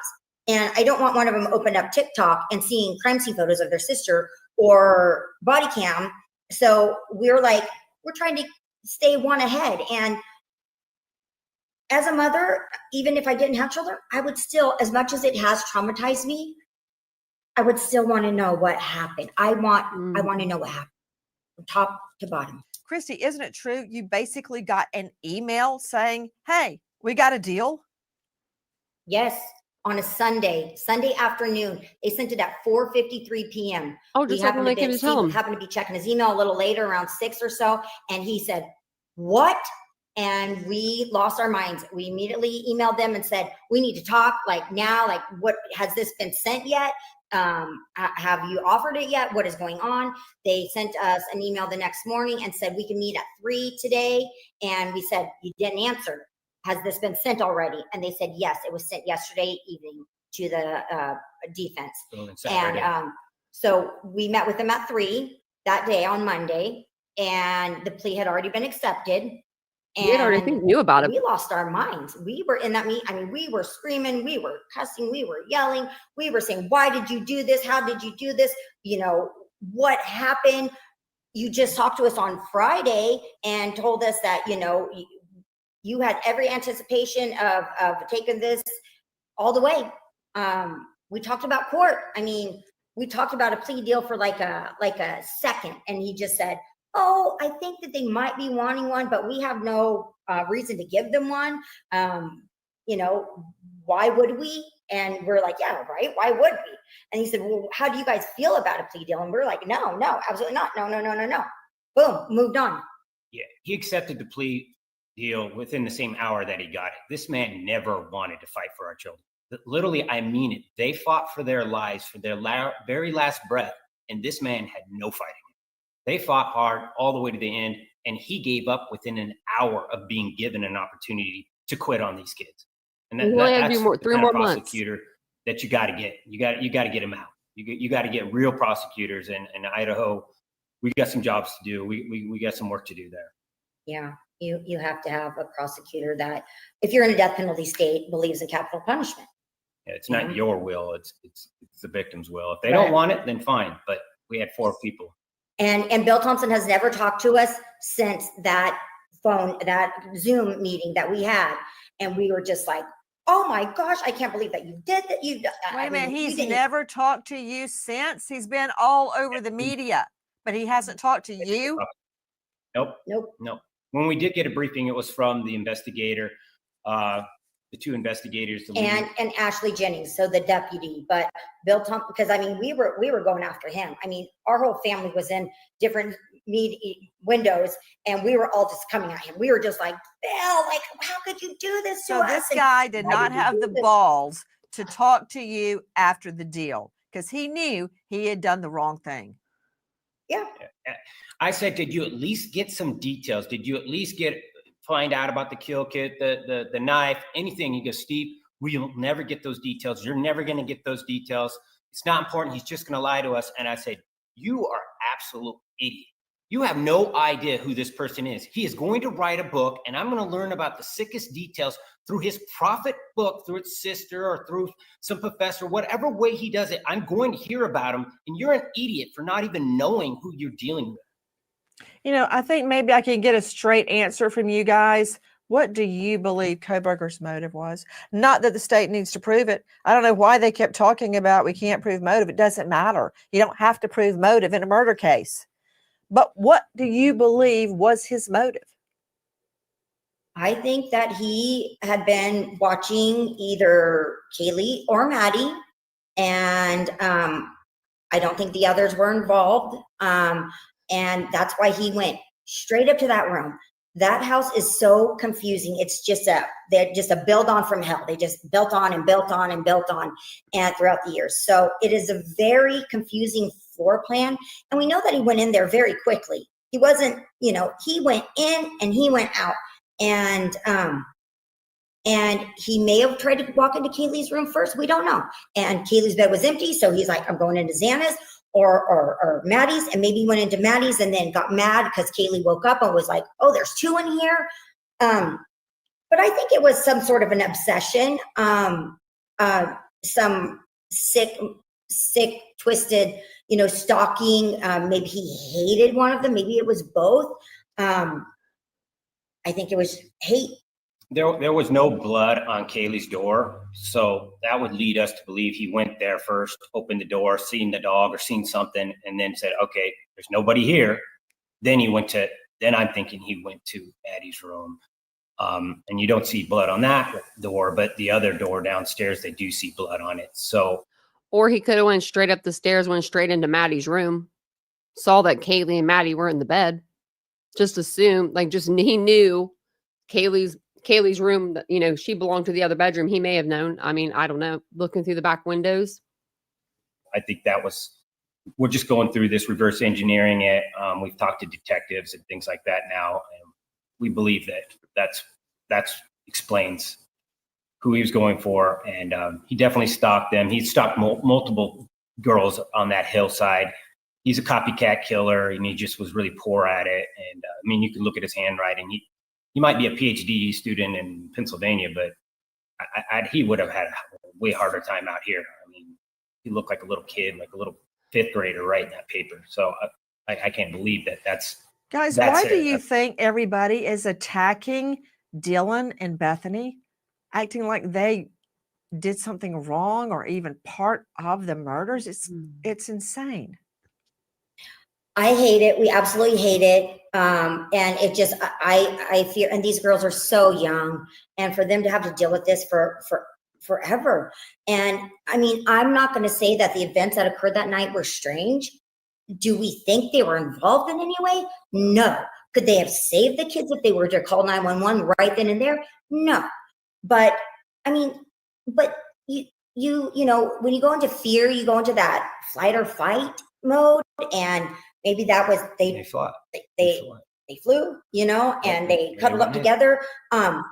And I don't want one of them opened up TikTok and seeing crime scene photos of their sister or body cam. So we're like, we're trying to stay one ahead. And as a mother, even if I didn't have children, I would still, as much as it has traumatized me, I would still want to know what happened. I want to know what happened from top to bottom. Kristi, isn't it true? You basically got an email saying, hey, we got a deal. Yes. On a Sunday afternoon. They sent it at 4:53 p.m. Oh, just like when they came to tell him. Happened to be checking his email a little later, around 6 or so, and he said, what? And we lost our minds. We immediately emailed them and said, we need to talk, like now, like what, has this been sent yet? Have you offered it yet? What is going on? They sent us an email the next morning and said, we can meet at 3 today. And we said, you didn't answer. Has this been sent already? And they said, yes, it was sent yesterday evening to the defense. And so we met with them at 3 that day on Monday, and the plea had already been accepted. And we had already knew about it. We lost our minds. We were in that meeting. I mean, we were screaming, we were cussing, we were yelling, we were saying, why did you do this? How did you do this? You know, what happened? You just talked to us on Friday and told us that, you know, you had every anticipation of taking this all the way. We talked about court. I mean, we talked about a plea deal for like a second, and he just said, oh, I think that they might be wanting one, but we have no reason to give them one. You know, why would we? And we're like, yeah, right. Why would we? And he said, well, how do you guys feel about a plea deal? And we're like, no, absolutely not. No. Boom, moved on. Yeah, he accepted the plea deal within the same hour that he got it. This man never wanted to fight for our children. Literally, I mean it. They fought for their lives, for their very last breath, and this man had no fighting. They fought hard all the way to the end, and he gave up within an hour of being given an opportunity to quit on these kids. And We only have that's more- the 3 kind more of months. prosecutor that you got to get. You got to get him out. You got to get real prosecutors. And Idaho, we got some jobs to do. We got some work to do there. Yeah, you have to have a prosecutor that, if you're in a death penalty state, believes in capital punishment. Yeah, it's not your will. It's the victim's will. If they Right. don't want it, then fine. But we had 4 people. And Bill Thompson has never talked to us since that Zoom meeting that we had. And we were just like, oh my gosh, I can't believe that you did that. Wait a minute, he's never talked to you since? He's been all over the media, but he hasn't talked to you? Nope. When we did get a briefing, it was from the investigator, the 2 investigators. And Ashley Jennings, so the deputy, but Bill Thompson, because I mean, we were going after him. I mean, our whole family was in different windows, and we were all just coming at him. We were just like, Bill, like, how could you do this to So us? this And guy did why not did you have do the this? balls to talk to you after the deal because he knew he had done the wrong thing. Yeah. I said, did you at least get some details? Did you at least find out about the kill kit, the knife, anything? He goes, Steve, we'll never get those details. You're never going to get those details. It's not important. He's just going to lie to us. And I said, you are absolute idiot. You have no idea who this person is. He is going to write a book, and I'm going to learn about the sickest details through his prophet book, through its sister, or through some professor, whatever way he does it. I'm going to hear about him, and you're an idiot for not even knowing who you're dealing with. You know, I think maybe I can get a straight answer from you guys. What do you believe Kohberger's motive was? Not that the state needs to prove it. I don't know why they kept talking about we can't prove motive. It doesn't matter. You don't have to prove motive in a murder case. But what do you believe was his motive? I think that he had been watching either Kaylee or Maddie, and I don't think the others were involved. And that's why he went straight up to that room. That house is so confusing. It's just they're just a build on from hell. They just built on and built on and built on, and throughout the years. So it is a very confusing floor plan. And we know that he went in there very quickly. He wasn't, he went in and he went out. And he may have tried to walk into Kaylee's room first. We don't know. And Kaylee's bed was empty. So he's like, I'm going into Xana's or Maddie's. And maybe he went into Maddie's and then got mad because Kaylee woke up and was like, oh, there's 2 in here. But I think it was some sort of an obsession. Some sick, twisted, stalking. Maybe he hated one of them. Maybe it was both. I think it was hate. There was no blood on Kaylee's door, so that would lead us to believe he went there first, opened the door, seen the dog or seen something, and then said, okay, there's nobody here. Then I'm thinking he went to Maddie's room. And you don't see blood on that door, but the other door downstairs, they do see blood on it. So, Or he could have went straight up the stairs, went straight into Maddie's room, saw that Kaylee and Maddie were in the bed. Just assumed, he knew Kaylee's room, she belonged to the other bedroom. He may have known. I mean, I don't know. Looking through the back windows. I think we're just going through this, reverse engineering it. We've talked to detectives and things like that now. And we believe that explains who he was going for. And he definitely stalked them. He stalked multiple girls on that hillside. He's a copycat killer, and he just was really poor at it. And you can look at his handwriting. He might be a PhD student in Pennsylvania, but he would have had a way harder time out here. He looked like a little kid, like a little 5th grader writing that paper. So I can't believe that's. Guys, why do you think everybody is attacking Dylan and Bethany, acting like they did something wrong or even part of the murders? It's insane. I hate it. We absolutely hate it. And it just, I fear, and these girls are so young, and for them to have to deal with this for forever. And I'm not going to say that the events that occurred that night were strange. Do we think they were involved in any way? No. Could they have saved the kids if they were to call 911 right then and there? No. But I mean, but you know, when you go into fear, you go into that flight or fight mode, and maybe that was they flew, you know, and they cuddled up together. It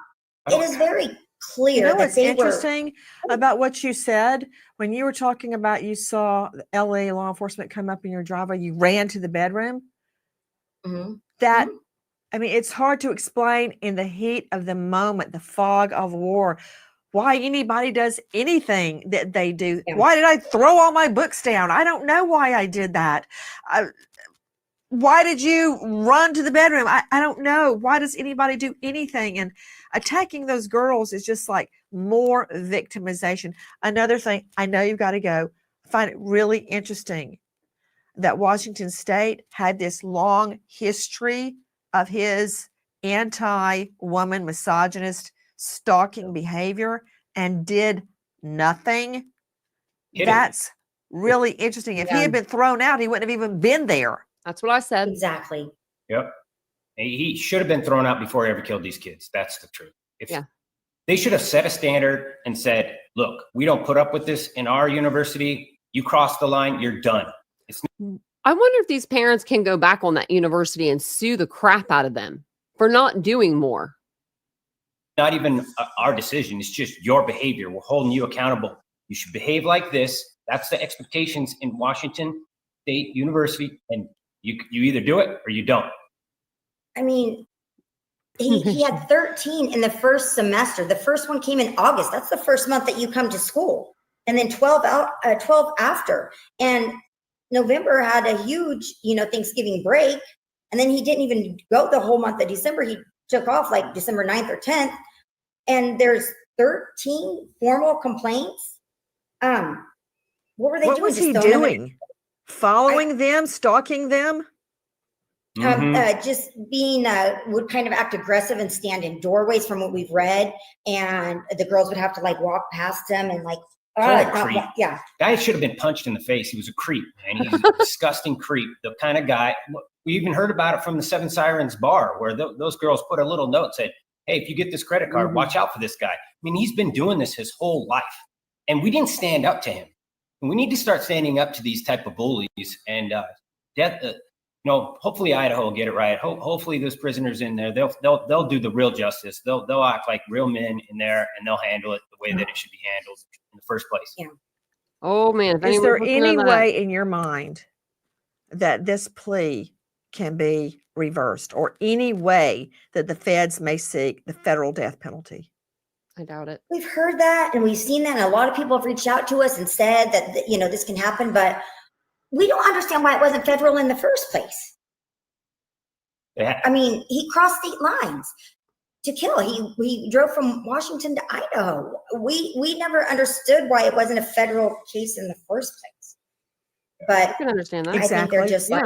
is very clear. You know that what's they interesting about what you said when you were talking about you saw the LA law enforcement come up in your driveway, you ran to the bedroom. That, I mean, it's hard to explain in the heat of the moment, the fog of war, why anybody does anything that they do. Yeah. Why did I throw all my books down? I don't know why I did that. Why did you run to the bedroom? I don't know. Why does anybody do anything? And attacking those girls is just like more victimization. Another thing, I know you've got to go. I find it really interesting that Washington State had this long history of his anti-woman, misogynist, stalking behavior and did nothing. That's really interesting. If he had been thrown out, he wouldn't have even been there. That's what I said. Exactly. Yep. He should have been thrown out before he ever killed these kids. That's the truth. They should have set a standard and said, look, we don't put up with this in our university. You cross the line, you're done. I wonder if these parents can go back on that university and sue the crap out of them for not doing more. Not even our decision. It's just your behavior. We're holding you accountable. You should behave like this. That's the expectations in Washington State University. And you either do it or you don't. I mean, he had 13 in the first semester. The first one came in August. That's the first month that you come to school. And then 12 after. And November had a huge, Thanksgiving break. And then he didn't even go the whole month of December. He took off like December 9th or 10th. And there's 13 formal complaints. What were they doing? What was he doing? Following them, stalking them? Just being, would kind of act aggressive and stand in doorways from what we've read. And the girls would have to like walk past him and like, yeah. Guy should have been punched in the face. He was a creep, man. He's a disgusting creep. The kind of guy, we even heard about it from the Seven Sirens bar where those girls put a little note, said, hey, if you get this credit card, watch out for this guy. I mean, he's been doing this his whole life. And we didn't stand up to him. And we need to start standing up to these type of bullies. And hopefully Idaho will get it right. Hopefully those prisoners in there, they'll do the real justice. They'll act like real men in there, and they'll handle it the way that it should be handled in the first place. Yeah. Oh man! Is there any way in your mind that this plea can be reversed, or any way that the feds may seek the federal death penalty? I doubt it. We've heard that and we've seen that, and a lot of people have reached out to us and said that this can happen, but we don't understand why it wasn't federal in the first place. Yeah. I mean, he crossed state lines to kill. He drove from Washington to Idaho. We never understood why it wasn't a federal case in the first place. But I can understand that. I think they're just like,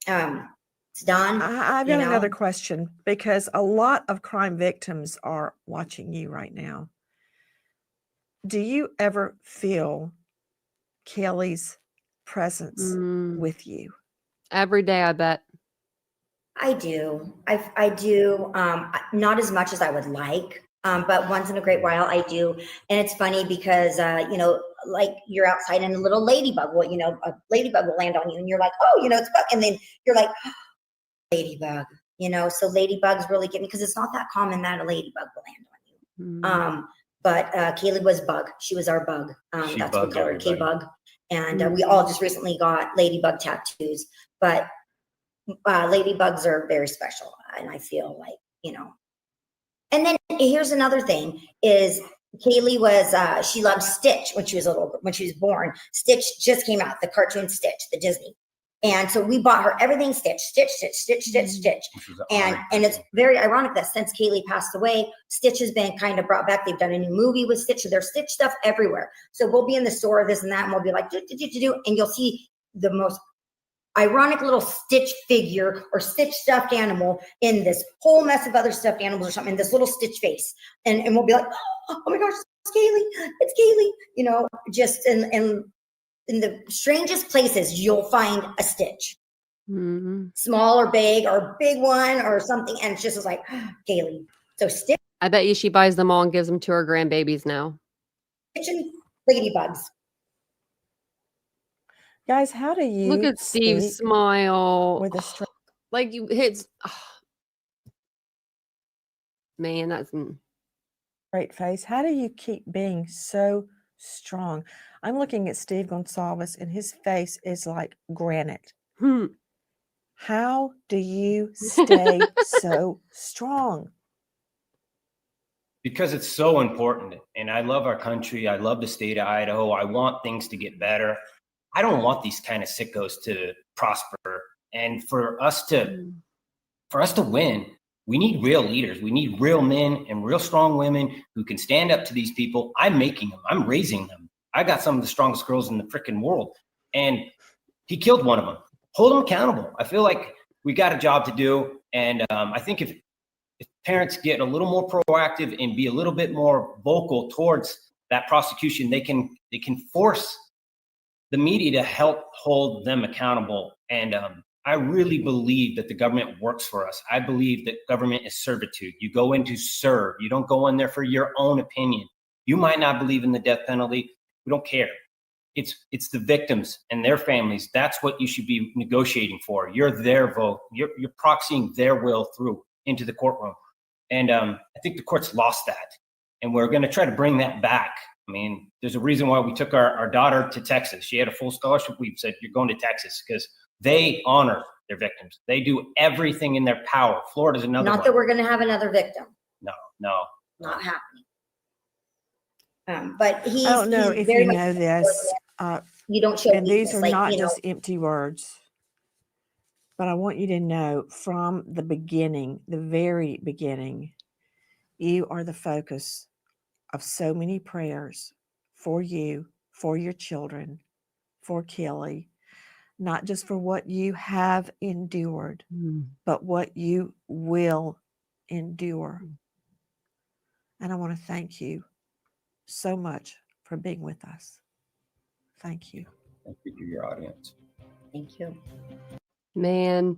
it's done. I've got another question, because a lot of crime victims are watching you right now. Do you ever feel Kaylee's presence with you? Every day, I bet. I do. I do. Not as much as I would like, but once in a great while I do. And it's funny because, like you're outside and a little ladybug will, a ladybug will land on you and you're like, oh, it's bug. And then you're like, oh, ladybug, so ladybugs really get me because it's not that common that a ladybug will land on you. But Kaylee was bug. She was our bug. That's what we call her, K-bug. And we all just recently got ladybug tattoos. But ladybugs are very special. And I feel like, And then here's another thing is Kaylee was, she loved Stitch when she was born. Stitch just came out, the cartoon Stitch, the Disney. And so we bought her everything Stitch. And it's very ironic that since Kaylee passed away, Stitch has been kind of brought back. They've done a new movie with Stitch. So there's Stitch stuff everywhere. So we'll be in the store, this and that, and we'll be like, do, and you'll see the most ironic little Stitch figure or Stitch stuffed animal in this whole mess of other stuffed animals or something, in this little Stitch face. And we'll be like, oh my gosh, it's Kaylee, just in the strangest places, you'll find a Stitch. Mhm. small or big one or something. And it's just like, Kaylee. So stitch I bet you she buys them all and gives them to her grandbabies now. and lickety bugs. Guys, how do you Look at Steve speak smile. with a straight Like you hits. Man, that's face? How do you keep being so strong? I'm looking at Steve Goncalves, and his face is like granite. How do you stay so strong? Because it's so important. And I love our country. I love the state of Idaho. I want things to get better. I don't want these kind of sickos to prosper. And for us to win, we need real leaders. We need real men and real strong women who can stand up to these people. I'm making them. I'm raising them. I got some of the strongest girls in the freaking world. And he killed one of them. Hold them accountable. I feel like we got a job to do. And I think if parents get a little more proactive and be a little bit more vocal towards that prosecution, they can force the media to help hold them accountable. And I really believe that the government works for us. I believe that government is servitude. You go in to serve. You don't go in there for your own opinion. You might not believe in the death penalty. We don't care. It's the victims and their families. That's what you should be negotiating for. You're their vote. You're proxying their will through into the courtroom. And I think the court's lost that. And we're going to try to bring that back. I mean, there's a reason why we took our daughter to Texas. She had a full scholarship. We said, you're going to Texas because they honor their victims. They do everything in their power. Florida's another Not one. that we're going to have another victim. No. Not happening. But I don't know if you know this, You don't show and these weakness, are like, not you know, just empty words, but I want you to know from the beginning, the very beginning, you are the focus of so many prayers for you, for your children, for Kaylee, not just for what you have endured, but what you will endure. And I want to thank you so much for being with us. Thank you. Thank you to your audience. Thank you. Man,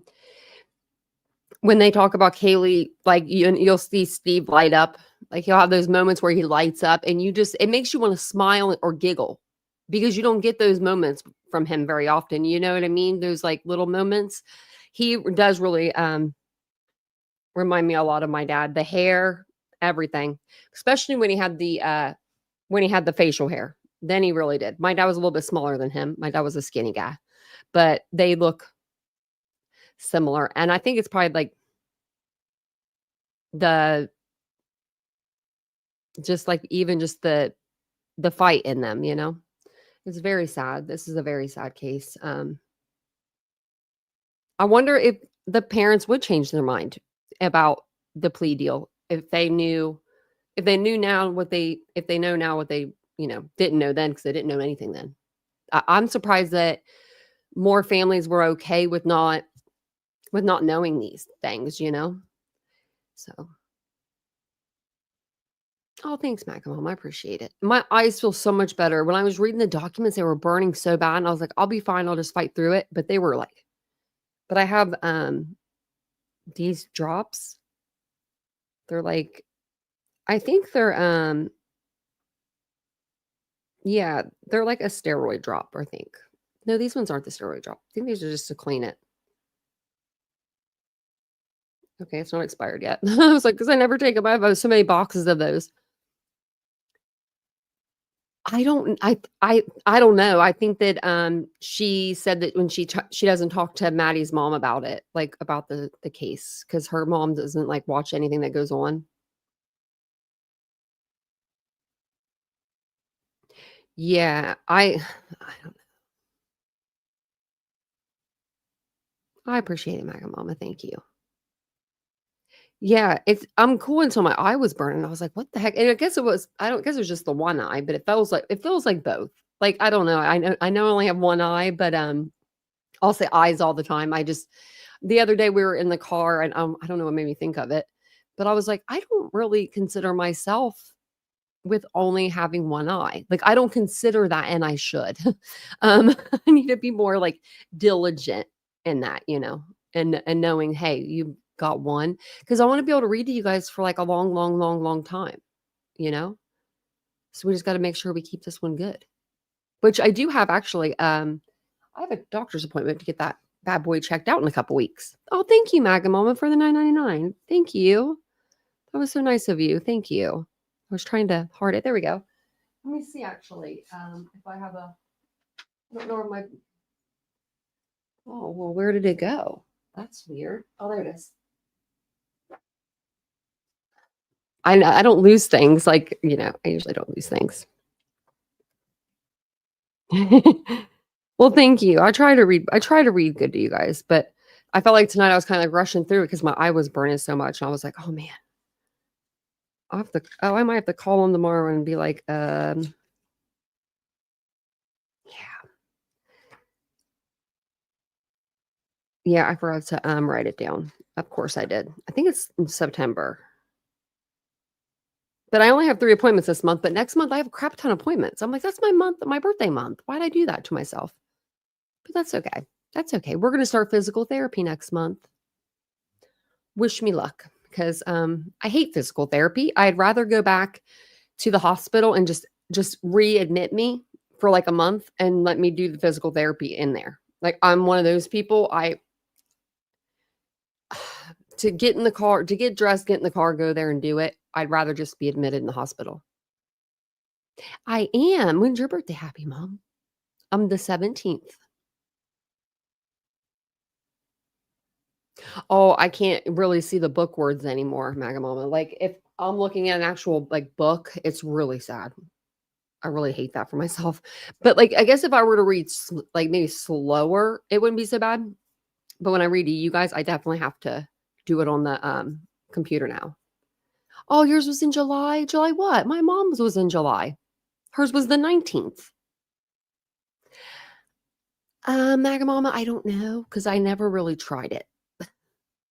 when they talk about Kaylee, like you'll see Steve light up. Like he'll have those moments where he lights up, and it makes you want to smile or giggle because you don't get those moments from him very often. You know what I mean? Those like little moments. He does really remind me a lot of my dad. The hair, everything, especially when he had the facial hair. Then he really did. My dad was a little bit smaller than him. My dad was a skinny guy, but they look similar. And I think it's probably like the fight in them, you know. It's very sad. This is a very sad case. I wonder if the parents would change their mind about the plea deal if they know now what they didn't know then, because they didn't know anything then. I'm surprised that more families were okay with not knowing these things, you know. So, oh, thanks, Mom. I appreciate it. My eyes feel so much better. When I was reading the documents, they were burning so bad, and I was like, I'll be fine. I'll just fight through it. But they were like, but I have these drops. They're like, I think they're yeah, they're like a steroid drop, I think. No, these ones aren't the steroid drop. I think these are just to clean it. Okay, it's not expired yet. I was like, because I never take them. I have so many boxes of those. I don't know. I think that she said that when she doesn't talk to Maddie's mom about it, like about the case, because her mom doesn't like watch anything that goes on. Yeah, I don't know. I appreciate it, Mama. Thank you. Yeah, I'm cool until my eye was burning. I was like, what the heck? And I guess it was just the one eye, but it feels like both. Like, I don't know. I know I only have one eye, but I'll say eyes all the time. The other day we were in the car and I don't know what made me think of it, but I was like, I don't really consider myself with only having one eye. Like, I don't consider that, and I should. I need to be more like diligent in that, and knowing, hey, you got one, because I want to be able to read to you guys for like a long, long, long, long time, So we just got to make sure we keep this one good, which I do have actually. I have a doctor's appointment to get that bad boy checked out in a couple weeks. Oh, thank you, Maga Mama, for the $9.99. Thank you. That was so nice of you. Thank you. I was trying to heart it. There we go. Let me see actually. If I have I don't know where my. Oh, well, where did it go? That's weird. Oh, there it is. I don't lose things. Like, I usually don't lose things. Well, thank you. I try to read good to you guys, but I felt like tonight I was kind of like rushing through it because my eye was burning so much. And I was like, oh man. I might have to call them tomorrow and be like, yeah. Yeah, I forgot to write it down. Of course I did. I think it's in September. But I only have 3 appointments this month, but next month I have a crap ton of appointments. I'm like, that's my birthday month. Why'd I do that to myself? But that's okay. That's okay. We're going to start physical therapy next month. Wish me luck, because I hate physical therapy. I'd rather go back to the hospital and just readmit me for like a month and let me do the physical therapy in there. Like, I'm one of those people. To get in the car, to get dressed, get in the car, go there and do it. I'd rather just be admitted in the hospital. I am. When's your birthday? Happy, Mom. I'm the 17th. Oh, I can't really see the book words anymore, Maga Mama. Like, if I'm looking at an actual like book, it's really sad. I really hate that for myself. But like, I guess if I were to read like maybe slower, it wouldn't be so bad. But when I read to you guys, I definitely have to do it on the computer now. Oh, yours was in July. July what? My mom's was in July. Hers was the 19th. Maga Mama, I don't know, because I never really tried it.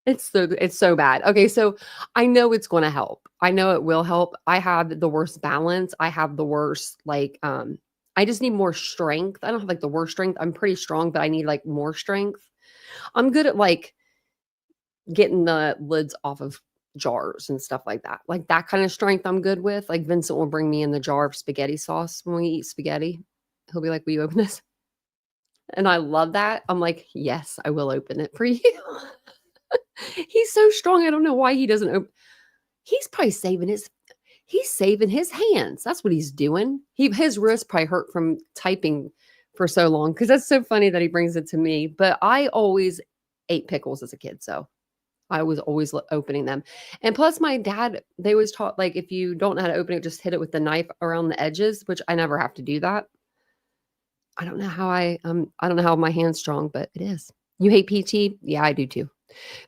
It's so bad. Okay, so I know it's going to help. I know it will help. I have the worst balance. I have the worst, like, I just need more strength. I don't have like the worst strength. I'm pretty strong, but I need like more strength. I'm good at like getting the lids off of jars and stuff like that. Like that kind of strength I'm good with. Like Vincent will bring me in the jar of spaghetti sauce when we eat spaghetti. He'll be like, will you open this? And I love that. I'm like, yes, I will open it for you. He's so strong. I don't know why he doesn't open. He's probably saving his hands. That's what he's doing. His wrist probably hurt from typing for so long, because that's so funny that he brings it to me. But I always ate pickles as a kid, so I was always opening them. And plus, my dad, they always taught, like, if you don't know how to open it, just hit it with the knife around the edges, which I never have to do that. I don't know how I don't know how my hand's strong, but it is. You hate PT? Yeah, I do too.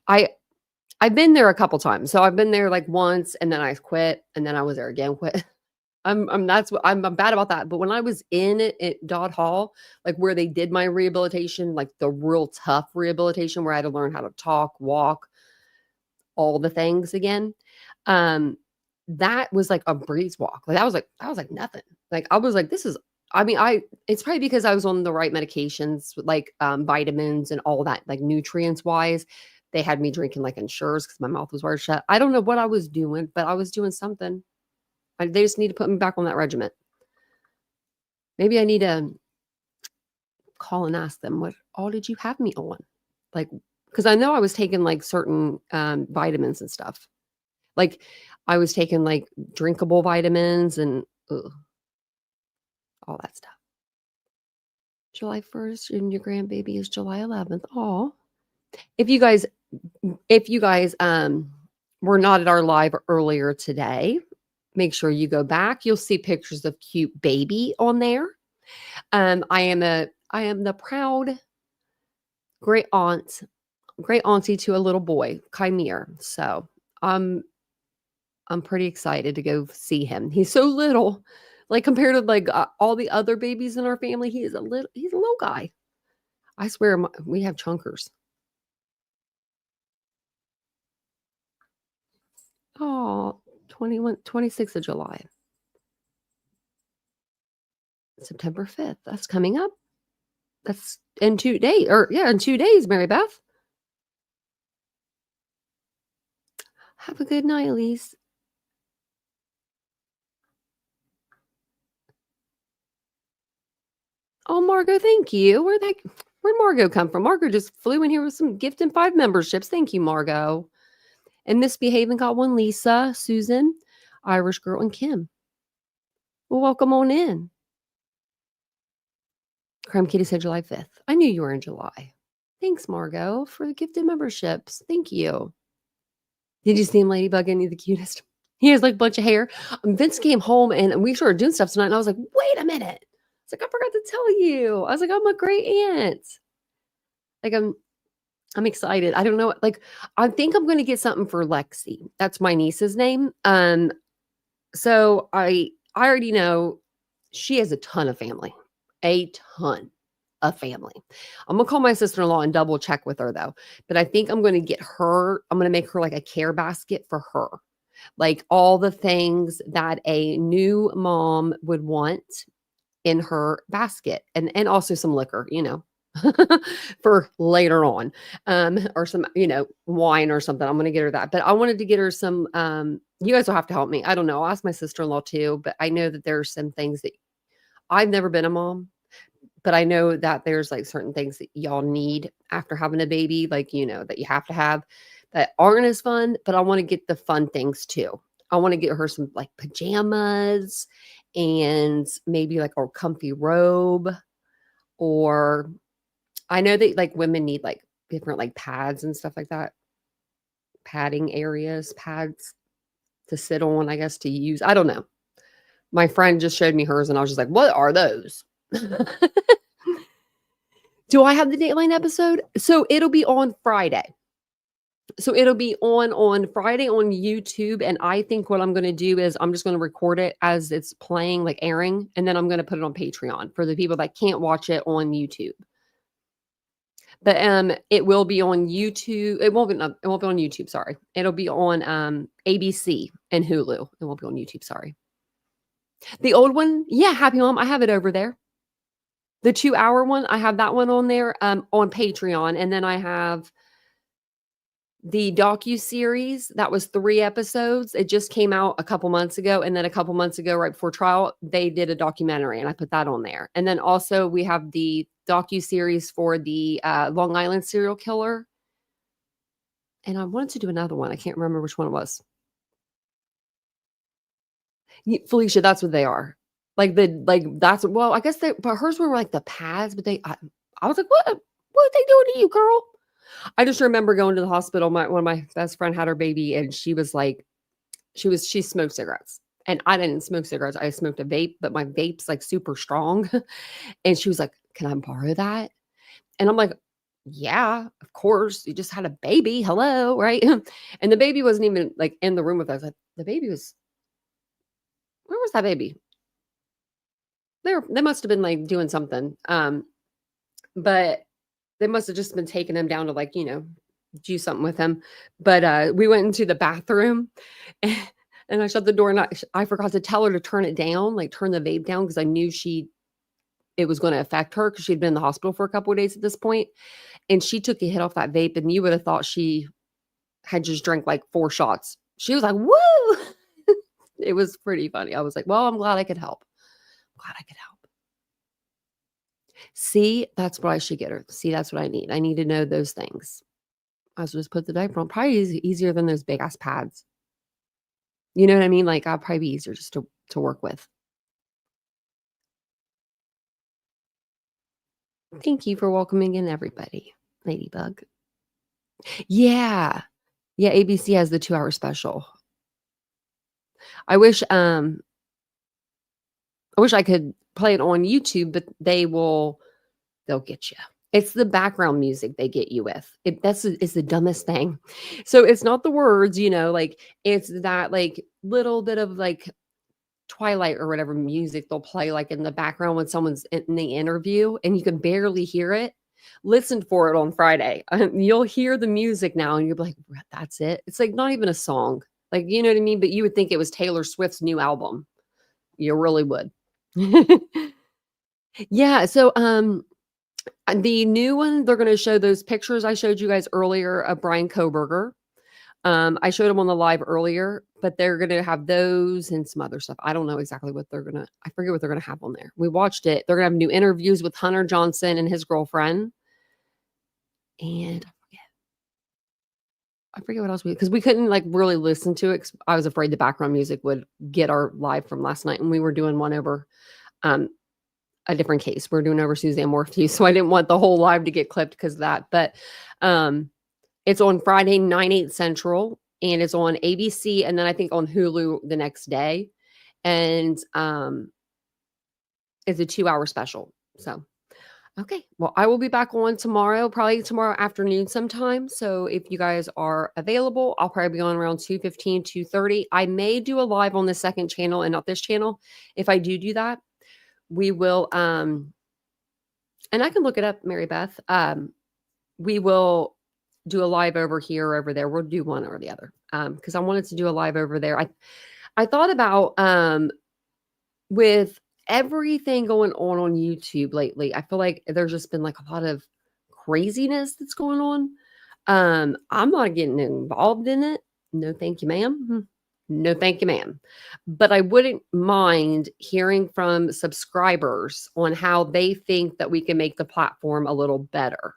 I've been there a couple times. So I've been there like once, and then I quit, and then I was there again, quit. I'm bad about that. But when I was in it at Dodd Hall, like where they did my rehabilitation, like the real tough rehabilitation where I had to learn how to talk, walk, all the things again. That was like a breeze walk. Like that was like nothing. Like I was like, it's probably because I was on the right medications, like vitamins and all that, like nutrients wise. They had me drinking like Ensures because my mouth was wired shut. I don't know what I was doing, but I was doing something. They just need to put me back on that regiment. Maybe I need to call and ask them, what all did you have me on? Like, because I know I was taking like certain vitamins and stuff. Like I was taking like drinkable vitamins and all that stuff. July 1st and your grandbaby is July 11th. Oh, if you guys were not at our live earlier today, make sure you go back. You'll see pictures of cute baby on there. I am the proud great auntie to a little boy, Chimere. So I'm pretty excited to go see him. He's so little, like compared to like all the other babies in our family. He's a little guy. I swear we have chunkers. Oh, 26th of July. September 5th. That's coming up. That's in 2 days, or yeah, in 2 days, Mary Beth. Have a good night, Elise. Oh, Margot, thank you. Where'd Margot come from? Margot just flew in here with some gift and 5 memberships. Thank you, Margot. And Misbehaving got one. Lisa, Susan, Irish Girl, and Kim. Well, welcome on in. Crime Kitty said July 5th. I knew you were in July. Thanks, Margot, for the gifted memberships. Thank you. Did you see him, Ladybug? Any the cutest? He has like a bunch of hair. Vince came home and we started doing stuff tonight. And I was like, wait a minute. It's like, I forgot to tell you. I was like, I'm a great aunt. Like, I'm excited. I don't know. Like, I think I'm going to get something for Lexi. That's my niece's name. So I already know she has a ton of family. A ton of family. I'm gonna call my sister-in-law and double check with her though. But I think I'm gonna get her, I'm gonna make her like a care basket for her. Like all the things that a new mom would want in her basket. And also some liquor, you know, for later on. Or some, you know, wine or something. I'm gonna get her that. But I wanted to get her some you guys will have to help me. I don't know. I'll ask my sister-in-law too, but I know that there are some things that I've never been a mom. But I know that there's like certain things that y'all need after having a baby, like, you know, that you have to have that aren't as fun, but I want to get the fun things too. I want to get her some like pajamas and maybe like a comfy robe, or I know that like women need like different like pads and stuff like that. Padding areas, pads to sit on, I guess, to use. I don't know. My friend just showed me hers and I was just like, what are those? Do I have the Dateline episode? So it'll be on Friday. So it'll be on Friday on YouTube. And I think what I'm going to do is I'm just going to record it as it's playing, like airing. And then I'm going to put it on Patreon for the people that can't watch it on YouTube. But it will be on YouTube. It won't be on YouTube. Sorry. It'll be on ABC and Hulu. It won't be on YouTube. Sorry. The old one. Yeah. Happy Mom. I have it over there. The 2-hour one, I have that one on there on Patreon. And then I have the docu-series. That was 3 episodes. It just came out a couple months ago. And then a couple months ago, right before trial, they did a documentary and I put that on there. And then also we have the docu-series for the Long Island serial killer. And I wanted to do another one. I can't remember which one it was. Felicia, that's what they are. I guess but hers were like the pads, but I was like, what are they doing to you, girl? I just remember going to the hospital. One of my best friend had her baby and she was like, she smoked cigarettes and I didn't smoke cigarettes. I smoked a vape, but my vape's like super strong. And she was like, can I borrow that? And I'm like, yeah, of course. You just had a baby. Hello. Right. And the baby wasn't even like in the room with us. Like, the baby was, where was that baby? They must have been like doing something. But they must have just been taking him down to like, you know, do something with him. But we went into the bathroom and I shut the door and I forgot to tell her to turn it down, like turn the vape down, because I knew it was going to affect her because she'd been in the hospital for a couple of days at this point. And she took a hit off that vape and you would have thought she had just drank like 4 shots. She was like, woo! It was pretty funny. I was like, well, I'm glad I could help. See, that's what I should get her. See, that's what I need. I need to know those things. I was just put the diaper on. Probably easier than those big ass pads. You know what I mean? Like I'll probably be easier just to work with. Thank you for welcoming in everybody, Ladybug. Yeah. Yeah, ABC has the 2-hour special. I wish I could play it on YouTube, but they'll get you. It's the background music they get you with. It's the dumbest thing. So it's not the words, you know, like it's that like little bit of like Twilight or whatever music they'll play like in the background when someone's in the interview and you can barely hear it. Listen for it on Friday. You'll hear the music now and you'll be like, that's it. It's like not even a song. Like, you know what I mean? But you would think it was Taylor Swift's new album. You really would. Yeah. So The new one, they're going to show those pictures I showed you guys earlier of Bryan Kohberger. I showed them on the live earlier, but they're going to have those and some other stuff. I don't know exactly what they're going to, I forget what they're going to have on there. We watched it. They're going to have new interviews with Hunter Johnson and his girlfriend. And I forget what else because we couldn't like really listen to it. 'Cause I was afraid the background music would get our live from last night. And we were doing one over a different case. We're doing over Suzanne Morphew. So I didn't want the whole live to get clipped because of that. But it's on Friday, 9/8 Central, and it's on ABC. And then I think on Hulu the next day. And it's a 2-hour special. So, okay. Well, I will be back on tomorrow, probably tomorrow afternoon sometime. So if you guys are available, I'll probably be on around 2:15, 2:30. I may do a live on the second channel and not this channel. If I do that, we will, and I can look it up, Mary Beth. We will do a live over here or over there. We'll do one or the other. Because I wanted to do a live over there. I thought about with everything going on YouTube lately, I feel like there's just been like a lot of craziness that's going on. I'm not getting involved in it. No, thank you, ma'am. No, thank you, ma'am. But I wouldn't mind hearing from subscribers on how they think that we can make the platform a little better.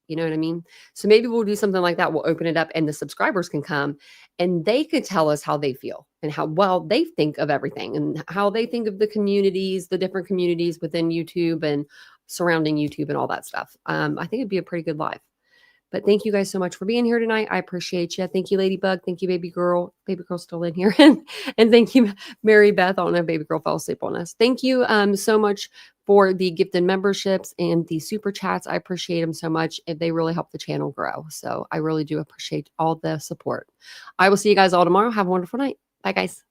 You know what I mean? So maybe we'll do something like that. We'll open it up and the subscribers can come and they could tell us how they feel and how well they think of everything and how they think of the communities, the different communities within YouTube and surrounding YouTube and all that stuff. I think it'd be a pretty good live. But thank you guys so much for being here tonight. I appreciate you. Thank you, Ladybug. Thank you, baby girl. Baby girl's still in here. and thank you, Mary Beth. I don't know, baby girl fell asleep on us. Thank you so much for the gifted memberships and the super chats. I appreciate them so much. They really help the channel grow. So I really do appreciate all the support. I will see you guys all tomorrow. Have a wonderful night. Bye, guys.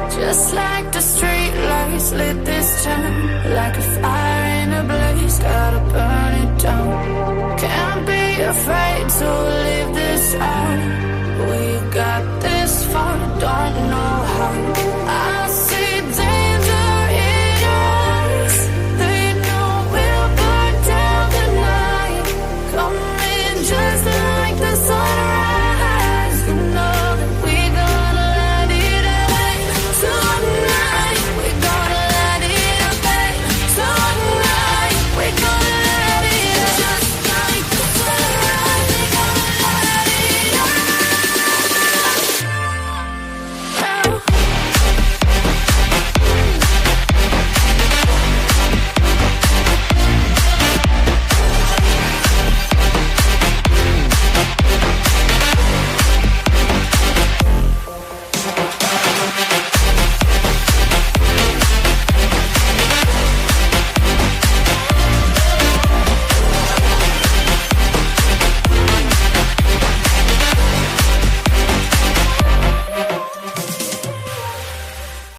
Just like the street lights lit this town, like a fire in a blaze, gotta burn it down. Can't be afraid to live.